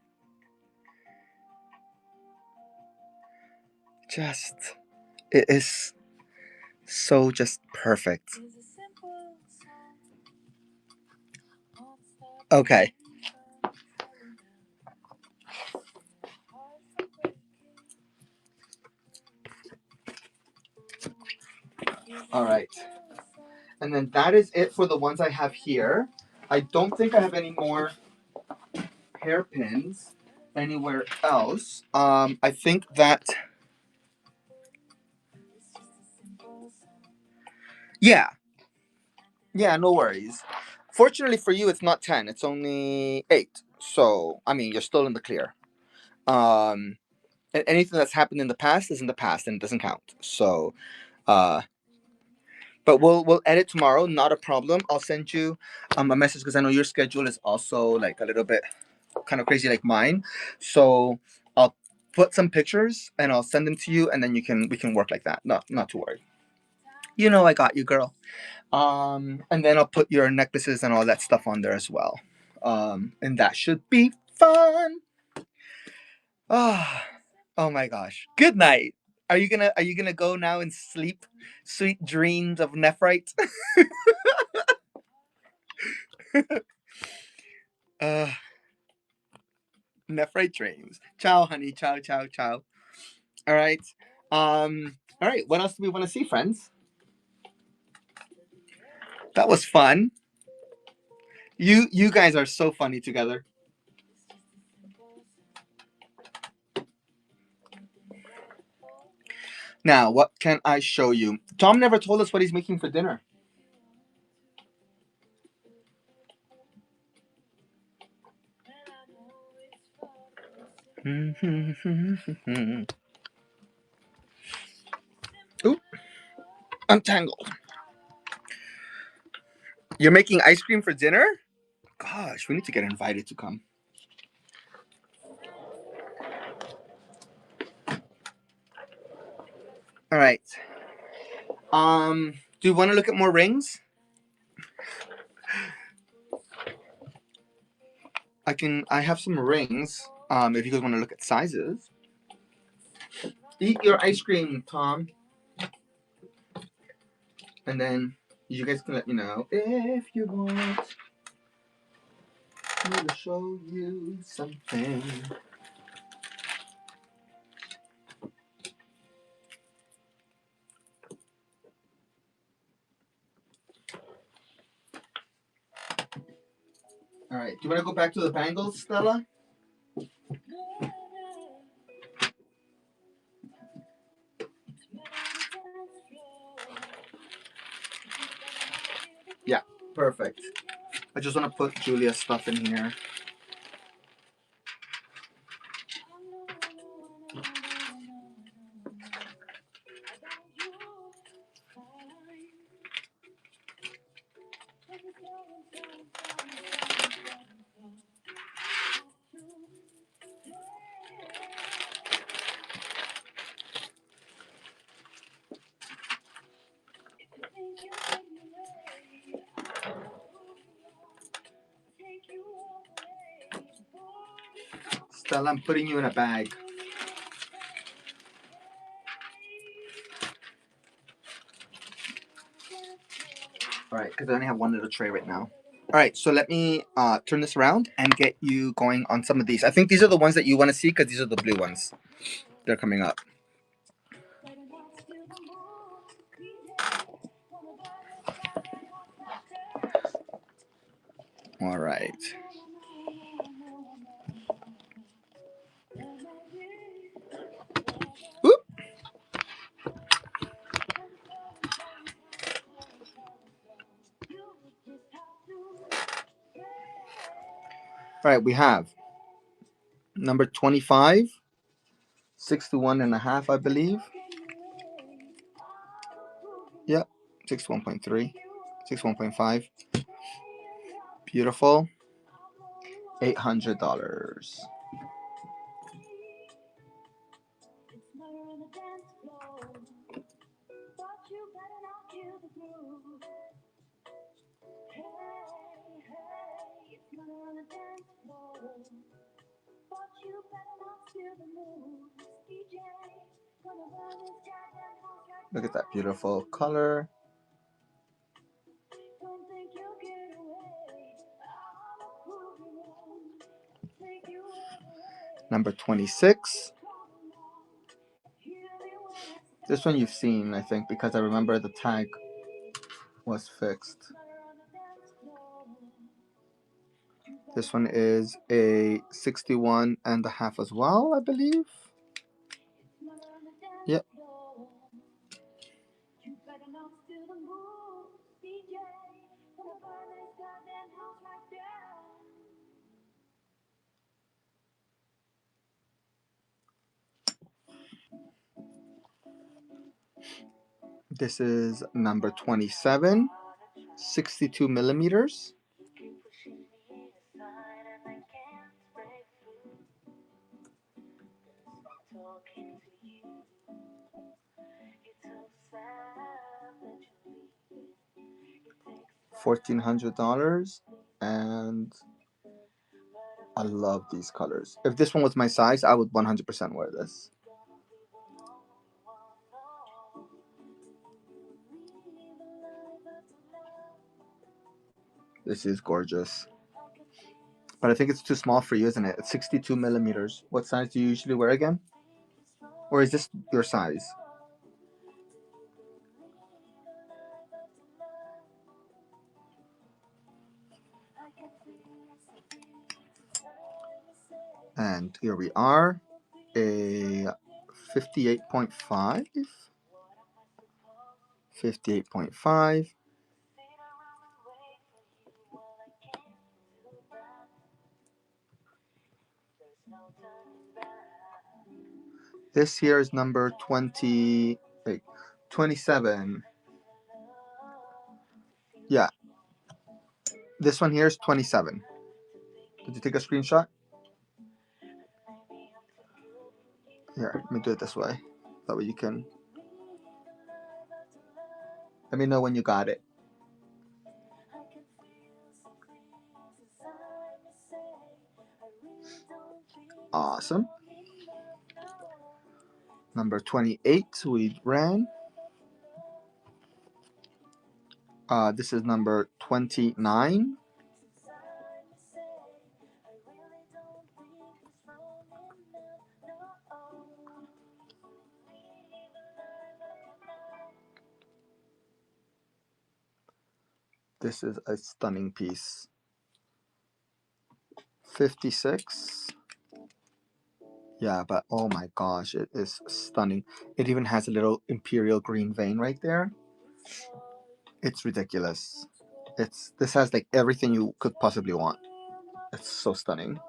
Just, it is so just perfect. Okay. All right. And then that is it for the ones I have here. I don't think I have any more hairpins anywhere else. I think that, yeah, yeah, no worries. Fortunately for you, it's not 10. It's only 8. So I mean, you're still in the clear. Um, anything that's happened in the past is in the past and it doesn't count. So, uh, But we'll edit tomorrow. Not a problem. I'll send you a message because I know your schedule is also like a little bit kind of crazy like mine. So I'll put some pictures and I'll send them to you, and then we can work like that. Not to worry. You know I got you, girl. And then I'll put your necklaces and all that stuff on there as well. And that should be fun. Ah, oh my gosh. Good night. Are you gonna go now and sleep? Sweet dreams of nephrite. uh Nephrite dreams. Ciao, honey. Ciao, ciao, ciao. All right. All right. What else do we want to see, friends? That was fun. You guys are so funny together. Now, what can I show you? Tom never told us what he's making for dinner. Oop, untangled. You're making ice cream for dinner? Gosh, we need to get invited to come. All right. Do you want to look at more rings? I have some rings. If you guys want to look at sizes. Eat your ice cream, Tom. And then you guys can let me know if you want me to show you something. All right. Do you want to go back to the bangles, Stella? Yeah, perfect. I just want to put Julia's stuff in here. Stella, I'm putting you in a bag. All right, because I only have one little tray right now. All right, so let me turn this around and get you going on some of these. I think these are the ones that you want to see because these are the blue ones. They're coming up. All right. Oop. All right, we have number 25, 61.5, I believe. Yep, 61.3, 61.5. Beautiful. $800. Look at that beautiful color. Number 26. This one you've seen, I think, because I remember the tag was fixed. This one is a 61.5 as well, I believe. Yep. This is number 27, 62 millimeters. $1,400, and I love these colors. If this one was my size, I would 100% wear this. This is gorgeous. But I think it's too small for you, isn't it? It's 62 millimeters. What size do you usually wear again? Or is this your size? And here we are, a 58.5. 58.5. This here is number 20, wait, 27. Yeah. This one here is 27. Did you take a screenshot? Here, let me do it this way. That way you can. Let me know when you got it. Awesome. Number 28, we ran. This is number 29. This is a stunning piece. 56. Yeah, but oh my gosh, it is stunning. It even has a little imperial green vein right there. It's ridiculous. This has like everything you could possibly want. It's so stunning.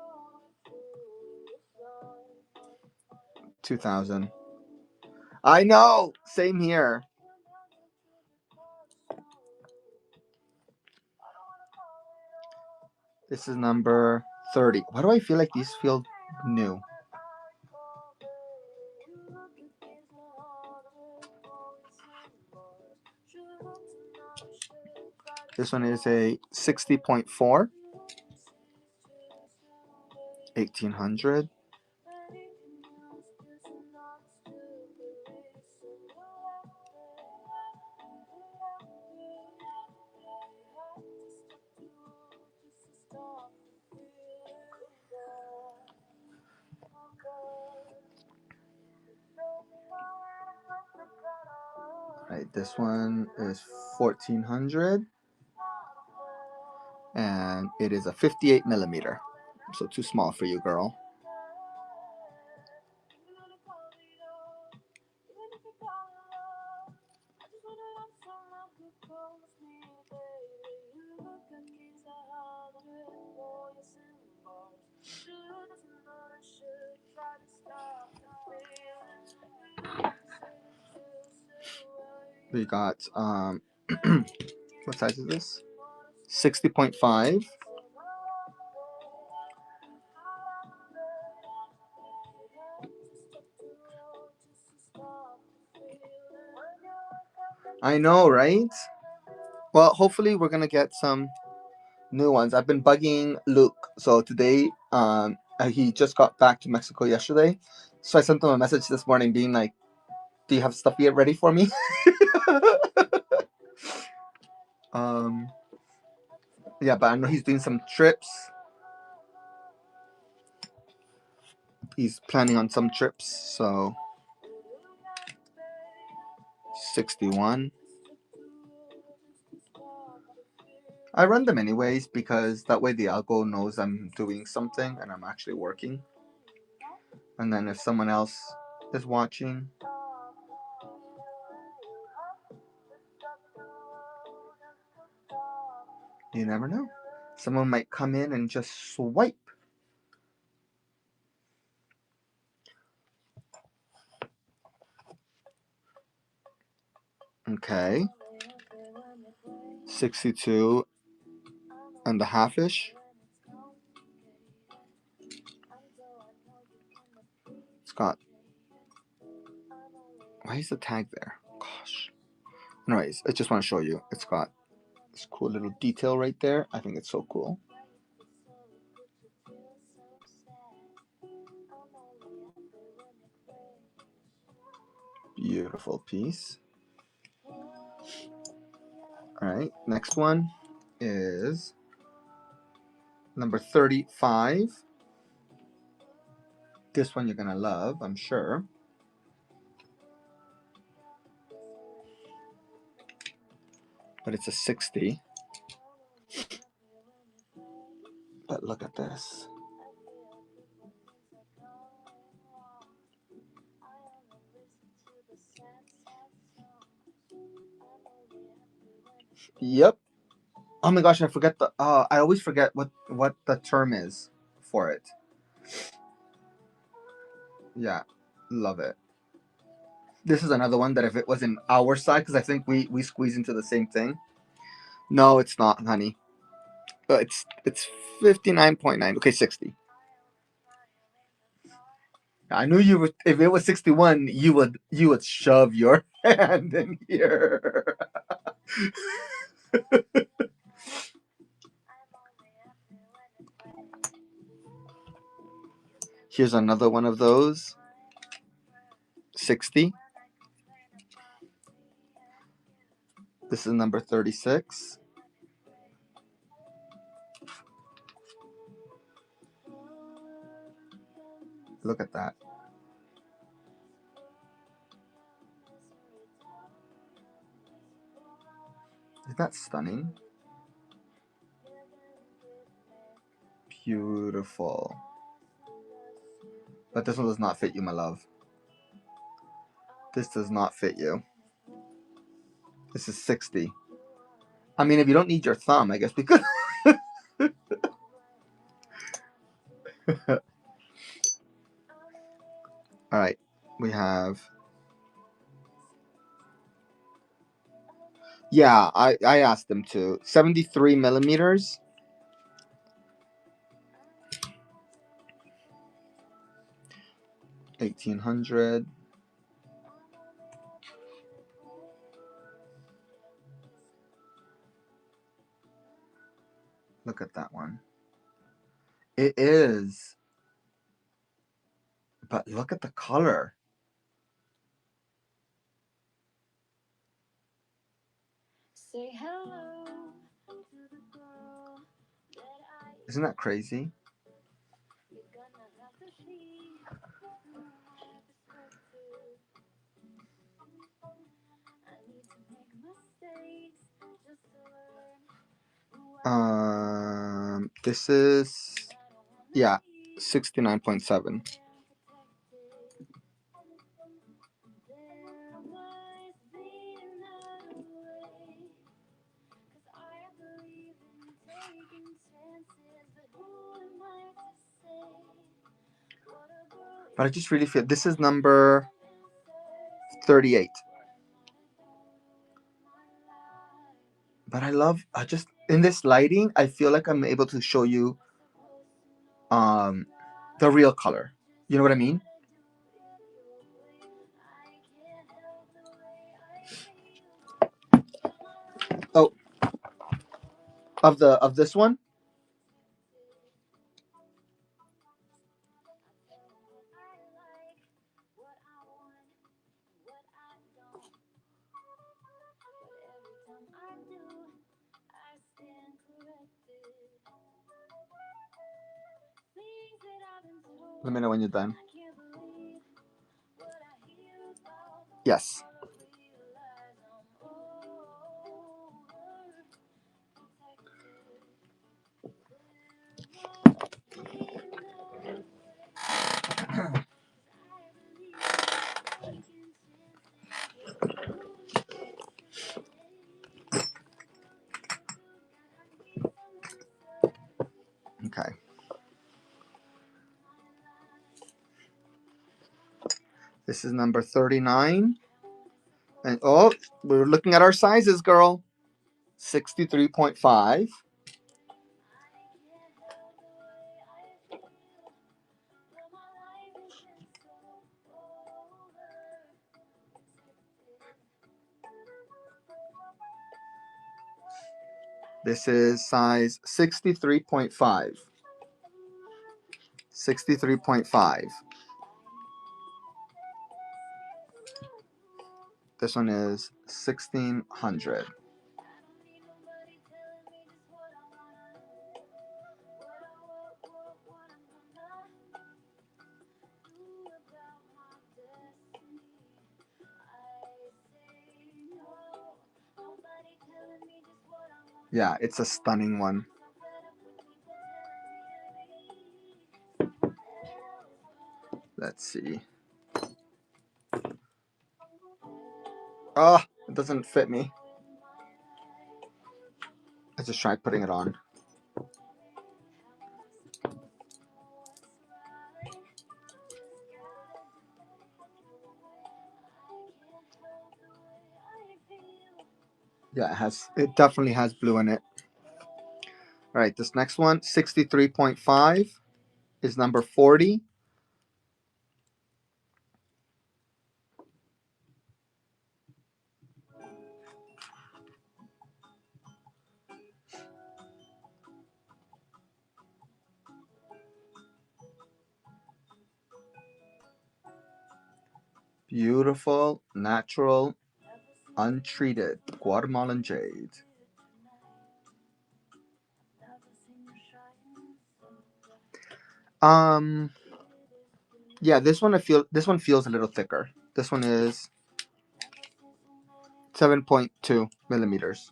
2000. I know. Same here. This is number 30. Why do I feel like these feel new? This one is a 60.4. 1800. Right, this one is 1400. And it is a 58 millimeter. So too small for you, girl. We got what size is this? 60.5. I know, right? Well, hopefully we're gonna get some new ones. I've been bugging Luke. So today, he just got back to Mexico yesterday. So I sent him a message this morning being like, do you have stuff yet ready for me? Yeah, but I know he's doing some trips. He's planning on some trips, so 61. I run them anyways because that way the algo knows I'm doing something and I'm actually working. And then if someone else is watching, you never know. Someone might come in and just swipe. Okay. 62 and a half-ish. It's got... Why is the tag there? Gosh. Anyways, I just want to show you. It's got this cool little detail right there. I think it's so cool. Beautiful piece. Alright, next one is number 35. This one you're gonna love, I'm sure. But it's a 60. But look at this. Yep. Oh my gosh, I forget the... I always forget what the term is for it. Yeah, love it. This is another one that if it was in our side, because I think we squeeze into the same thing. No, it's not, honey. It's 59.9. Okay, 60. I knew you would. If it was 61, you would shove your hand in here. Here's another one of those. 60. This is number 36. Look at that. Isn't that stunning? Beautiful. But this one does not fit you, my love. This does not fit you. This is 60. I mean, if you don't need your thumb, I guess we could. All right, we have... Yeah, I asked them to. 73 millimeters. $1,800. Look at that one. It is. But look at the color. Say hello to the girl that Isn't that crazy? This is, yeah, 69.7. But I just really feel this is number 38. But I just, in this lighting, I feel like I'm able to show you the real color. You know what I mean? Oh, of this one? Let me know when you're done. Yes. Okay. This is number 39. And oh, we're looking at our sizes, girl. 63.5. This is size 63.5. 63.5. This one is 1600. Yeah, it's a stunning one. Let's see. Oh, it doesn't fit me. I just tried putting it on. Yeah, it definitely has blue in it. All right, this next one, 63.5, is number 40. Beautiful, natural, untreated Guatemalan jade. Yeah, this one feels a little thicker. This one is 7.2 millimeters.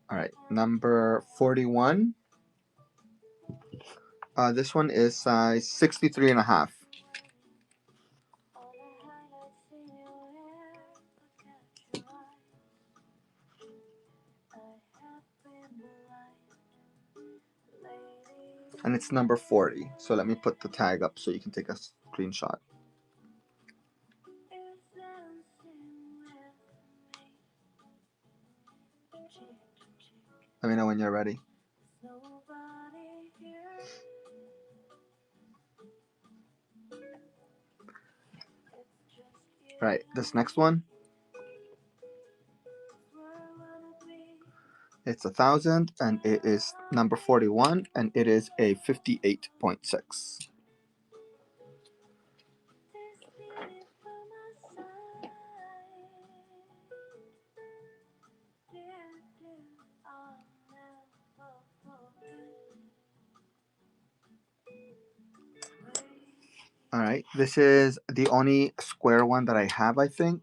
All right, number 41. This one is size 63 and a half. And it's number 40. So let me put the tag up so you can take a screenshot. Let me know when you're ready. Right, this next one, it's 1,000 and it is number 41 and it is a 58.6. All right, this is the only square one that I have, I think.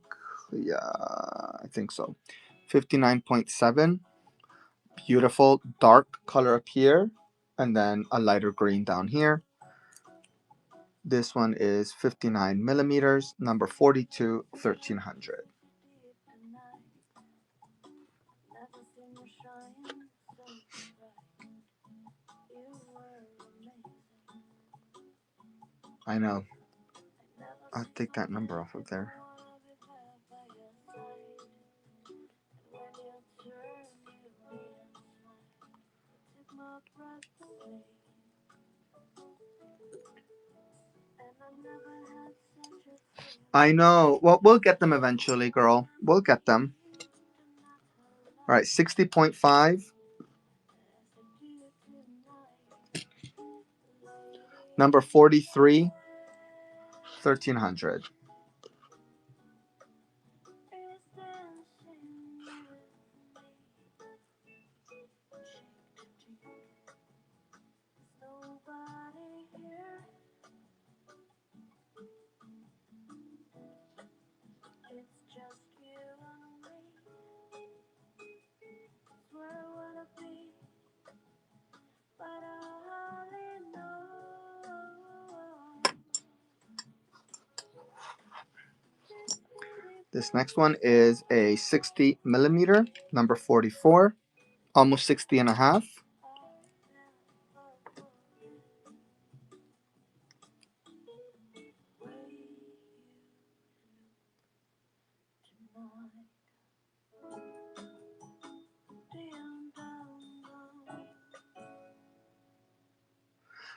Yeah, I think so. 59.7. Beautiful dark color up here and then a lighter green down here. This one is 59 millimeters, number 42, 1300. I know. I'll take that number off of there. I know. Well, we'll get them eventually, girl. We'll get them. All right, 60.5. Number 43, 1300. This next one is a 60 millimeter, number 44, almost 60 and a half.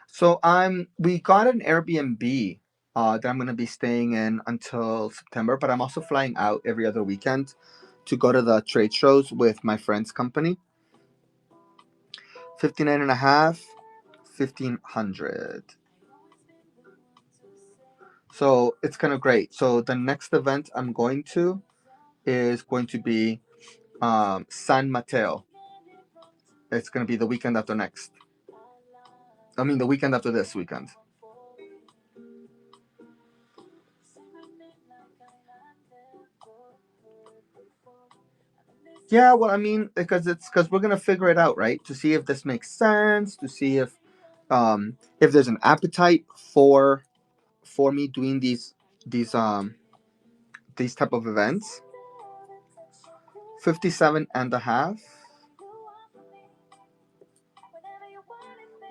So we got an Airbnb that I'm gonna be staying in until September, but I'm also flying out every other weekend to go to the trade shows with my friend's company. 59 and a half, 1,500. So it's kind of great. So the next event I'm going to is going to be San Mateo. It's gonna be the weekend after next. I mean the weekend after this weekend. Yeah, well, I mean, because we're gonna figure it out, right? To see if this makes sense, to see if there's an appetite for me doing these these type of events. 57 and a half.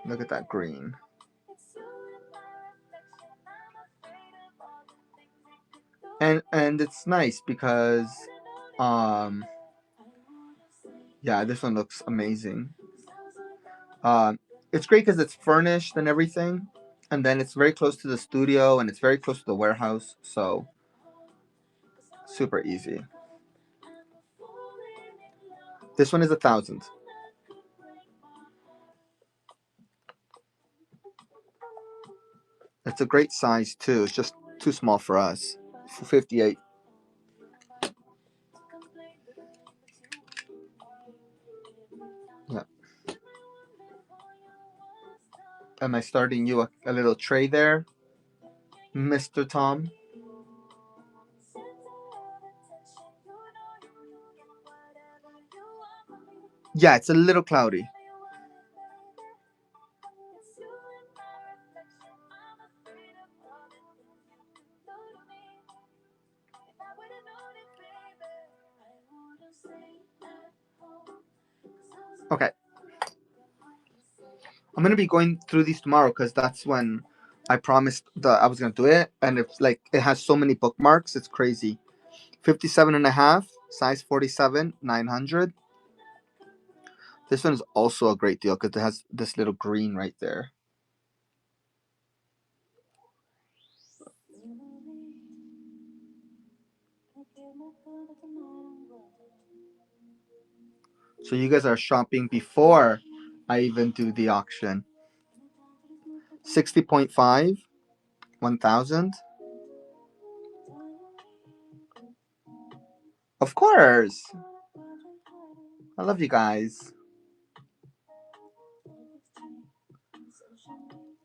Look at that green. And it's nice because yeah, this one looks amazing. It's great because it's furnished and everything, and then it's very close to the studio and it's very close to the warehouse, so super easy. This one is 1,000. It's a great size too. It's just too small for us. 58. Yeah. Am I starting you a little tray there, Mr. Tom? Yeah, it's a little cloudy. Okay. I'm gonna be going through these tomorrow because that's when I promised that I was gonna do it, and it's like it has so many bookmarks, it's crazy. 57 and a half, size 47, 900. This one is also a great deal because it has this little green right there. So you guys are shopping before I even do the auction. 60.5, 1,000. Of course. I love you guys.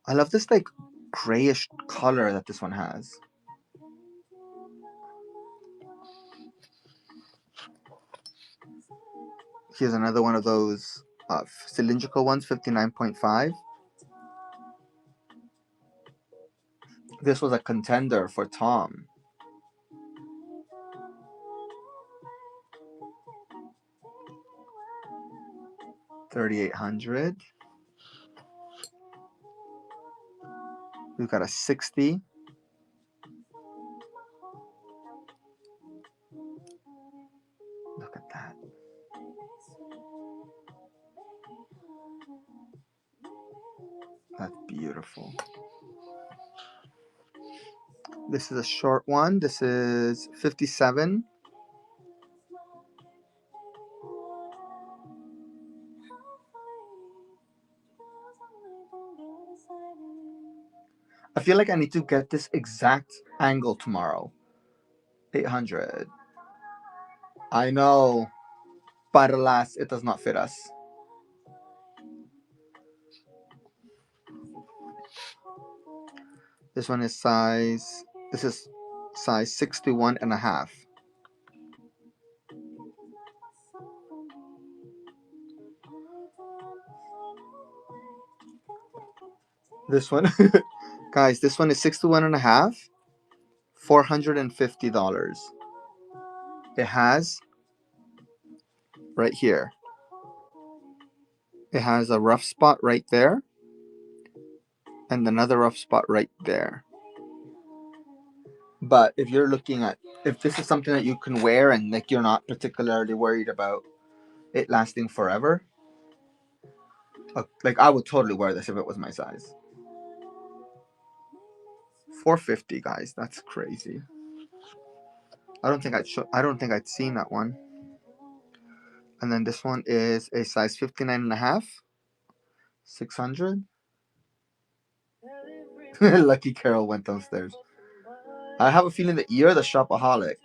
I love this like grayish color that this one has. Here's another one of those cylindrical ones, 59.5. This was a contender for Tom. $3,800. We've got a 60. Look at that. That's beautiful. This is a short one. This is 57. I feel like I need to get this exact angle tomorrow. 800. I know, but alas, it does not fit us. This one is size, this is size 61 and a half. This one, guys, this one is 61 and a half, $450. It has, right here, it has a rough spot right there and another rough spot right there. But if you're looking at, if this is something that you can wear and like you're not particularly worried about it lasting forever, like I would totally wear this if it was my size. $450, guys. That's crazy. I don't think I'd seen that one. And then this one is a size 59 and a half. 600. Lucky Carol went downstairs. I have a feeling that you're the shopaholic.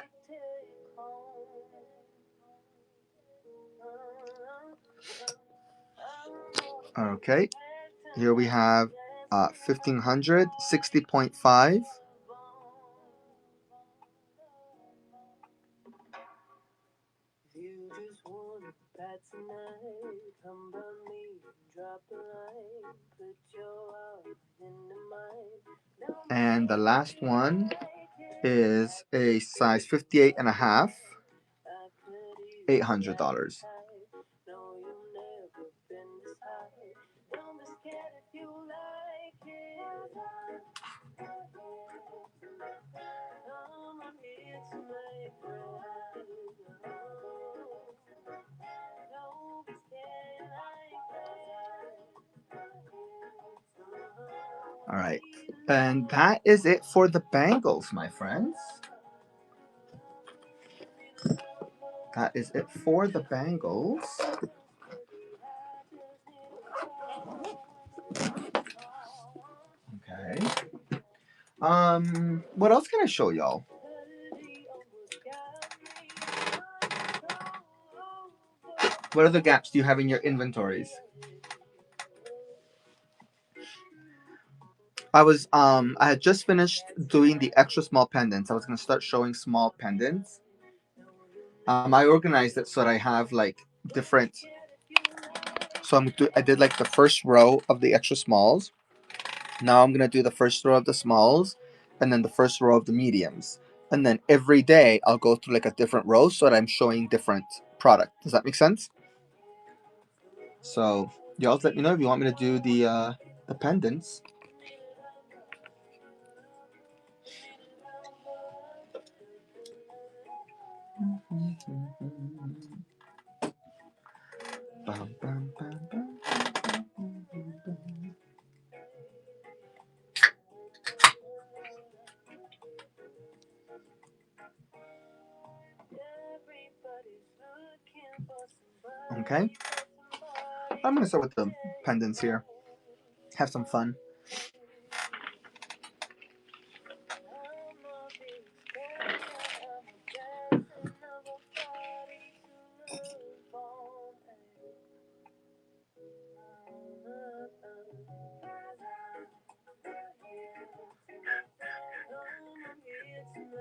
Okay. Here we have 1500, 60.5. And the last one is a size 58 and a half, $800. All right. And that is it for the bangles, my friends. That is it for the bangles. Okay. What else can I show y'all? What other gaps do you have in your inventories? I had just finished doing the extra small pendants. I was gonna start showing small pendants. I organized it so that I have like different. So I did like the first row of the extra smalls. Now I'm gonna do the first row of the smalls, and then the first row of the mediums. And then every day I'll go through like a different row so that I'm showing different product. Does that make sense? So y'all let me know if you want me to do the pendants. Bum, bum, bum, bum. Okay. I'm gonna start with the pendants here. Have some fun.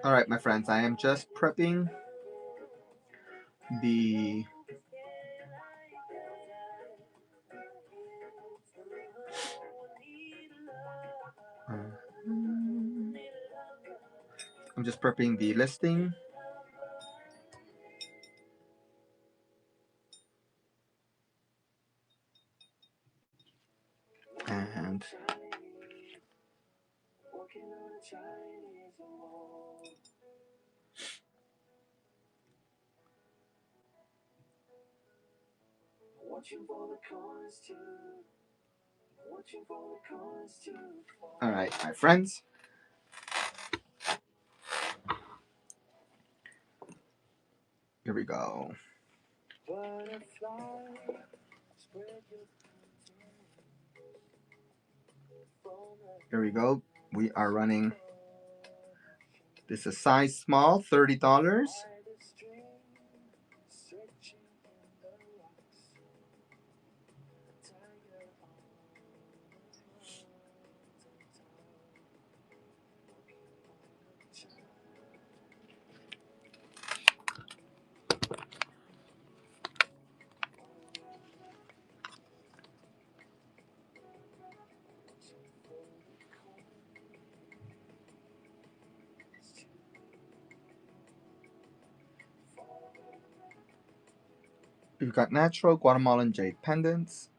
All right, my friends, I am just prepping the I'm just prepping the listing. And all right, my friends. Here we go. Here we go. We are running. This is size small, $30. We've got natural Guatemalan jade pendants.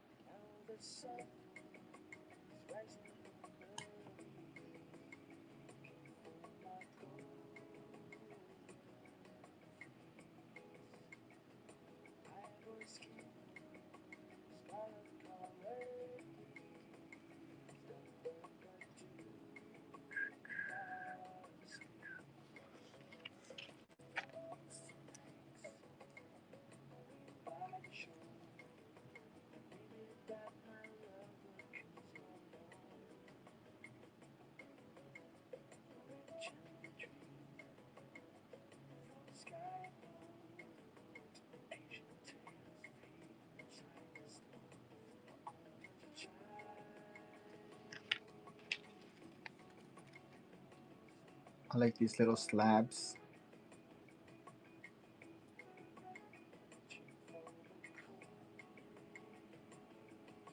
I like these little slabs.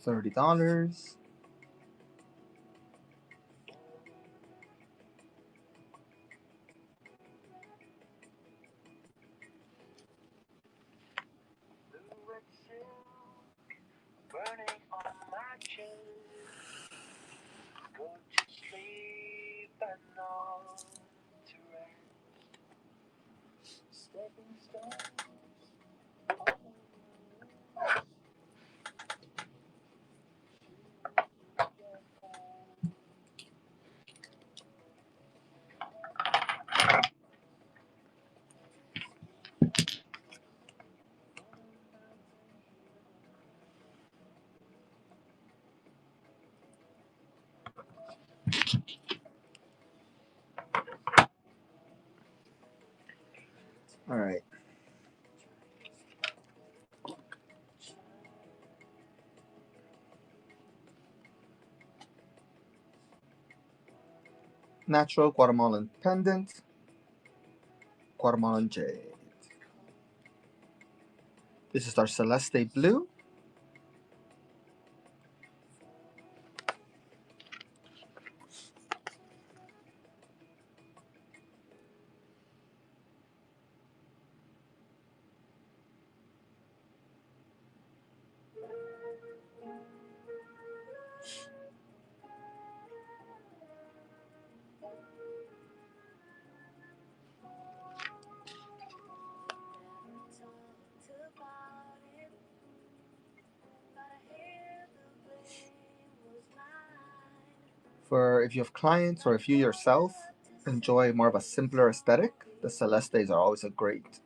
$30. All right. Natural Guatemalan pendant, Guatemalan jade. This is our Celeste blue. For if you have clients or if you yourself enjoy more of a simpler aesthetic, the Celestes are always a great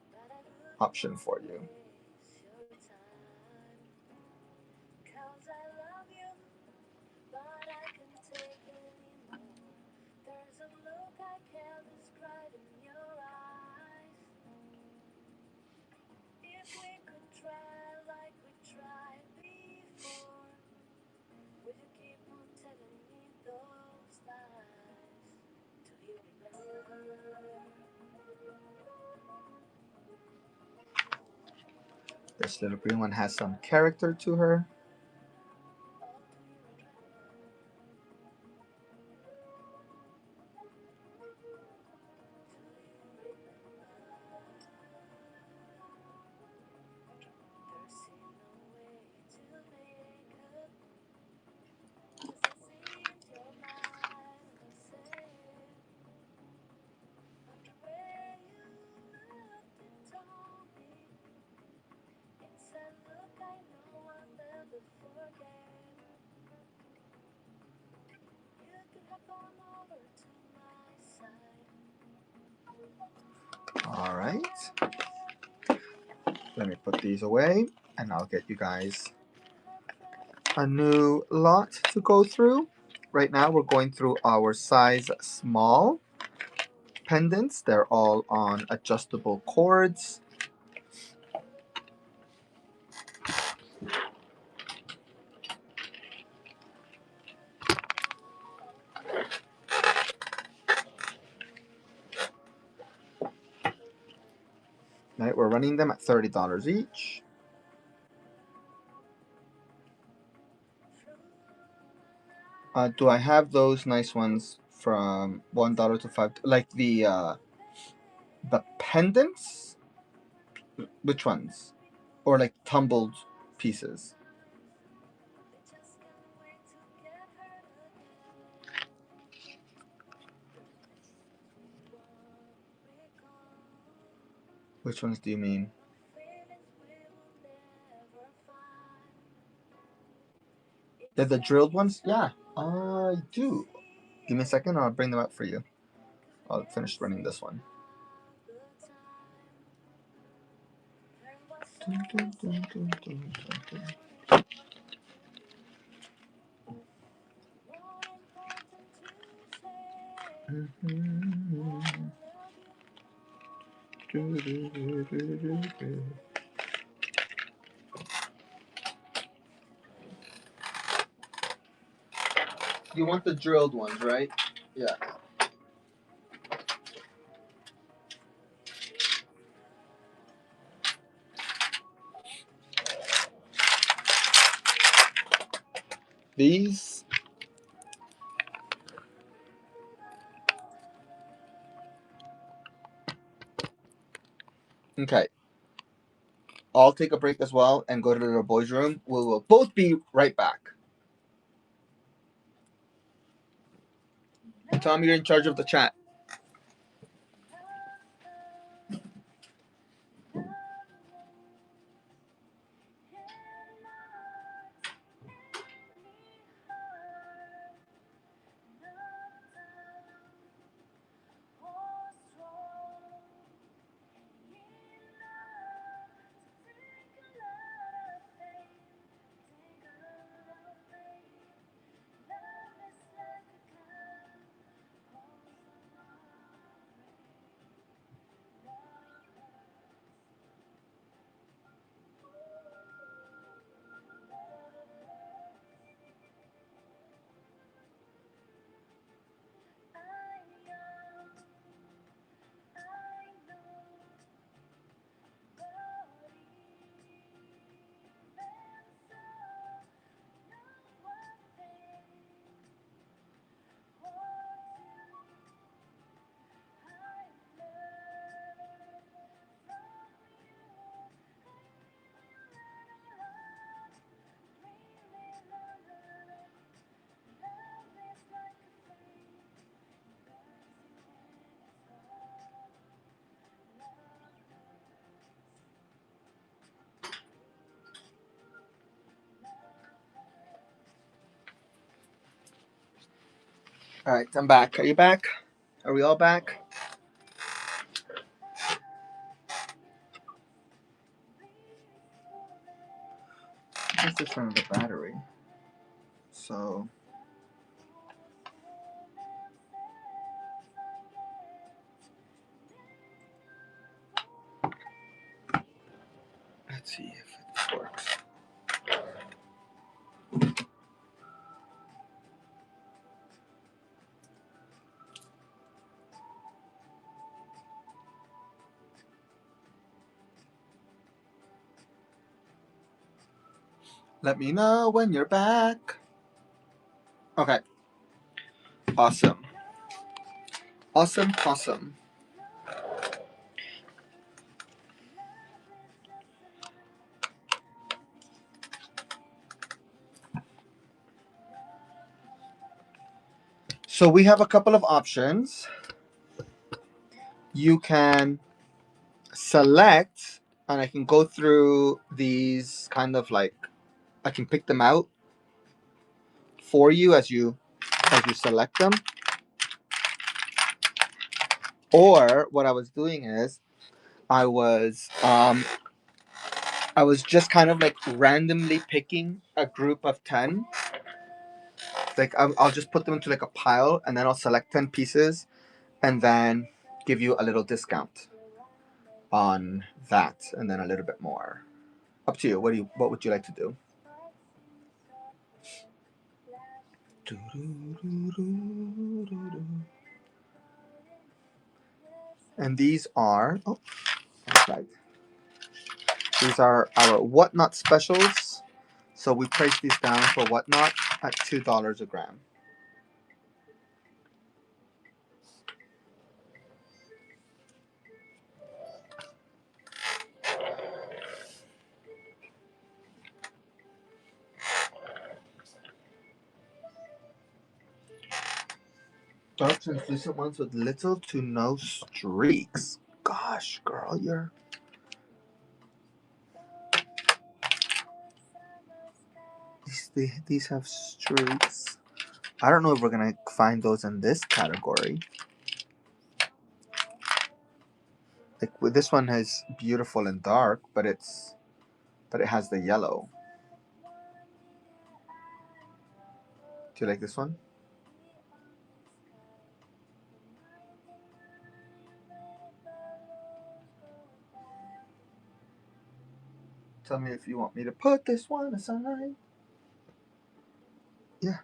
option for you. This little green one has some character to her. All right. Let me put these away and I'll get you guys a new lot to go through. Right now we're going through our size small pendants. They're all on adjustable cords. Right, we're running them at $30 each. Do I have those nice ones from $1 to $5? Like the pendants? Which ones? Or like tumbled pieces? Which ones do you mean? The drilled ones? Yeah, I do. Give me a second, I'll bring them up for you. I'll finish running this one. You want the drilled ones, right? Yeah. these. Okay. I'll take a break as well and go to the boys' room. We will both be right back. Tom, you're in charge of the chat. All right, I'm back. Are you back? Are we all back? What's this from the battery? So let's see if it works. Let me know when you're back. Okay. Awesome. Awesome. Awesome. So we have a couple of options. You can select, and I can go through these kind of like, I can pick them out for you as you select them. Or what I was doing is I was just kind of like randomly picking a group of 10. Like I'll just put them into like a pile, and then I'll select 10 pieces and then give you a little discount on that, and then a little bit more. Up to you. What would you like to do? And these are that's right. These are our whatnot specials. So we price these down for whatnot at $2 a gram. Dark translucent ones with little to no streaks. Gosh, girl, these have streaks. I don't know if we're gonna find those in this category. Like this one is beautiful and dark, but it has the yellow. Do you like this one? Tell me if you want me to put this one aside. Yeah.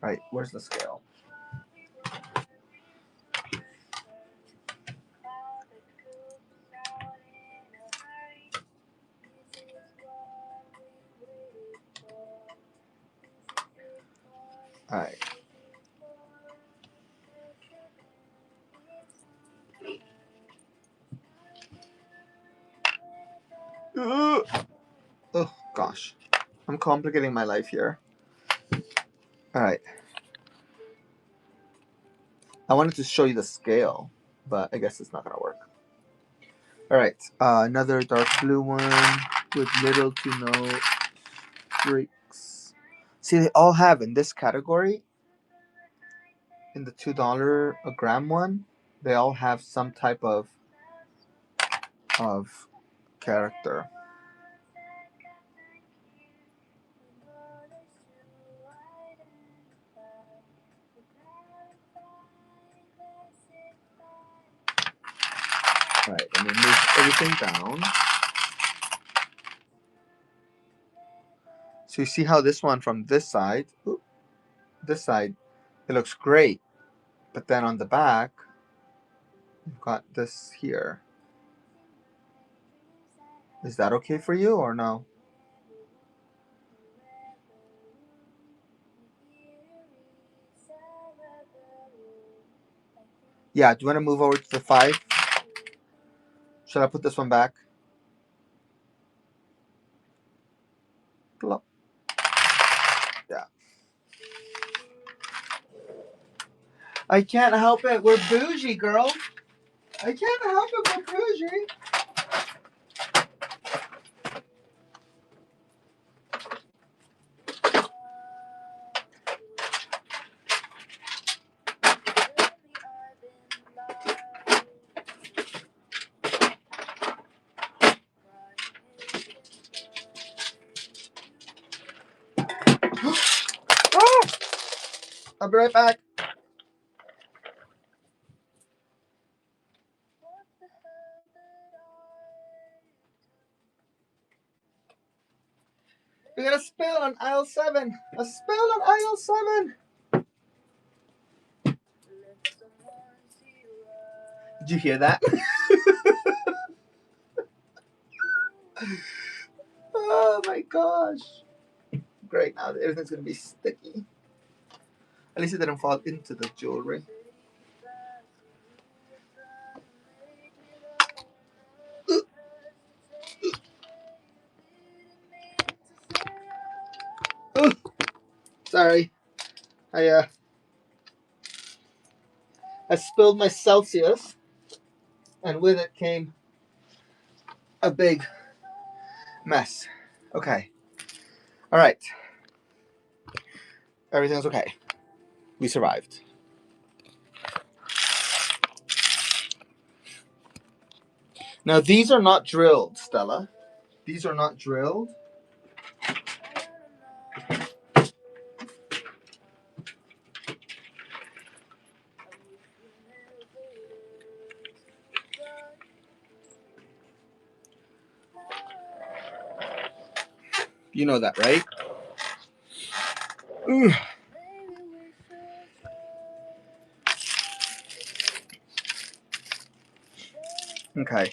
Right, where's the scale? All right. Oh gosh, I'm complicating my life here. All right. I wanted to show you the scale, but I guess it's not gonna work. All right. Another dark blue one with little to no streaks. See, they all have in this category, in the $2 a gram one, they all have some type of character. All right, let me move everything down. So you see how this one from this side, it looks great, but then on the back, you've got this here. Is that okay for you or no? Yeah, do you want to move over to the 5? Should I put this one back? Yeah. I can't help it. We're bougie, girl. I can't help it. We're bougie. Oh, I'll be right back. We got a spill on aisle 7. A spill on aisle 7. Did you hear that? Oh my gosh. Great, now everything's going to be sticky. At least it didn't fall into the jewelry. Ooh, sorry. I spilled my Celsius, and with it came a big mess. Okay. All right. Everything's okay. We survived. Now, these are not drilled, Stella. These are not drilled. You know that, right? Ooh. Okay.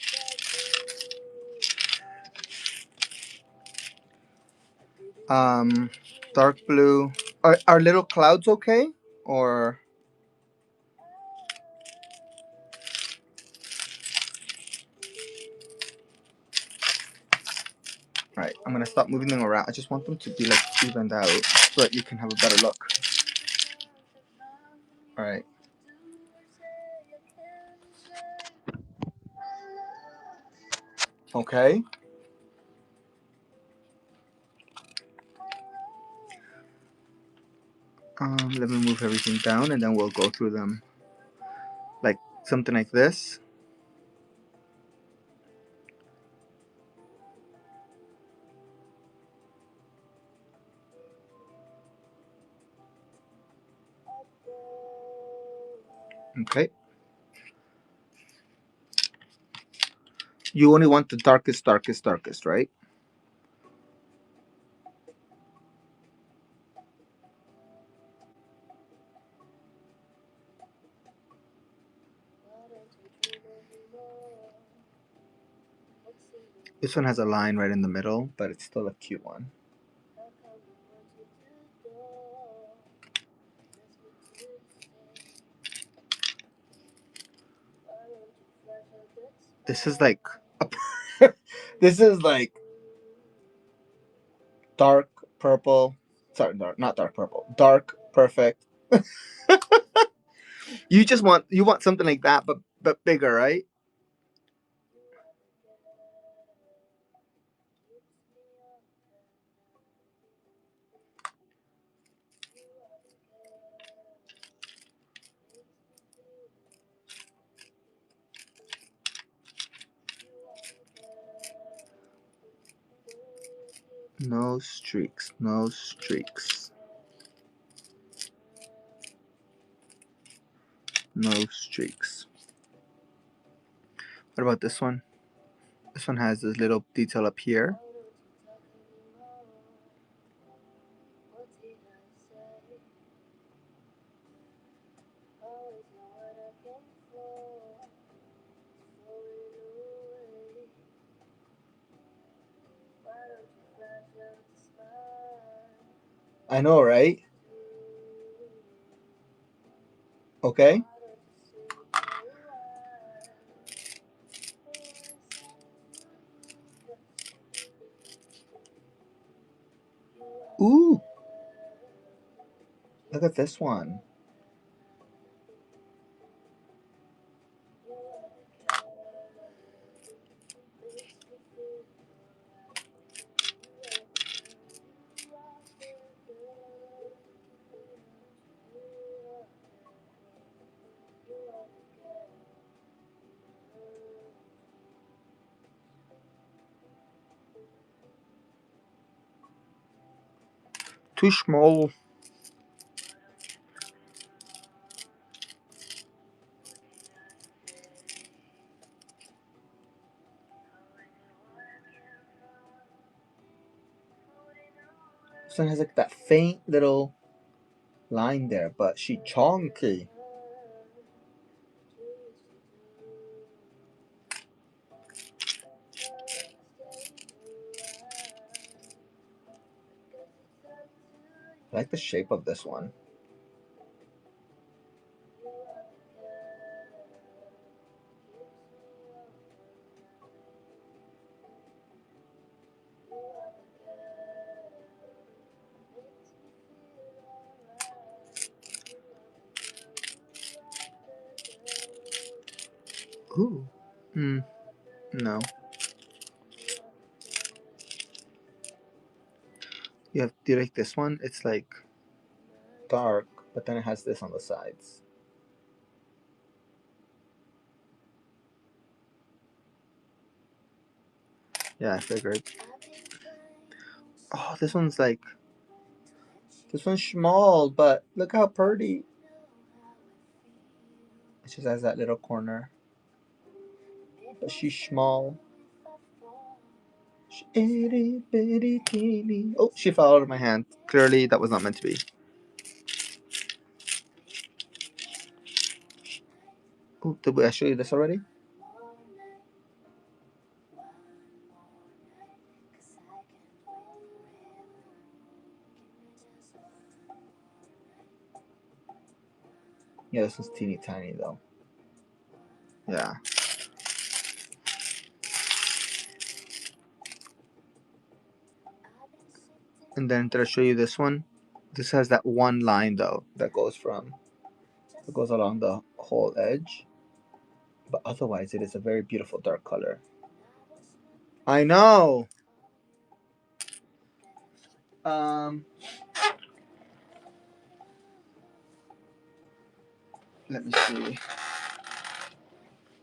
Dark blue. Are little clouds okay? Or right, I'm gonna stop moving them around. I just want them to be like evened out so that you can have a better look. All right. Okay. Let me move everything down and then we'll go through them. Like something like this. Okay. You only want the darkest, right? This one has a line right in the middle, but it's still a cute one. This is like this is like dark purple. Sorry, not dark purple. Dark perfect. You want something like that, but bigger, right? No streaks. No streaks. No streaks. What about this one? This one has this little detail up here. I know, right? Okay. Ooh, look at this one. Too small. This one has like that faint little line there, but she chunky. I like the shape of this one. Ooh. No. Do you like this one? It's like dark, but then it has this on the sides. Yeah, I figured. Oh, this one's small, but look how pretty. It just has that little corner. But she's small. Itty bitty teeny. Oh, she fell out of my hand. Clearly, that was not meant to be. Oh, did I show you this already? Yeah, this was teeny tiny though. Yeah. And then did I show you this one? This has that one line though that goes along the whole edge. But otherwise, it is a very beautiful dark color. I know. Um, Let me see.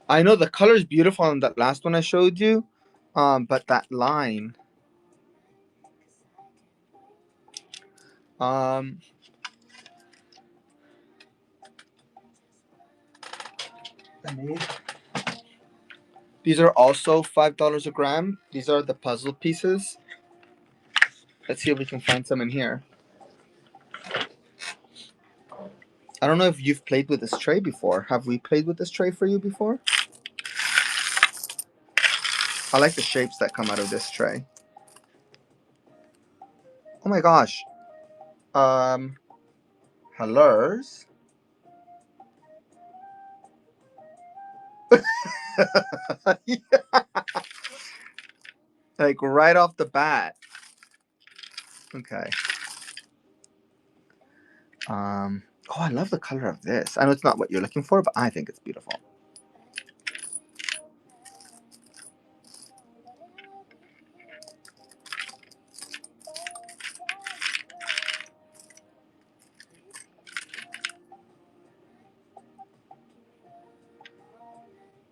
I know the color is beautiful on that last one I showed you. But that line. Um, These are also $5 a gram. These are the puzzle pieces. Let's see if we can find some in here. I don't know if you've played with this tray before. Have we played with this tray for you before? I like the shapes that come out of this tray. Oh my gosh. Hellos. Like right off the bat. Okay. Oh, I love the color of this. I know it's not what you're looking for, but I think it's beautiful.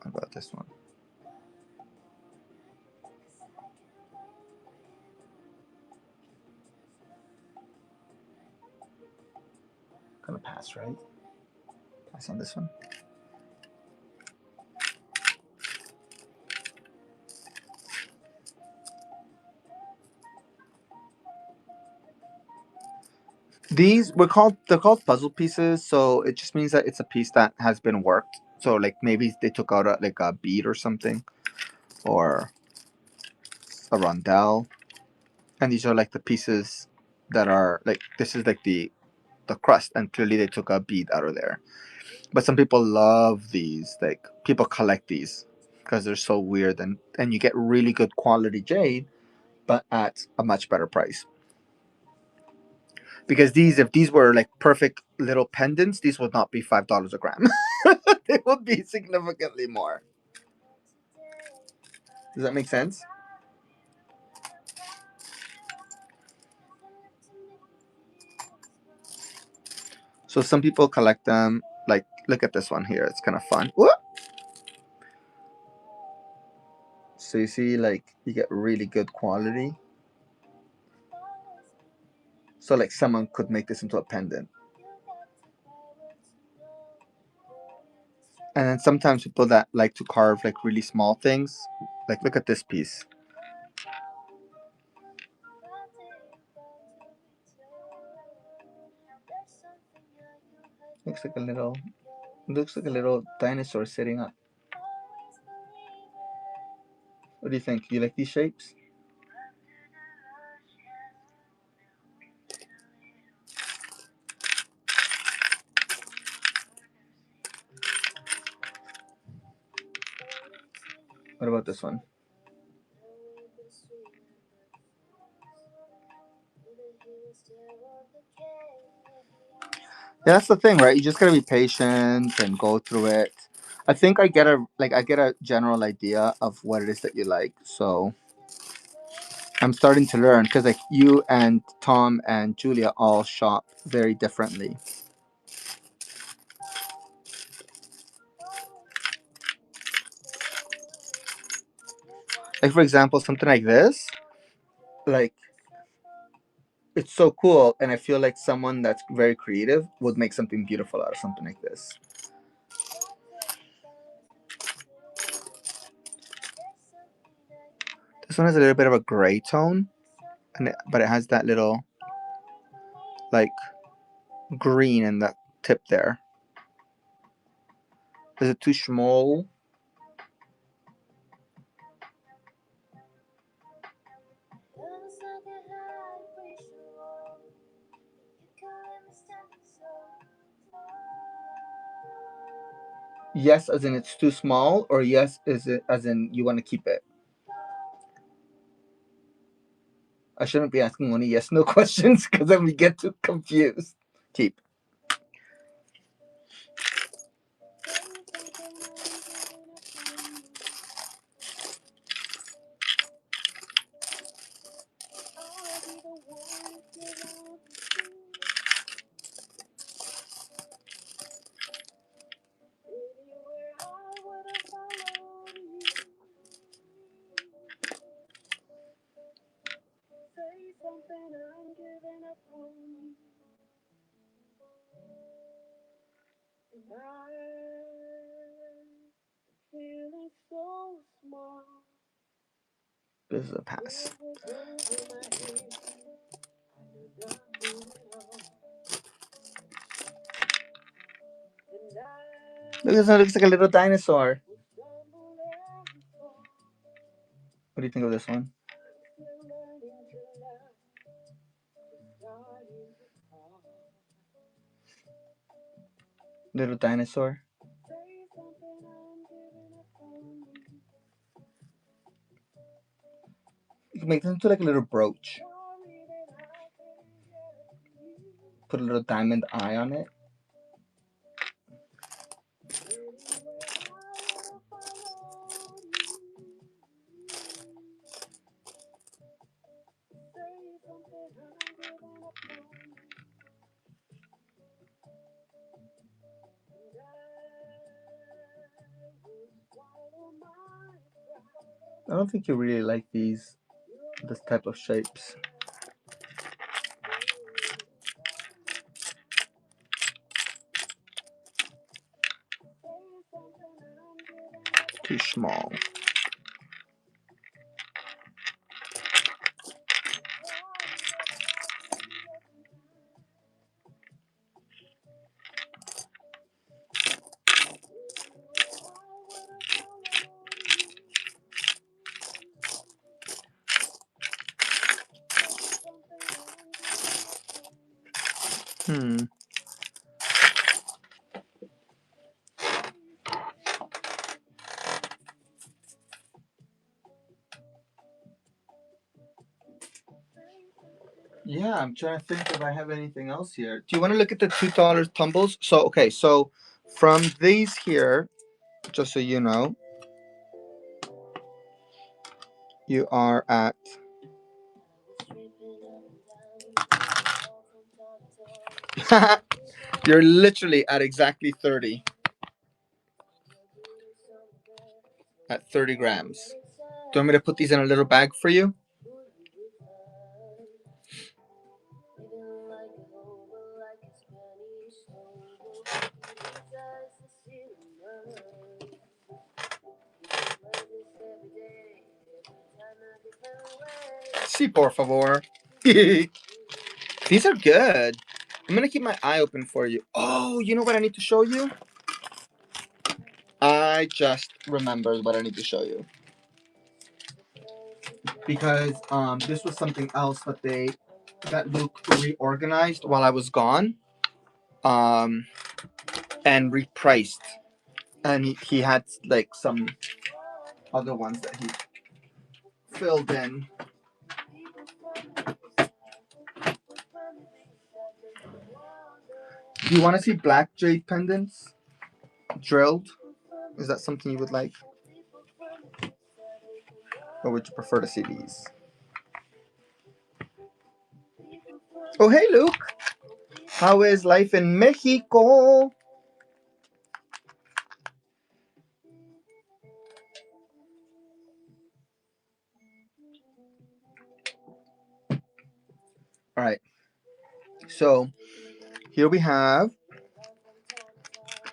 What about this one? Gonna pass, right? Pass on this one. They're called puzzle pieces, so it just means that it's a piece that has been worked. So like maybe they took out like a bead or something, or a rondelle, and these are like the pieces that are like this is like the crust, and clearly they took a bead out of there. But some people love these, like people collect these because they're so weird, and you get really good quality jade, but at a much better price. Because if these were like perfect little pendants, these would not be $5 a gram. They would be significantly more. Does that make sense? So some people collect them. Like, look at this one here. It's kind of fun. Whoop! So you see, like, you get really good quality. So like, someone could make this into a pendant. And then sometimes people that like to carve like really small things, like look at this piece. Looks like a little dinosaur sitting up. What do you think? You like these shapes? What about this one? Yeah, that's the thing, right? You just gotta be patient and go through it. I think I get a general idea of what it is that you like. So I'm starting to learn because like you and Tom and Julia all shop very differently. Like for example, something like this, like it's so cool, and I feel like someone that's very creative would make something beautiful out of something like this. This one has a little bit of a gray tone, but it has that little like green in the tip there. Is it too small? Yes, as in it's too small, or yes, is it as in you want to keep it? I shouldn't be asking only yes no questions because then we get too confused. Keep. This is a pass. Look, this one looks like a little dinosaur. What do you think of this one? Little dinosaur. can make this into like a little brooch. Put a little diamond eye on it. I don't think you really like this type of shapes. Too small. Yeah, I'm trying to think if I have anything else here. Do you want to look at the $2 tumbles? So, okay, so from these here, just so you know, you are at you're literally at exactly 30. At 30 grams. Do you want me to put these in a little bag for you? Sí, por favor. These are good. I'm gonna keep my eye open for you. Oh, you know what I need to show you? I just remembered what I need to show you. Because this was something else that Luke reorganized while I was gone. And repriced. And he had like some other ones that he filled in. Do you want to see black jade pendants drilled? Is that something you would like? Or would you prefer to see these? Oh, hey, Luke. How is life in Mexico? All right. So here we have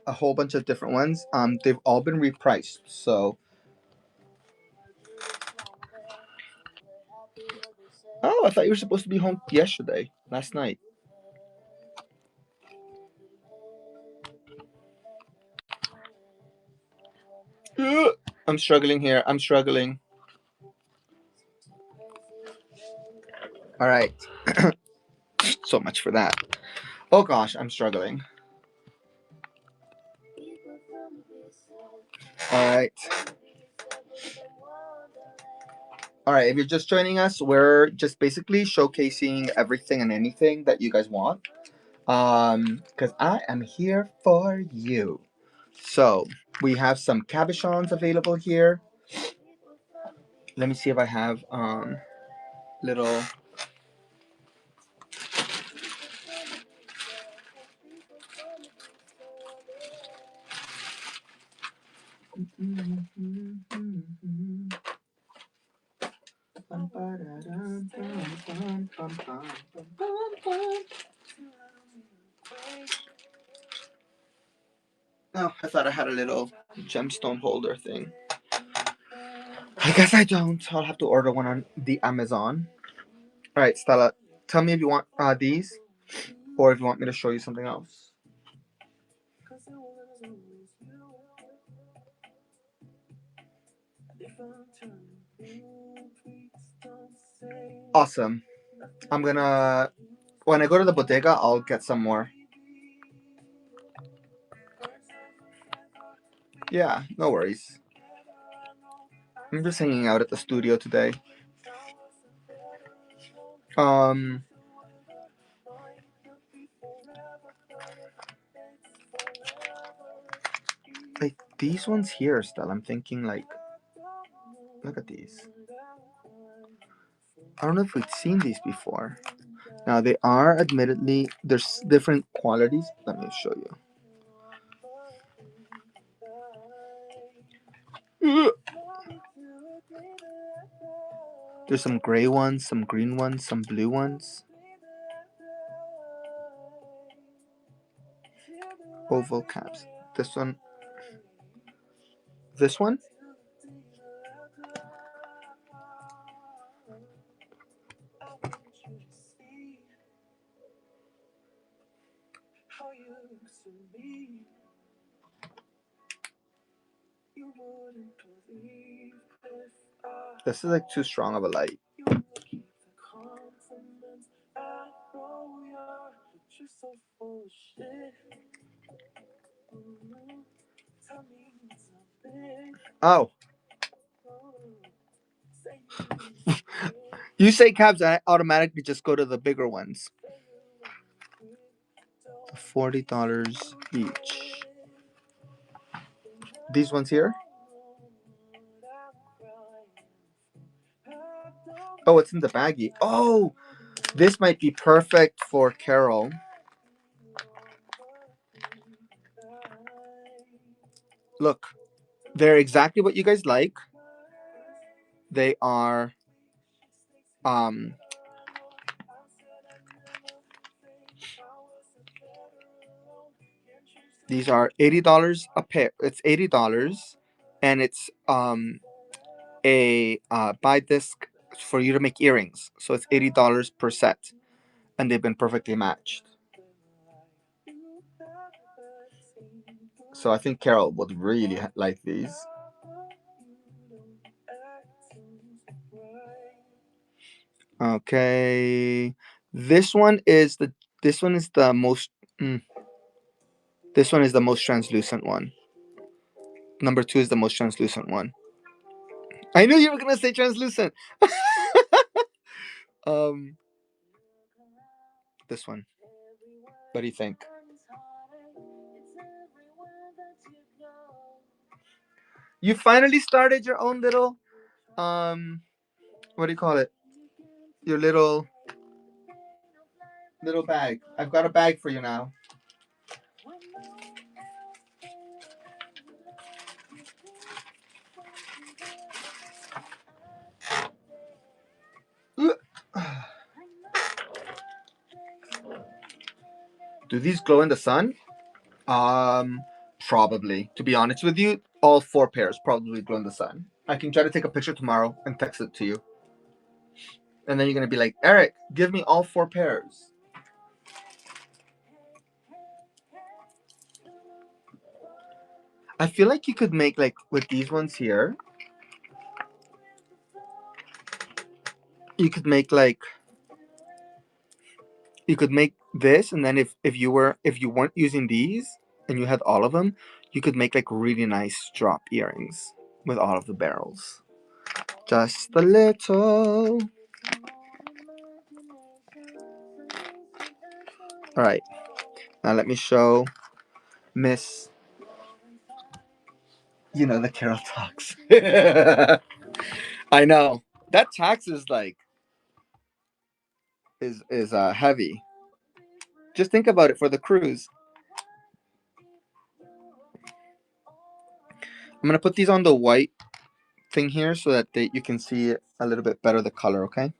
a whole bunch of different ones. They've all been repriced. So, oh, I thought you were supposed to be home last night. I'm struggling here. I'm struggling. All right. So much for that. Oh gosh, I'm struggling. All right. All right, if you're just joining us, we're just basically showcasing everything and anything that you guys want. Because I am here for you. So we have some cabochons available here. Let me see if I have little. Oh, I thought I had a little gemstone holder thing. I guess I don't. I'll have to order one on the Amazon. All right, Stella, tell me if you want these or if you want me to show you something else. Awesome. I'm gonna, when I go to the bodega, I'll get some more. Yeah, no worries. I'm just hanging out at the studio today. Um, like these ones here still. I'm thinking like, look at these. I don't know if we've seen these before. Now they are admittedly there's different qualities. Let me show you. There's some gray ones, some green ones, some blue ones. Oval caps. This one. This one. This is like too strong of a light. Oh. You say cabs, I automatically just go to the bigger ones. $40 each. These ones here? Oh, it's in the baggie. Oh, this might be perfect for Carol. Look, they're exactly what you guys like. They are these are $80 a pair. It's $80 and it's a buy disc for you to make earrings. So it's $80 per set and they've been perfectly matched. So I think Carol would really like these. Okay. This one is the most this one is the most translucent one. Number 2 is the most translucent one. I knew you were gonna say translucent. This one. What do you think? You finally started your own little what do you call it? Your little bag. I've got a bag for you now. Do these glow in the sun? Probably. To be honest with you, all 4 pairs probably glow in the sun. I can try to take a picture tomorrow and text it to you. And then you're gonna be like, Eric, give me all 4 pairs. I feel like you could make like with these ones here. You could make like you could make this, and then if you weren't using these and you had all of them, you could make like really nice drop earrings with all of the barrels. Just a little. All right. Now let me show Miss. You know the Carol talks. I know that tax is like is heavy. Just think about it for the cruise. I'm gonna put these on the white thing here so that you can see a little bit better the color. Okay.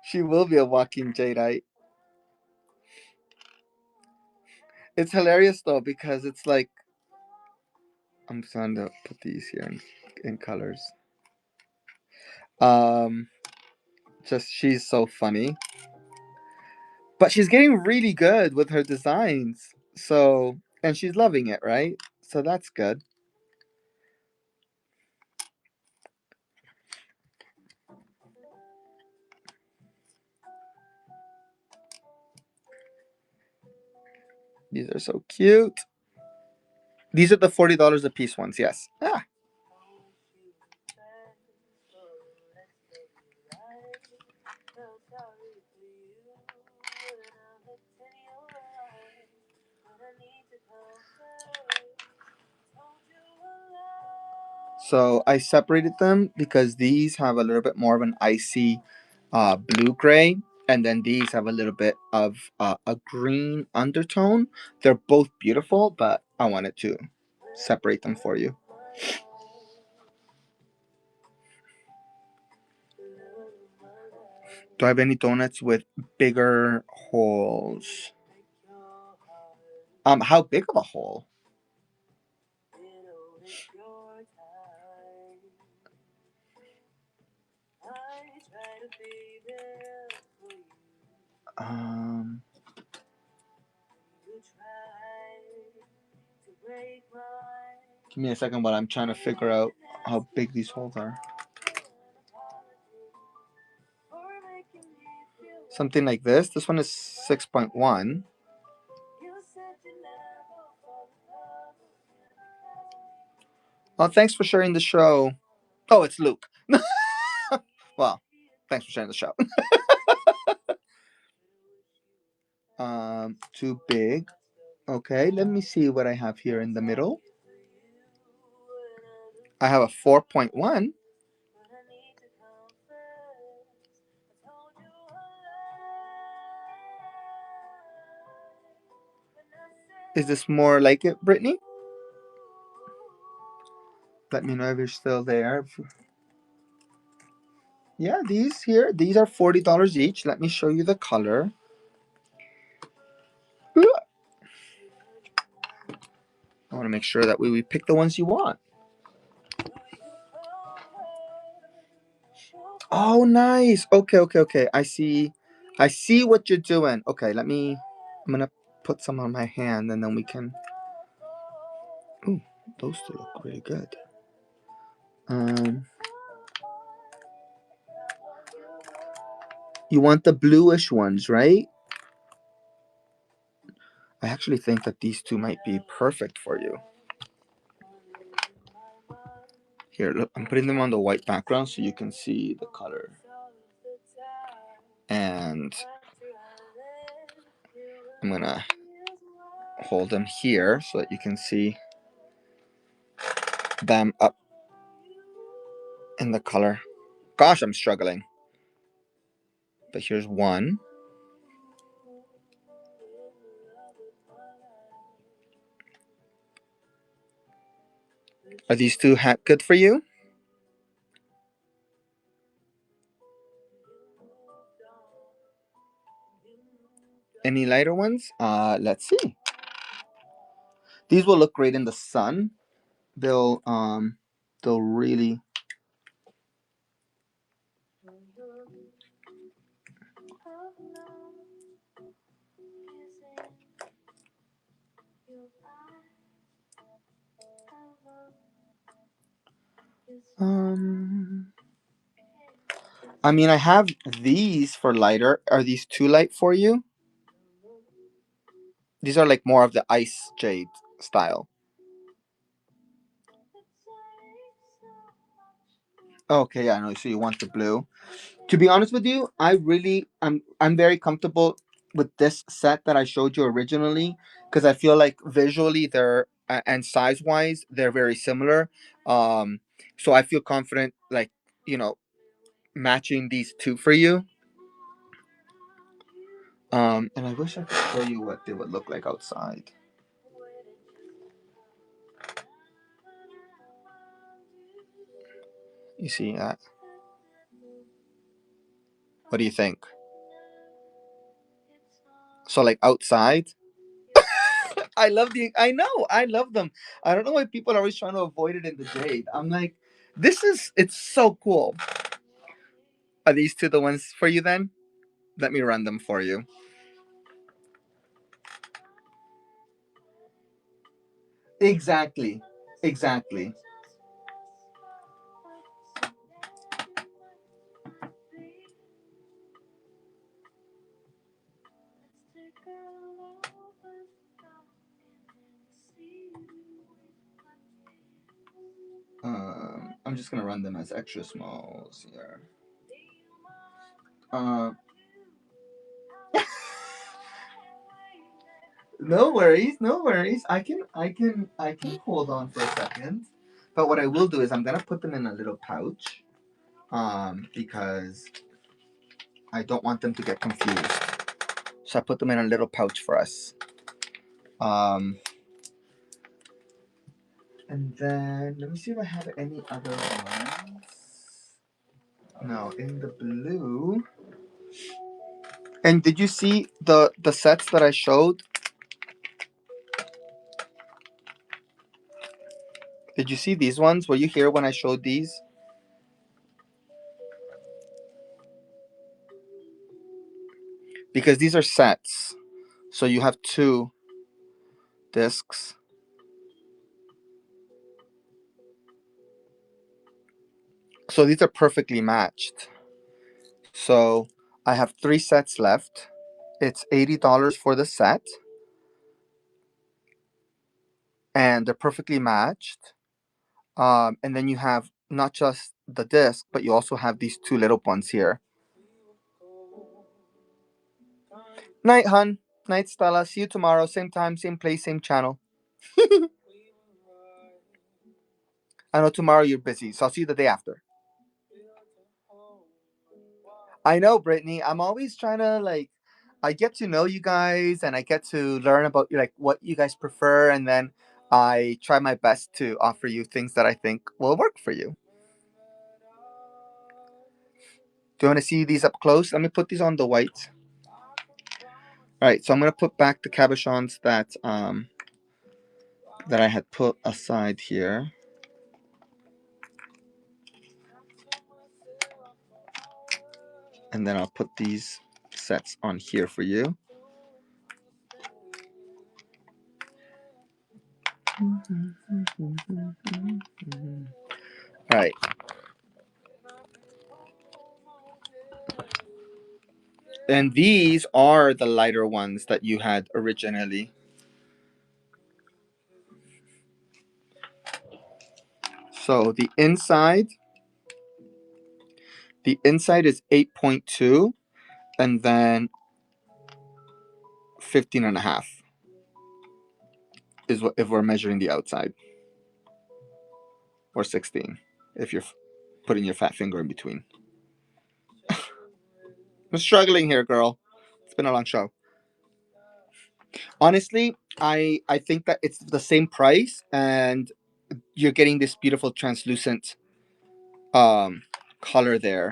She will be a walking jadeite. It's hilarious though because it's like I'm trying to put these here in colors. Just she's so funny, but she's getting really good with her designs. So and she's loving it, right? So that's good. These are so cute. These are the $40 a piece ones. Yes. Ah. So I separated them because these have a little bit more of an icy blue gray, and then these have a little bit of a green undertone. They're both beautiful, but I wanted to separate them for you. Do I have any donuts with bigger holes? How big of a hole? Um, Give me a second while I'm trying to figure out how big these holes are. Something like this. This one is 6.1. Oh, thanks for sharing the show. Oh, it's Luke. Well, thanks for sharing the show. Too big. Okay, let me see what I have here in the middle. I have a 4.1. Is this more like it, Brittany? Let me know if you're still there. Yeah, these here, these are $40 each. Let me show you the color. I want to make sure that we pick the ones you want. Oh, nice. Okay. I see what you're doing. Okay, I'm gonna put some on my hand and then we can. Ooh, those two look really good. You want the bluish ones, right? I actually think that these two might be perfect for you. Here, look, I'm putting them on the white background so you can see the color. And I'm gonna hold them here so that you can see them up in the color. Gosh, I'm struggling. But here's one. Are these two good for you? Any lighter ones? Let's see. These will look great in the sun. They'll really. I mean, I have these for lighter. Are these too light for you? These are like more of the ice jade style. Okay, yeah, I know. So you want the blue. To be honest with you, I'm very comfortable with this set that I showed you originally because I feel like visually they're and size wise they're very similar. So I feel confident like matching these two for you. And I wish I could show you what they would look like outside. You see that? What do you think? So like outside, I love them. I don't know why people are always trying to avoid it in the jade. I'm like, it's so cool. Are these two the ones for you then? Let me run them for you. Exactly. Exactly. I'm just gonna run them as extra smalls here. Uh, no worries, no worries. I can hold on for a second. But what I will do is I'm gonna put them in a little pouch, because I don't want them to get confused. So I put them in a little pouch for us. Um, and then let me see if I have any other ones. No, in the blue. And did you see the sets that I showed? Did you see these ones? Were you here when I showed these? Because these are sets. So you have 2 discs. So these are perfectly matched. So I have 3 sets left. It's $80 for the set. And they're perfectly matched. And then you have not just the disc, but you also have these 2 little ones here. Night, hun. Night, Stella. See you tomorrow. Same time, same place, same channel. I know tomorrow you're busy, so I'll see you the day after. I know, Brittany. I'm always trying to I get to know you guys and I get to learn about what you guys prefer, and then I try my best to offer you things that I think will work for you. Do you want to see these up close? Let me put these on the white. All right, so I'm gonna put back the cabochons that I had put aside here. And then I'll put these sets on here for you. All right. And these are the lighter ones that you had originally. So the inside is 8.2, and then 15.5 is what if we're measuring the outside, or 16 if you're putting your fat finger in between. I'm struggling here, girl. It's been a long show. Honestly, I think that it's the same price, and you're getting this beautiful translucent color there.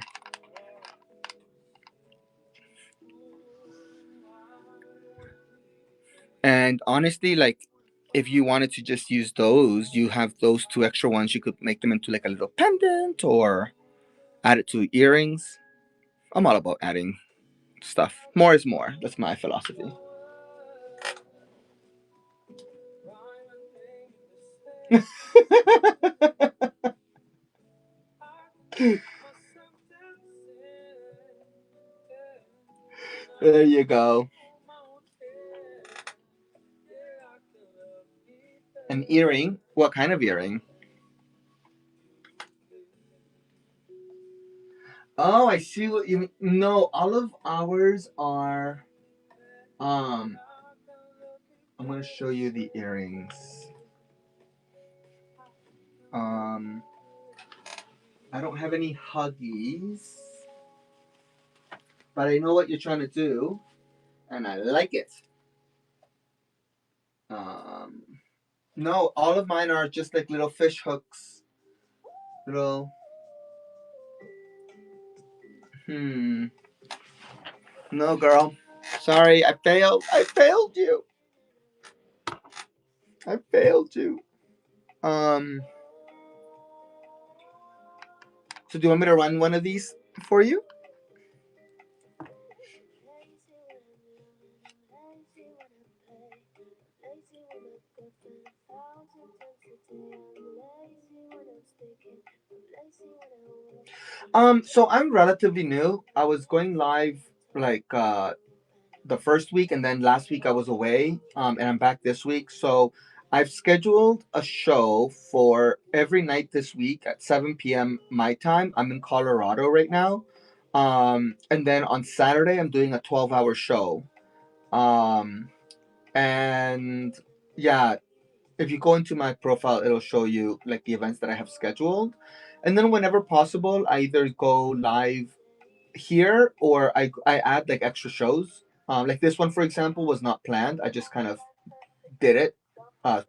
And honestly, if you wanted to just use those, you have those 2 extra ones. You could make them into a little pendant or add it to earrings. I'm all about adding stuff. More is more. That's my philosophy. There you go. An earring? What kind of earring? Oh, I see what you mean. No, all of ours are. I'm gonna show you the earrings. I don't have any Huggies, but I know what you're trying to do, and I like it. No, all of mine are just like little fish hooks. Little. No, girl. Sorry, I failed. I failed you. I failed you. So do you want me to run one of these for you? So I'm relatively new. I was going live the first week, and then last week I was away. And I'm back this week. So I've scheduled a show for every night this week at 7 p.m. my time. I'm in Colorado right now. And then on Saturday, I'm doing a 12-hour show. Um, and yeah, if you go into my profile, it'll show you like the events that I have scheduled. And then whenever possible, I either go live here or I add like extra shows. Like this one, for example, was not planned. I just kind of did it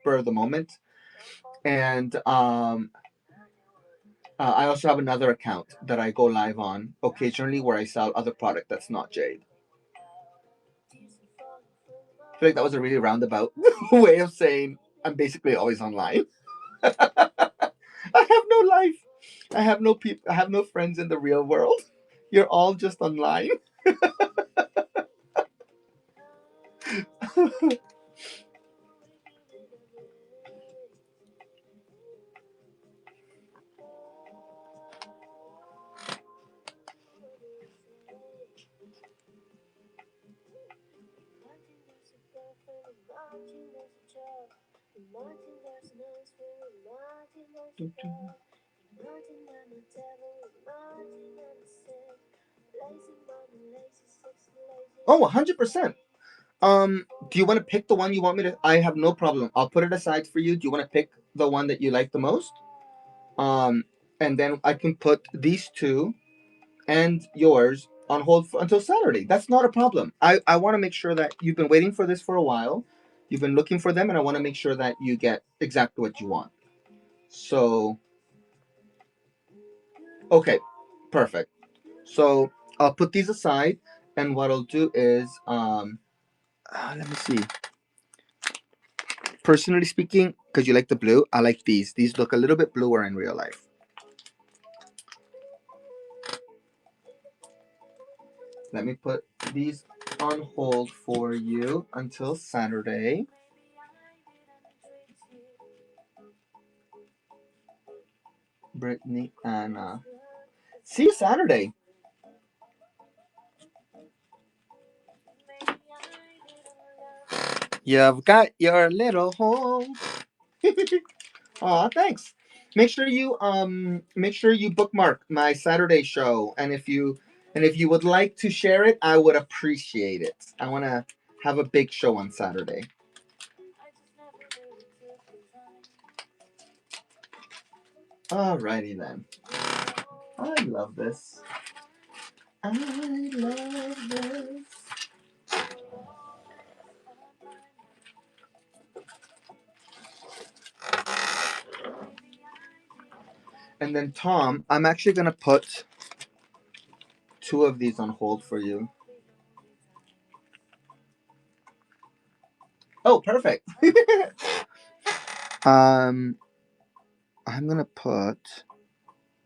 spur of the moment. And I also have another account that I go live on occasionally where I sell other product that's not Jade. I feel like that was a really roundabout way of saying I'm basically always online. I have no life. I have no people. I have no friends in the real world. You're all just online. Oh, 100%. Do you want to pick the one you want me to? I have no problem. I'll put it aside for you. Do you want to pick the one that you like the most? Um, and then I can put these two and yours on hold until Saturday. That's not a problem. I want to make sure that you've been waiting for this for a while. You've been looking for them, and I want to make sure that you get exactly what you want. So, okay, perfect. So I'll put these aside, and what I'll do is, let me see. Personally speaking, because you like the blue, I like these. These look a little bit bluer in real life. Let me put these on hold for you until Saturday. Brittany, Anna. See you Saturday. You've got your little home. Aw, thanks. Make sure you bookmark my Saturday show, and if you would like to share it, I would appreciate it. I want to have a big show on Saturday. Alrighty then. I love this. I love this. And then Tom, I'm actually gonna put two of these on hold for you. Oh, perfect. um, I'm gonna put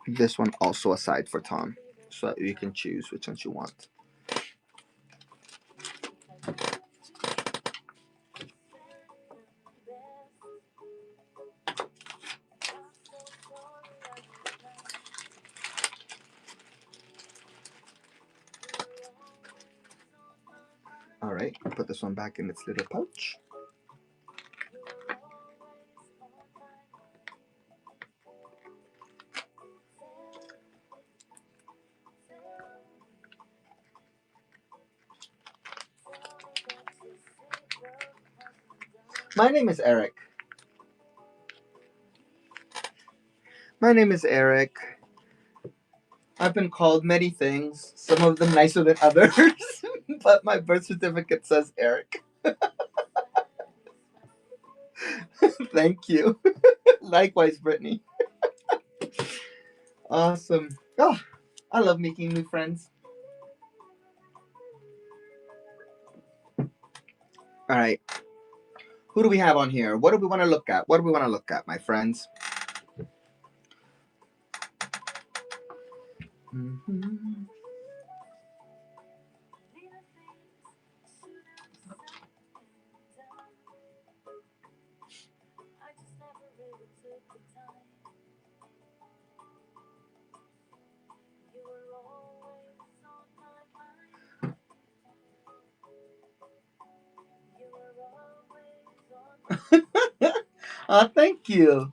this one also aside for Tom, so that you can choose which ones you want. All right, I'll put this one back in its little pouch. My name is Eric. My name is Eric. I've been called many things, some of them nicer than others, but my birth certificate says Eric. Thank you. Likewise, Brittany. Awesome. Oh, I love making new friends. All right. Who do we have on here? What do we want to look at? What do we want to look at, my friends? Mm-hmm. Thank you.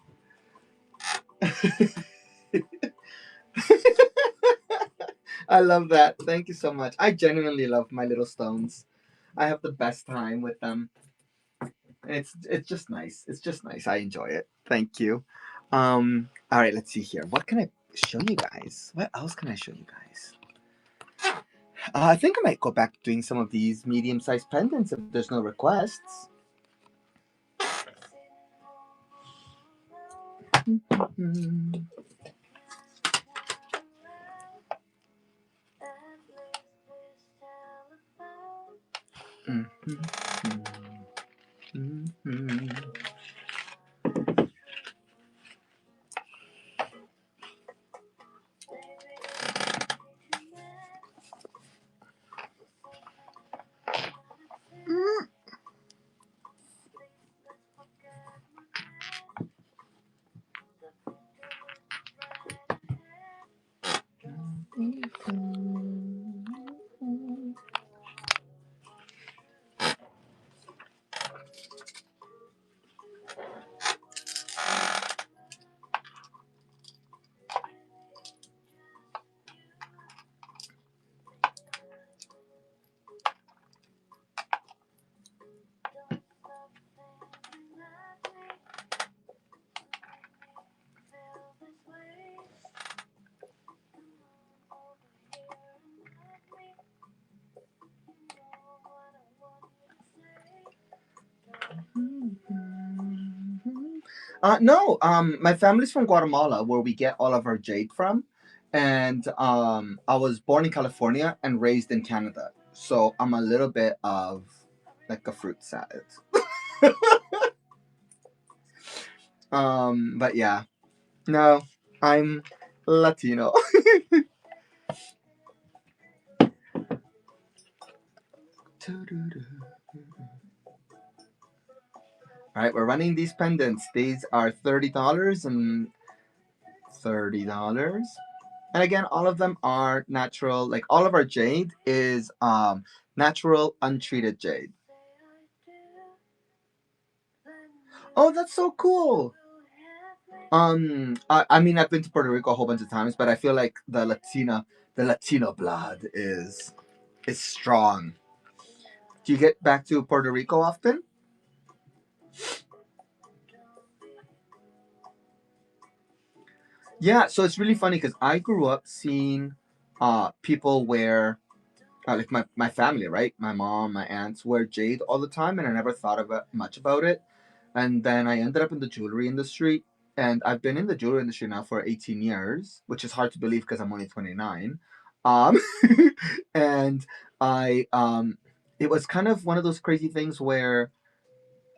I love that. Thank you so much. I genuinely love my little stones. I have the best time with them. It's just nice. It's just nice. I enjoy it. Thank you. All right, let's see here. What can I show you guys? What else can I show you guys? I think I might go back to doing some of these medium-sized pendants if there's no requests. Mm-hmm. Mm-hmm. Mm-hmm. No, my family's from Guatemala, where we get all of our jade from, and I was born in California and raised in Canada, so I'm a little bit of like a fruit salad. But yeah, no, I'm Latino. All right, we're running these pendants. These are $30 and $30. And again, all of them are natural. Like all of our jade is natural, untreated jade. Oh, that's so cool. I mean, I've been to Puerto Rico a whole bunch of times, but I feel like the Latino blood is strong. Do you get back to Puerto Rico often? Yeah, so it's really funny because I grew up seeing people wear like my family, right? My mom, my aunts wear jade all the time, and I never thought about much about it. And then I ended up in the jewelry industry, and I've been in the jewelry industry now for 18 years, which is hard to believe because I'm only 29. Um, and I it was kind of one of those crazy things where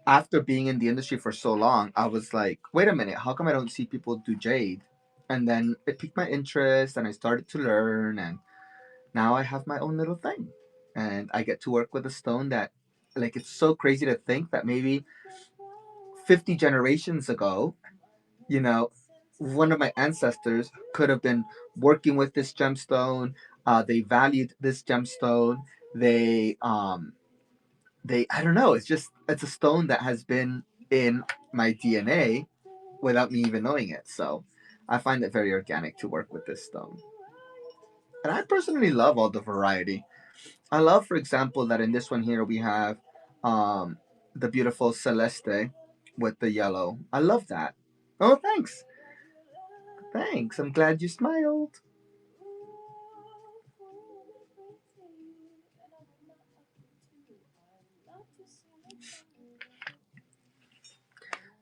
after being in the industry for so long, I was like, wait a minute, how come I don't see people do jade? And then it piqued my interest, and I started to learn, and now I have my own little thing, and I get to work with a stone that, like, it's so crazy to think that maybe 50 generations ago, you know, one of my ancestors could have been working with this gemstone. They valued this gemstone. They, um, I don't know. It's a stone that has been in my DNA without me even knowing it. So I find it very organic to work with this stone. And I personally love all the variety. I love, for example, that in this one here we have um, the beautiful Celeste with the yellow. I love that. Oh, thanks. Thanks. I'm glad you smiled.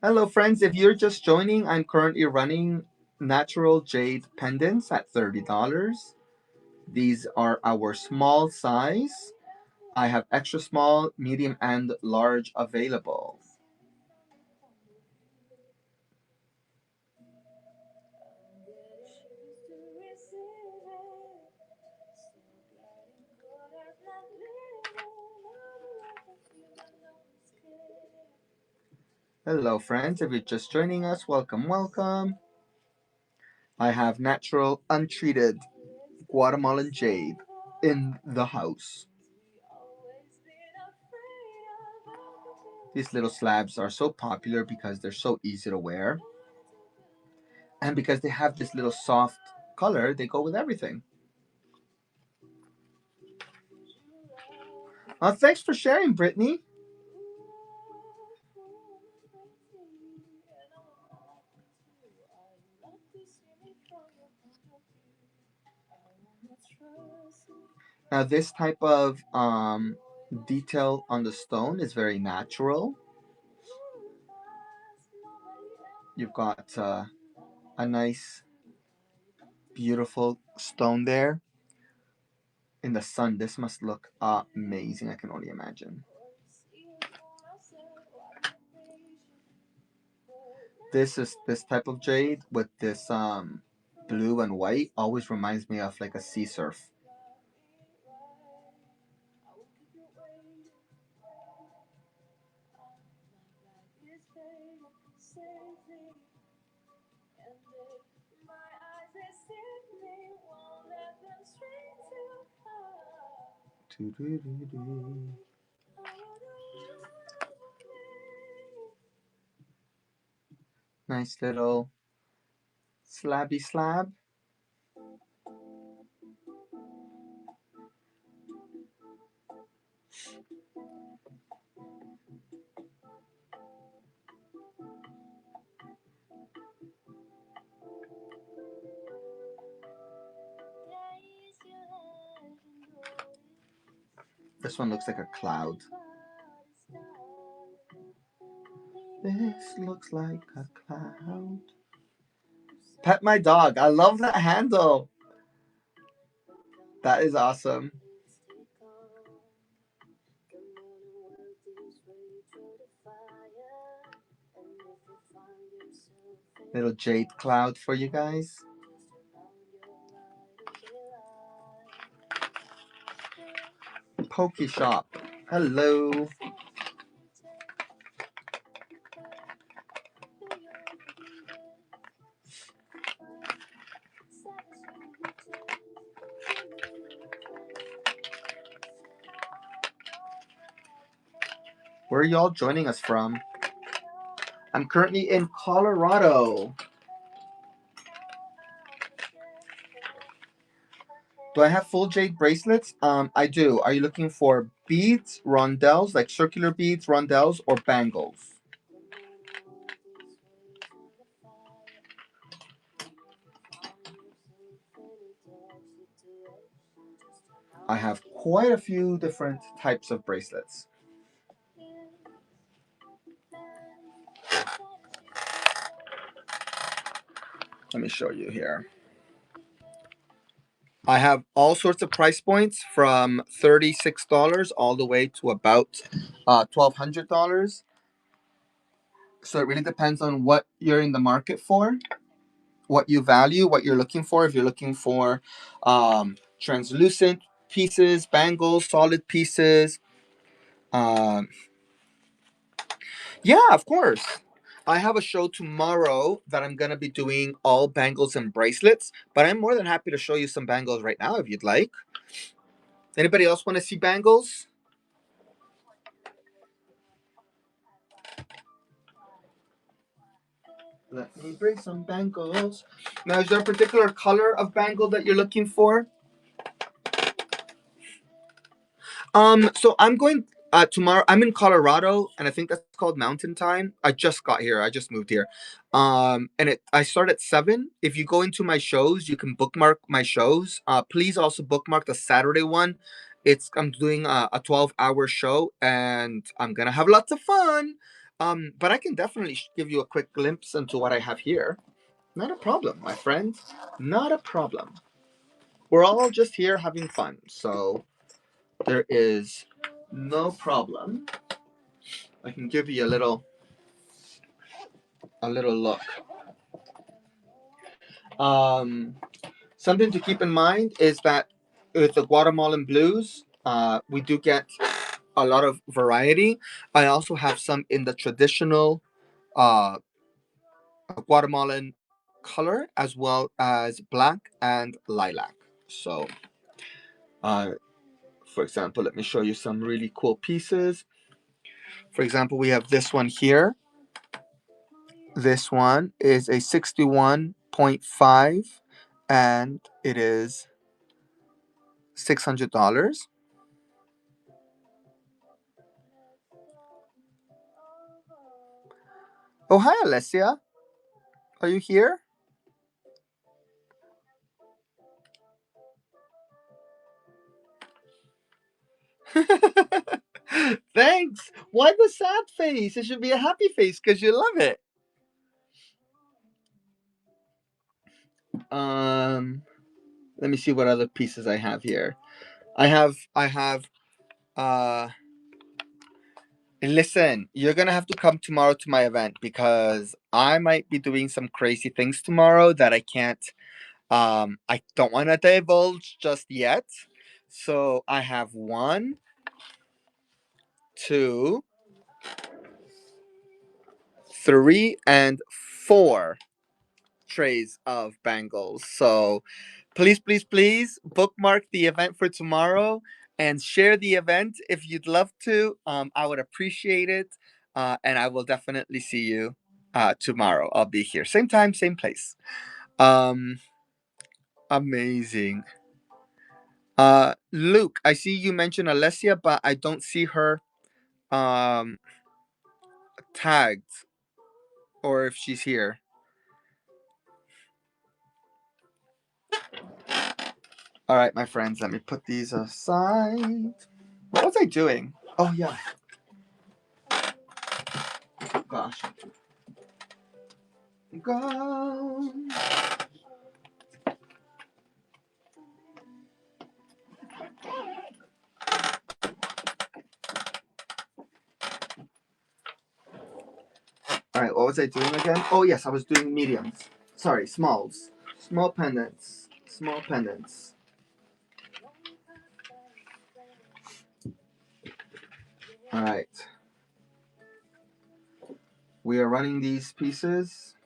Hello, friends. If you're just joining, I'm currently running natural jade pendants at $30. These are our small size. I have extra small, medium, and large available. Hello, friends. If you're just joining us, welcome, welcome. I have natural, untreated Guatemalan jade in the house. These little slabs are so popular because they're so easy to wear. And because they have this little soft color, they go with everything. Thanks for sharing, Brittany. Now, this type of detail on the stone is very natural. You've got a nice, beautiful stone there. In the sun, this must look amazing. I can only imagine. This type of jade with this blue and white always reminds me of like a sea surf. Nice little slabby slab. This one looks like a cloud. This looks like a cloud. Pet my dog. I love that handle. That is awesome. Little jade cloud for you guys. Pokey Shop. Hello. Where are y'all joining us from? I'm currently in Colorado. Do I have full jade bracelets? I do. Are you looking for beads, rondelles, like circular beads, rondelles, or bangles? I have quite a few different types of bracelets. Let me show you here. I have all sorts of price points from $36 all the way to about $1,200. So it really depends on what you're in the market for, what you value, what you're looking for. If you're looking for translucent pieces, bangles, solid pieces. Um, yeah, of course. I have a show tomorrow that I'm going to be doing all bangles and bracelets, but I'm more than happy to show you some bangles right now if you'd like. Anybody else want to see bangles? Let me bring some bangles. Now, is there a particular color of bangle that you're looking for? So I'm going tomorrow. I'm in Colorado, and I think that's called Mountain Time. I just got here. I just moved here. And I start at 7. If you go into my shows, you can bookmark my shows. Please also bookmark the Saturday one. I'm doing a 12-hour show, and I'm gonna have lots of fun. But I can definitely give you a quick glimpse into what I have here. Not a problem, my friend. Not a problem. We're all just here having fun, so there is no problem. I can give you a little look. Something to keep in mind is that with the Guatemalan blues, we do get a lot of variety. I also have some in the traditional uh, Guatemalan color as well as black and lilac. So, for example, let me show you some really cool pieces. For example, we have this one here. This one is a 61.5 and it is $600. Oh, hi, Alessia. Are you here? Thanks. Why the sad face? It should be a happy face because you love it. Um, Let me see what other pieces I have here. I have uh listen, you're gonna have to come tomorrow to my event because I might be doing some crazy things tomorrow that I don't wanna divulge just yet. So I have one, two, three, and four trays of bangles. So please, please, please bookmark the event for tomorrow and share the event if you'd love to. I would appreciate it. And I will definitely see you tomorrow. I'll be here. Same time, same place. Um, Amazing. Luke, I see you mentioned Alessia, but I don't see her um, tagged or if she's here. All right, my friends, let me put these aside. What was I doing? Oh, yeah. Gosh. Go. All right, what was I doing again? Oh, yes, I was doing mediums. Sorry, smalls. Small pendants. Small pendants. All right. We are running these pieces.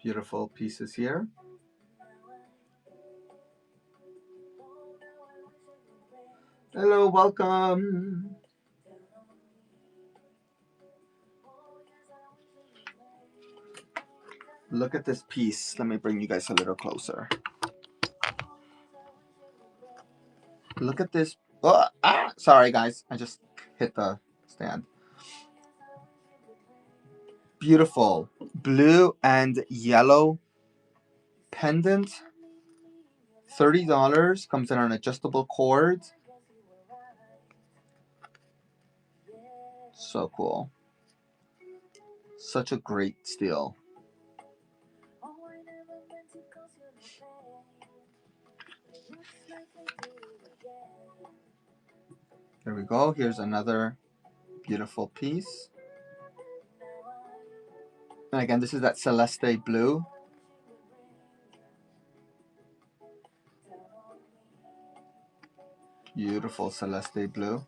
Beautiful pieces here. Hello, welcome. Look at this piece. Let me bring you guys a little closer. Look at this. Oh, sorry, guys. I just hit the stand. Beautiful blue and yellow pendant. $30. Comes in an adjustable cord. So cool. Such a great steal. There we go. Here's another beautiful piece. And again, this is that Celeste blue. Beautiful Celeste blue.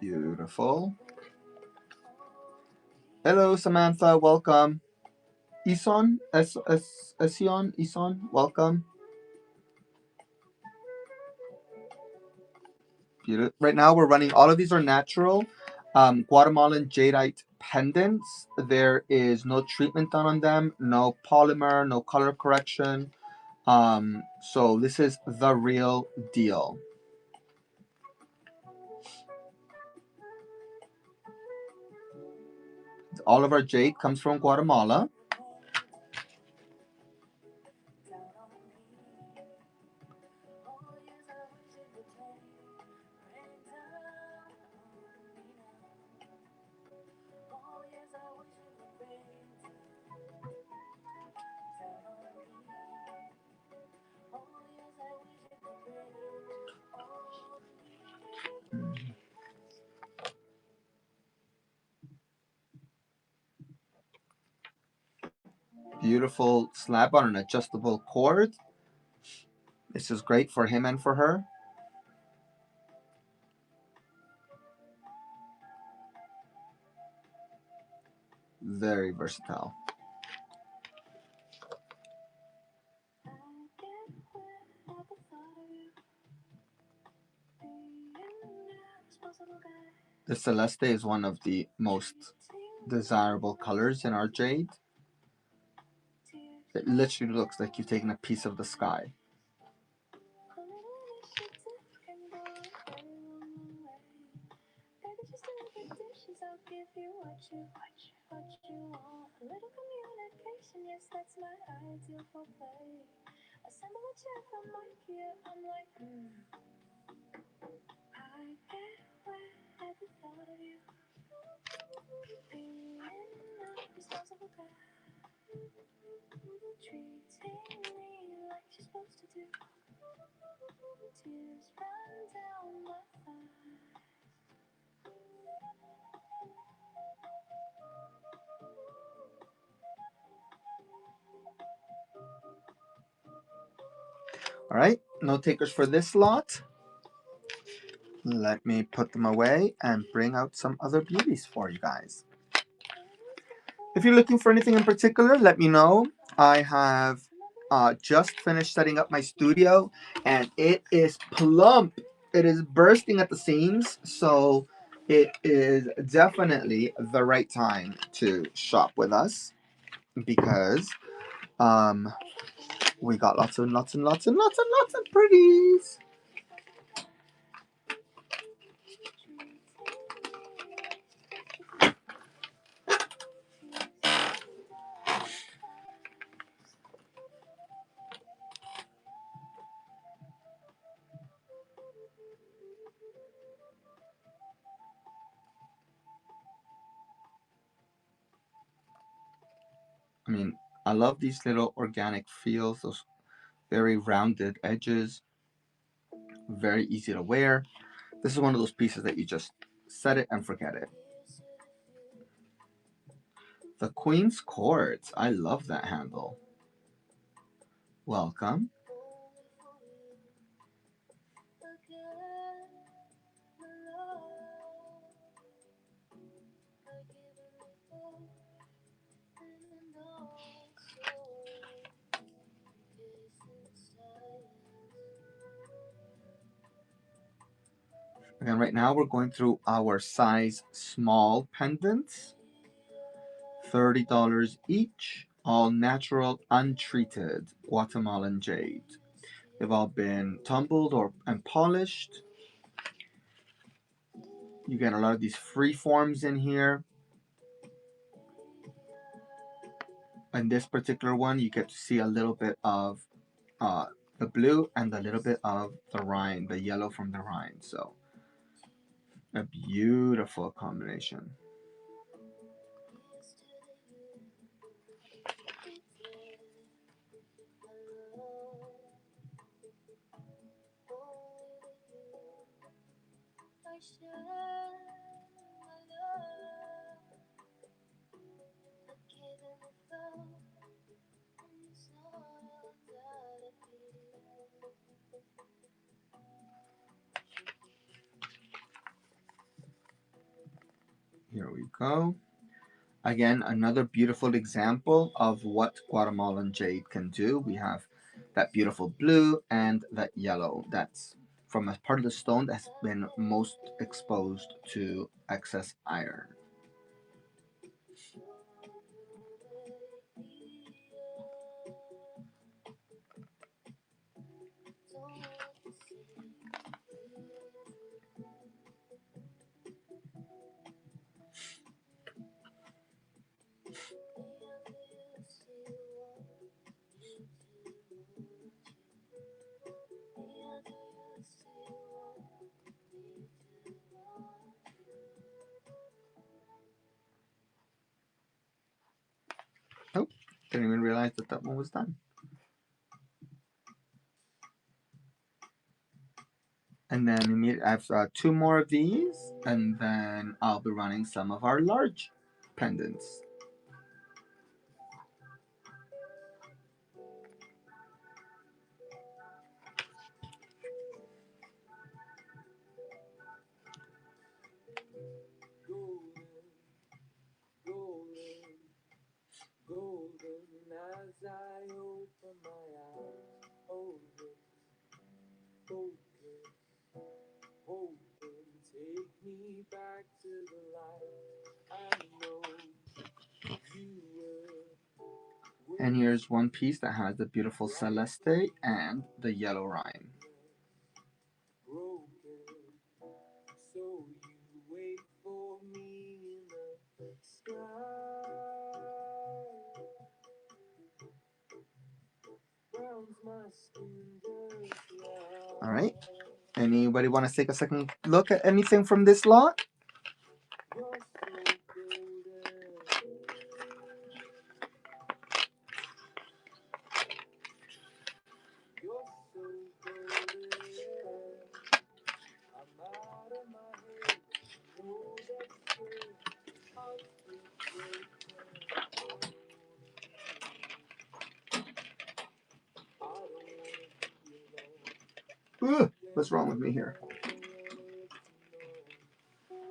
Beautiful. Hello, Samantha. Welcome. Ison, Ison, welcome. Beautiful. Right now, we're running. All of these are natural. Guatemalan jadeite pendants. There is no treatment done on them. No polymer. No color correction. So this is the real deal. All of our jade comes from Guatemala. Beautiful slab on an adjustable cord. This is great for him and for her. Very versatile. The celeste is one of the most desirable colors in our jade. It literally looks like you've taken a piece of the sky. All right, no takers for this lot. Let me put them away and bring out some other beauties for you guys. If you're looking for anything in particular, let me know. I have just finished setting up my studio and it is plump. It is bursting at the seams, so it is definitely the right time to shop with us because we got lots and lots and lots and lots and lots of pretties. I mean, I love these little organic feels, those very rounded edges, very easy to wear. This is one of those pieces that you just set it and forget it. The Queen's Court. I love that handle. Welcome. Again, right now we're going through our size small pendants. $30 each, all natural, untreated Guatemalan jade. They've all been tumbled and polished. You get a lot of these free forms in here. In this particular one, you get to see a little bit of the blue and a little bit of the rind, the yellow from the rind. So a beautiful combination. Here we go. Again, another beautiful example of what Guatemalan jade can do. We have that beautiful blue and that yellow. That's from a part of the stone that's been most exposed to excess iron. Oh, didn't even realize that that one was done. And then I have two more of these, and then I'll be running some of our large pendants. And here's one piece that has the beautiful celeste and the yellow rhyme. All right. Anybody want to take a second look at anything from this lot? Ooh, what's wrong with me here?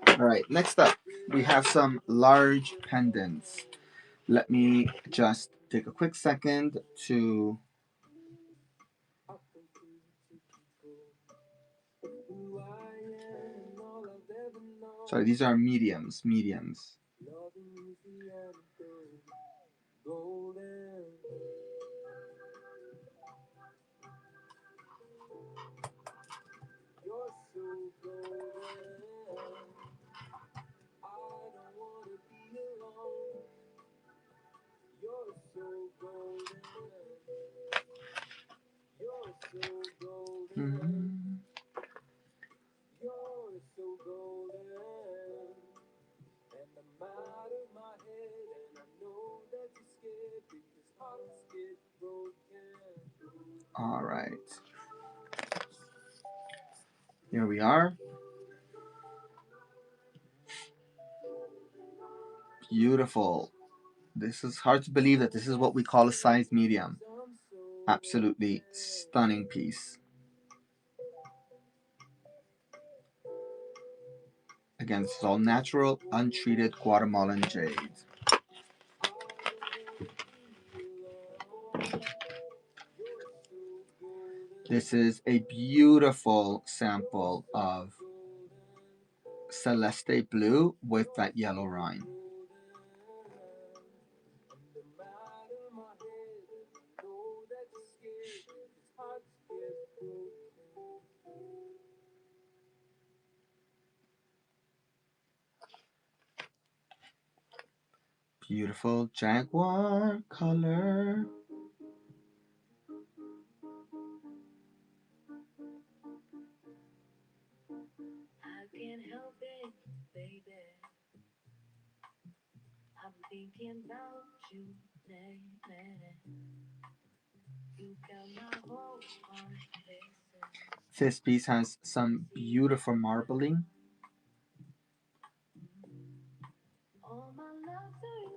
All right, next up, we have some large pendants. Let me just take a quick second to... Sorry, these are mediums. Mm-hmm. All right. Here we are. Beautiful. This is hard to believe that this is what we call a size medium. Absolutely stunning piece. Again, this is all natural, untreated Guatemalan jade. This is a beautiful sample of celeste blue with that yellow rhyme. Beautiful jaguar color. I can't help it, baby. I'm thinking about you, you got my whole heart racing. This piece has some beautiful marbling. All my love to you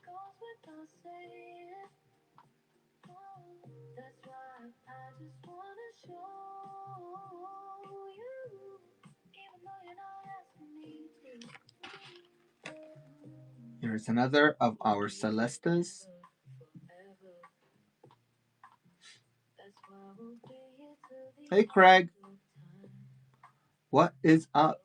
goes without saying. Oh, that's why I just wanna show you, even though you're not asking me to. Here's another of our celestes. Hey Craig, what is up?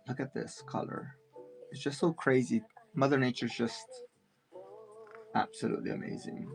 Look at this color. It's just so crazy. Mother Nature's just absolutely amazing.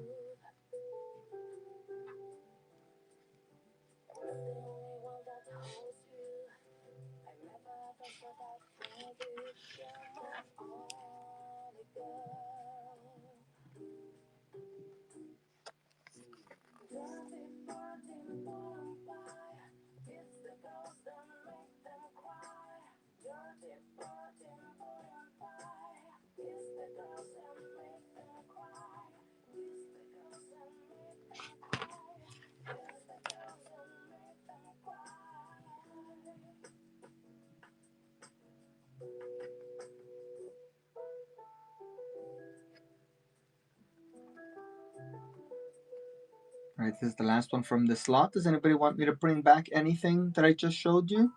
All right, this is the last one from this lot. Does anybody want me to bring back anything that I just showed you?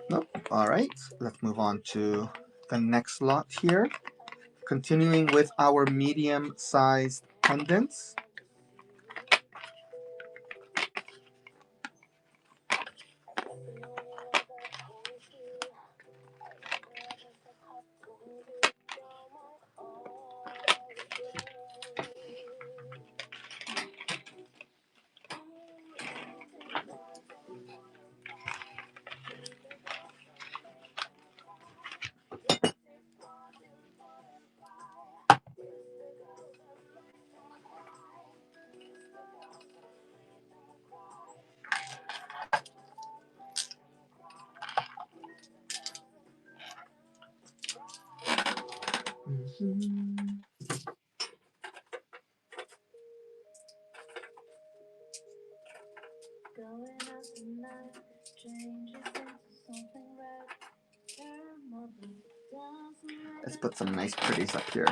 Nope. All right, let's move on to the next lot here. Continuing with our medium-sized pendants. Let's put some nice pretties up here.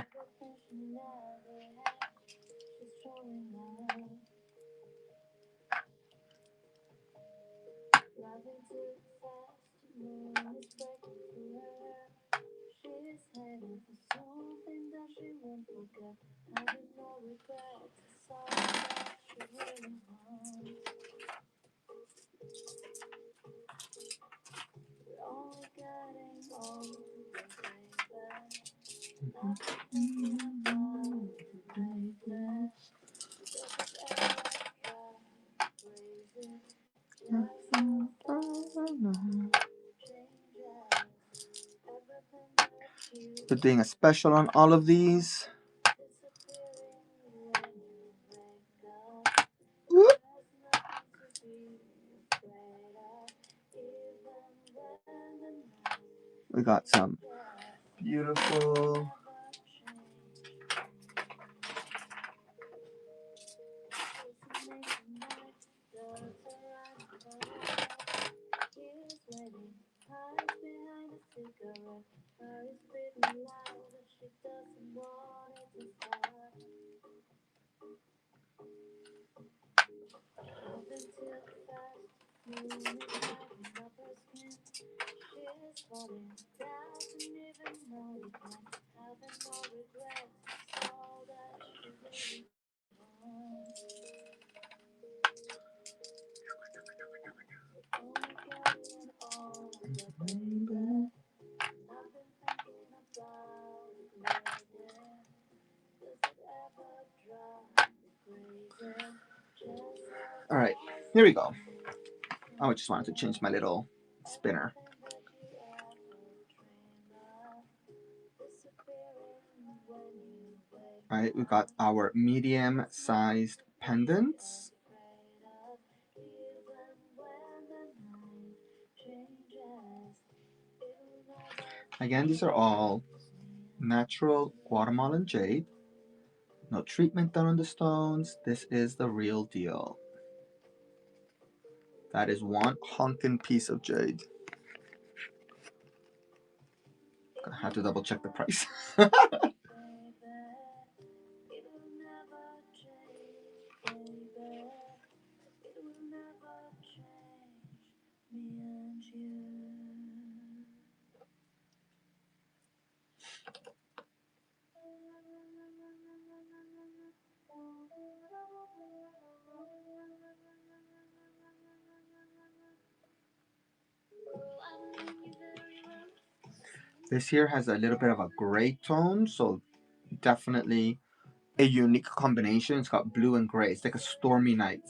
We're doing a special on all of these. Whoop. We got some beautiful All right, here we go. I just wanted to change my little spinner. All right, we got our medium-sized pendants. Again, these are all natural Guatemalan jade. No treatment done on the stones. This is the real deal. That is one honkin' piece of jade. Gonna have to double check the price. This here has a little bit of a gray tone, so definitely a unique combination. It's got blue and gray. It's like a stormy night.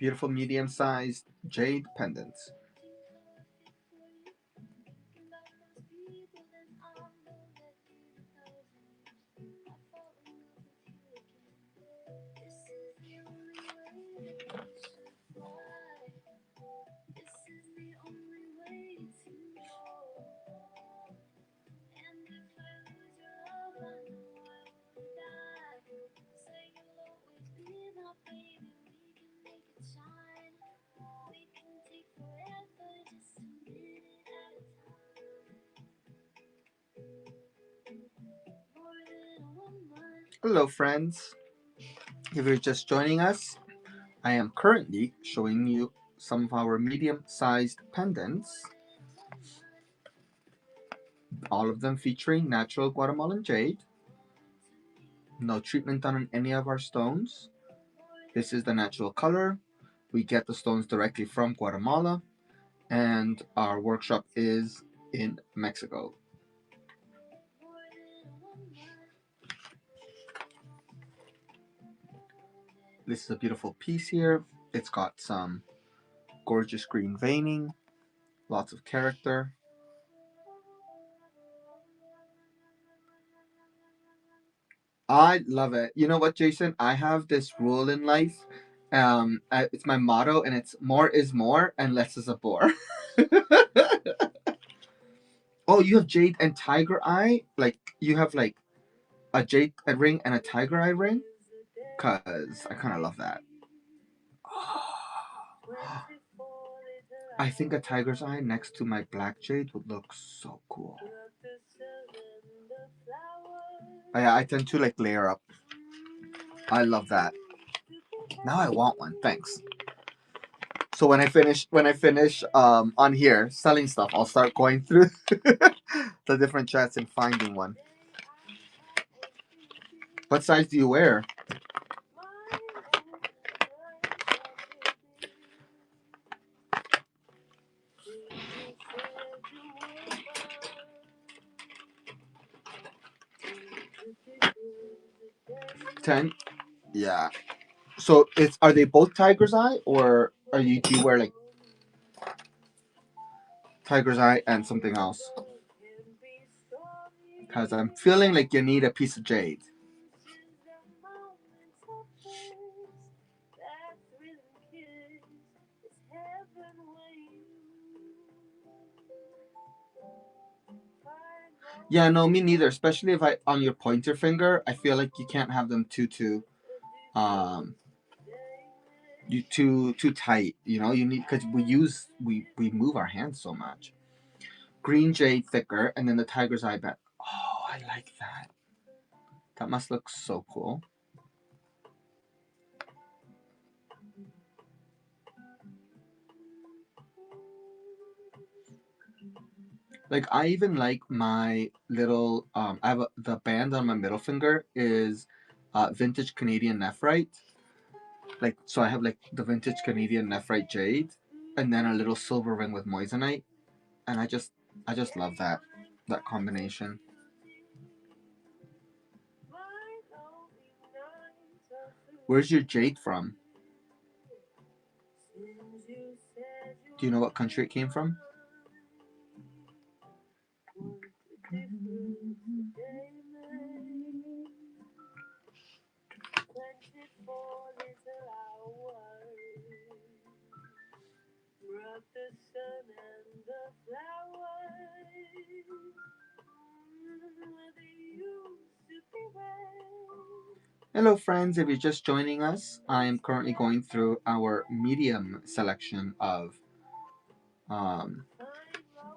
Beautiful medium-sized jade pendants. Hello, friends. If you're just joining us, I am currently showing you some of our medium-sized pendants, all of them featuring natural Guatemalan jade. No treatment done on any of our stones. This is the natural color. We get the stones directly from Guatemala, and our workshop is in Mexico. This is a beautiful piece here. It's got some gorgeous green veining, lots of character. I love it. You know what, Jason? I have this rule in life. It's my motto, and it's more is more and less is a bore. Oh, you have jade and tiger eye? Like you have like a jade ring and a tiger eye ring? Cause I kind of love that. I think a tiger's eye next to my black jade would look so cool. I tend to like layer up. I love that. Now I want one. Thanks. So when I finish on here selling stuff, I'll start going through the different chats and finding one. What size do you wear? Ten? Yeah. So are they both tiger's eye, or do you wear like tiger's eye and something else? Because I'm feeling like you need a piece of jade. Yeah, no, me neither. Especially if I on your pointer finger, I feel like you can't have them um too tight. You know, you need because we move our hands so much. Green jade thicker, and then the tiger's eye band. Oh, I like that. That must look so cool. Like I even like my little the band on my middle finger is vintage Canadian nephrite. Like so I have like the vintage Canadian nephrite jade and then a little silver ring with moissanite, and I just love that combination. Where's your jade from? Do you know what country it came from? Hello, friends. If you're just joining us, I am currently going through our medium selection um,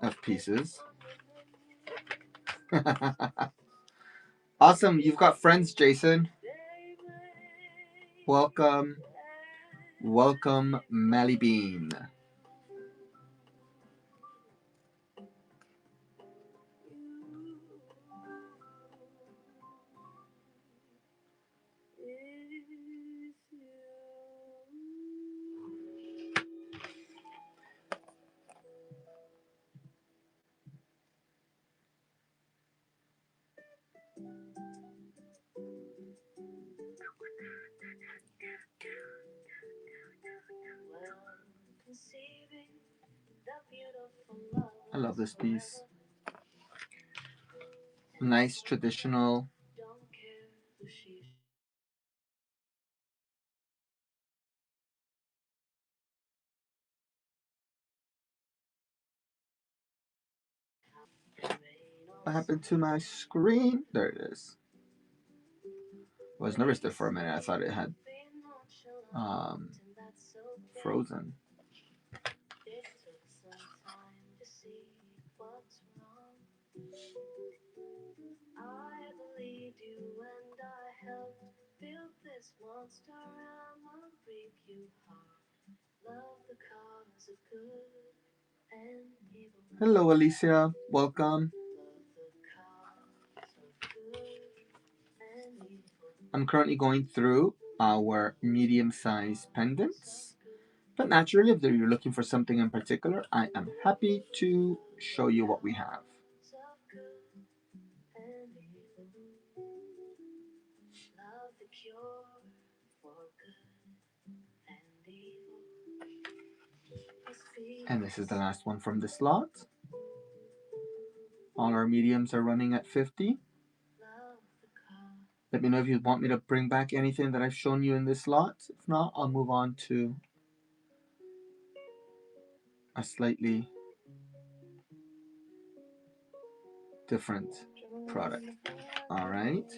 of pieces. Awesome. You've got friends, Jason. Welcome. Welcome, Melly Bean. I love this piece. Nice traditional. What happened to my screen? There it is. I was nervous there for a minute. I thought it had um, frozen. Hello, Alicia. Welcome. I'm currently going through our medium-sized pendants. But naturally, if you're looking for something in particular, I am happy to show you what we have. And this is the last one from this lot. All our mediums are running at 50. Let me know if you want me to bring back anything that I've shown you in this lot. If not, I'll move on to a slightly different product. All right.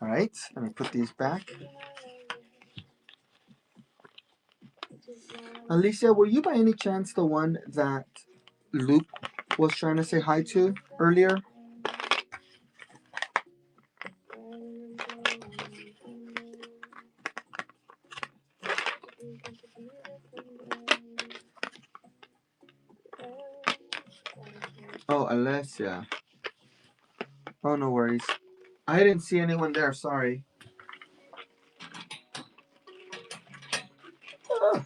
All right, let me put these back. Alicia, were you by any chance the one that Luke was trying to say hi to earlier? Oh, Alessia. Oh, no worries. I didn't see anyone there, sorry. Oh.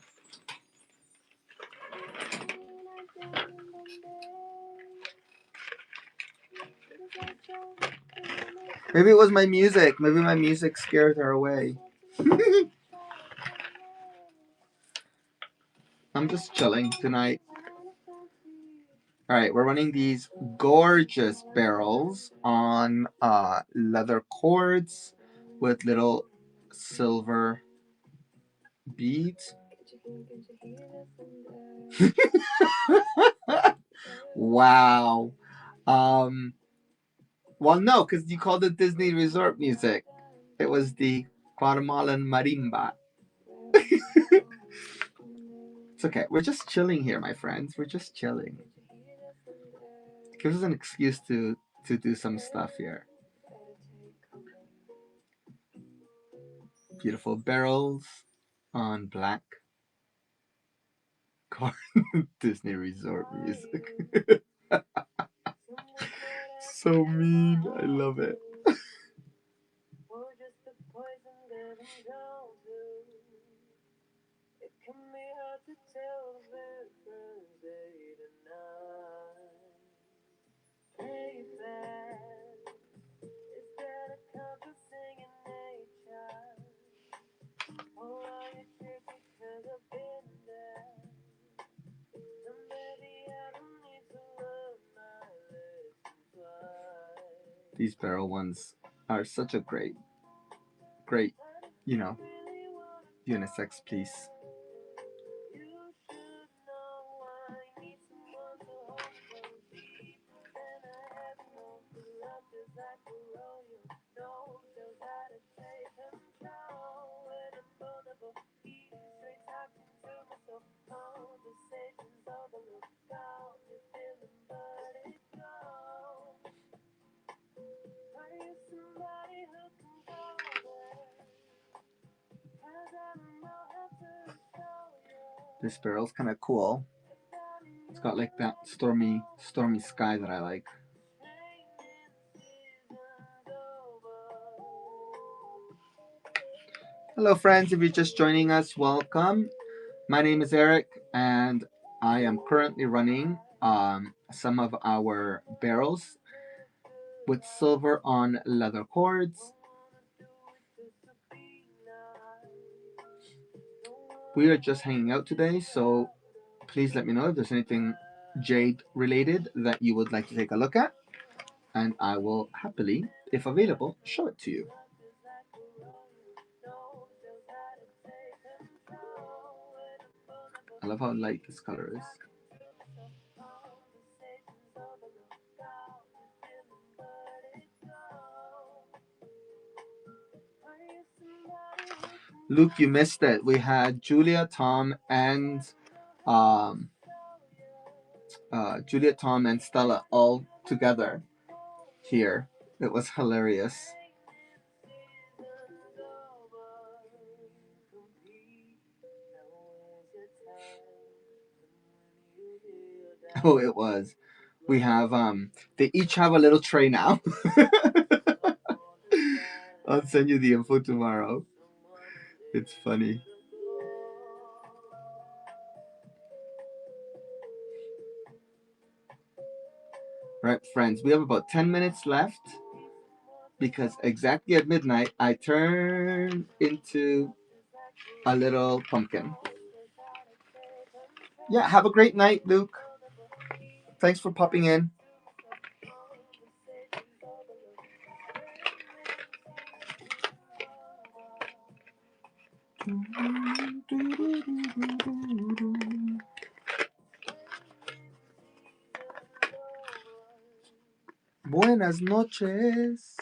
Maybe it was my music. Maybe my music scared her away. I'm just chilling tonight. Alright, we're running these gorgeous barrels on leather cords with little silver beads. Wow. Well, no, because you called it Disney Resort music. It was the Guatemalan marimba. It's okay. We're just chilling here, my friends. We're just chilling. It gives us an excuse to do some stuff here. Beautiful barrels on black car. Disney Resort music. So mean. I love it. These barrel ones are such a great, unisex piece. This barrel's kind of cool. It's got like that stormy sky that I like. Hello friends, if you're just joining us, welcome. My name is Eric and I am currently running some of our barrels with silver on leather cords. We are just hanging out today, so please let me know if there's anything Jade related that you would like to take a look at, and I will happily, if available, show it to you. I love how light this color is. Luke, you missed it. We had Julia, Tom, and Stella all together here. It was hilarious. Oh, it was. We have they each have a little tray now. I'll send you the info tomorrow. It's funny. Right, friends, we have about 10 minutes left because exactly at midnight I turn into a little pumpkin. Yeah, have a great night, Luke. Thanks for popping in. Buenas noches.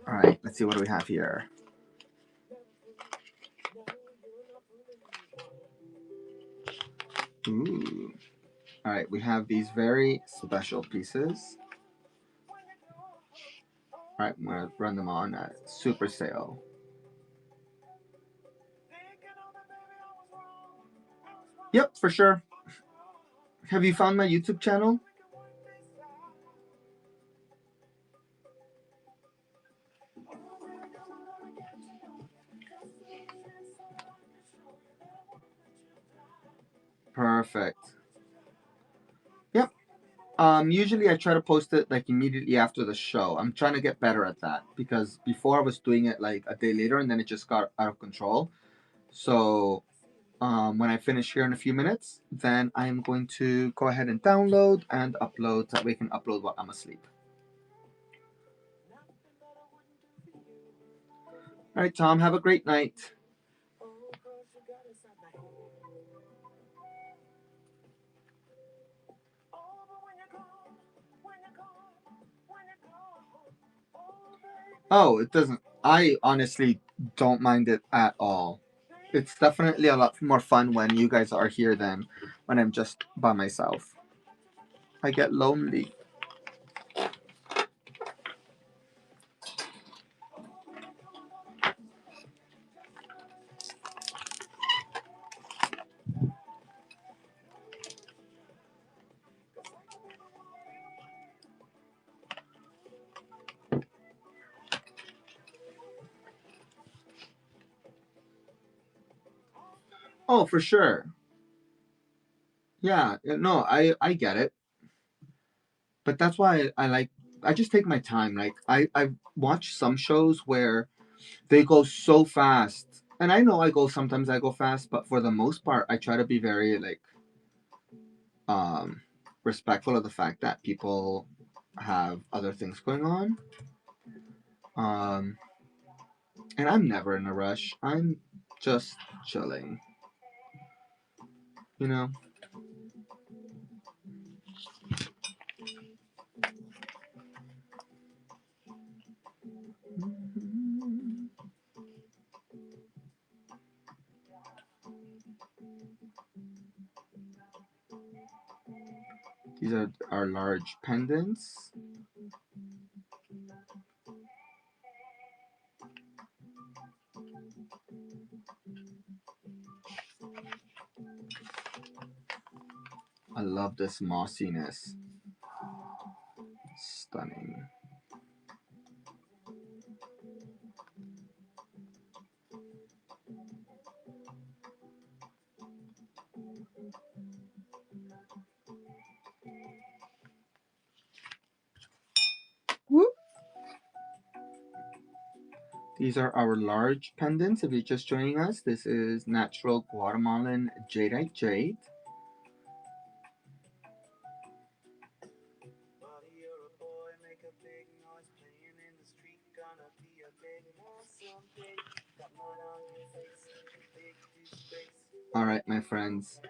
All right, let's see what do we have here. Ooh. All right, we have these very special pieces. All right, I'm gonna run them on a super sale. Yep, for sure. Have you found my YouTube channel? Perfect. Yep. Usually I try to post it like immediately after the show. I'm trying to get better at that because before I was doing it like a day later and then it just got out of control. So when I finish here in a few minutes, then I'm going to go ahead and download and upload so that we can upload while I'm asleep. All right, Tom, have a great night. Oh, it doesn't. I honestly don't mind it at all. It's definitely a lot more fun when you guys are here than when I'm just by myself. I get lonely. Oh, for sure. Yeah, no, I get it. But that's why I like I just take my time. Like I watch some shows where they go so fast. And I know sometimes I go fast, but for the most part I try to be very like um respectful of the fact that people have other things going on. Um and I'm never in a rush. I'm just chilling. You know? These are our large pendants. I love this mossiness. Stunning. Whoop. These are our large pendants. If you're just joining us, this is natural Guatemalan jadeite jade. All right, my friends.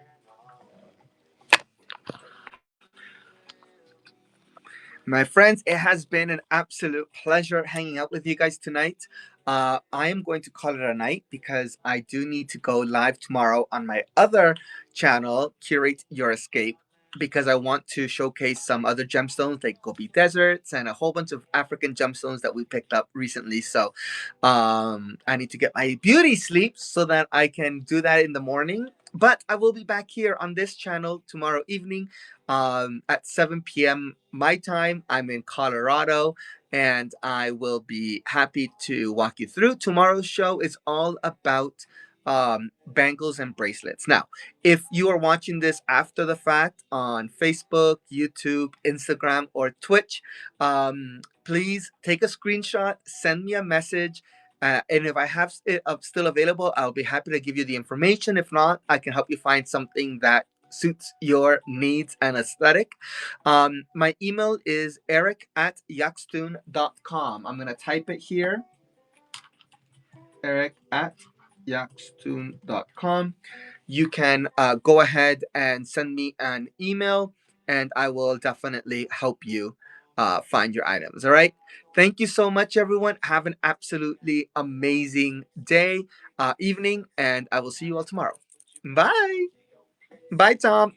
My friends, it has been an absolute pleasure hanging out with you guys tonight. I am going to call it a night because I do need to go live tomorrow on my other channel, Curate Your Escape, because I want to showcase some other gemstones like Gobi Deserts and a whole bunch of African gemstones that we picked up recently. So I need to get my beauty sleep so that I can do that in the morning. But I will be back here on this channel tomorrow evening at 7 p.m. my time. I'm in Colorado, and I will be happy to walk you through. Tomorrow's show is all about bangles and bracelets. Now, if you are watching this after the fact on Facebook, YouTube, Instagram, or Twitch, please take a screenshot, send me a message. And if I have it still available, I'll be happy to give you the information. If not, I can help you find something that suits your needs and aesthetic. My email is erick@yaxtoon.com. I'm going to type it here. erick@yaxtoon.com. You can go ahead and send me an email, and I will definitely help you find your items. All right. Thank you so much, everyone. Have an absolutely amazing day, evening, and I will see you all tomorrow. Bye. Bye, Tom.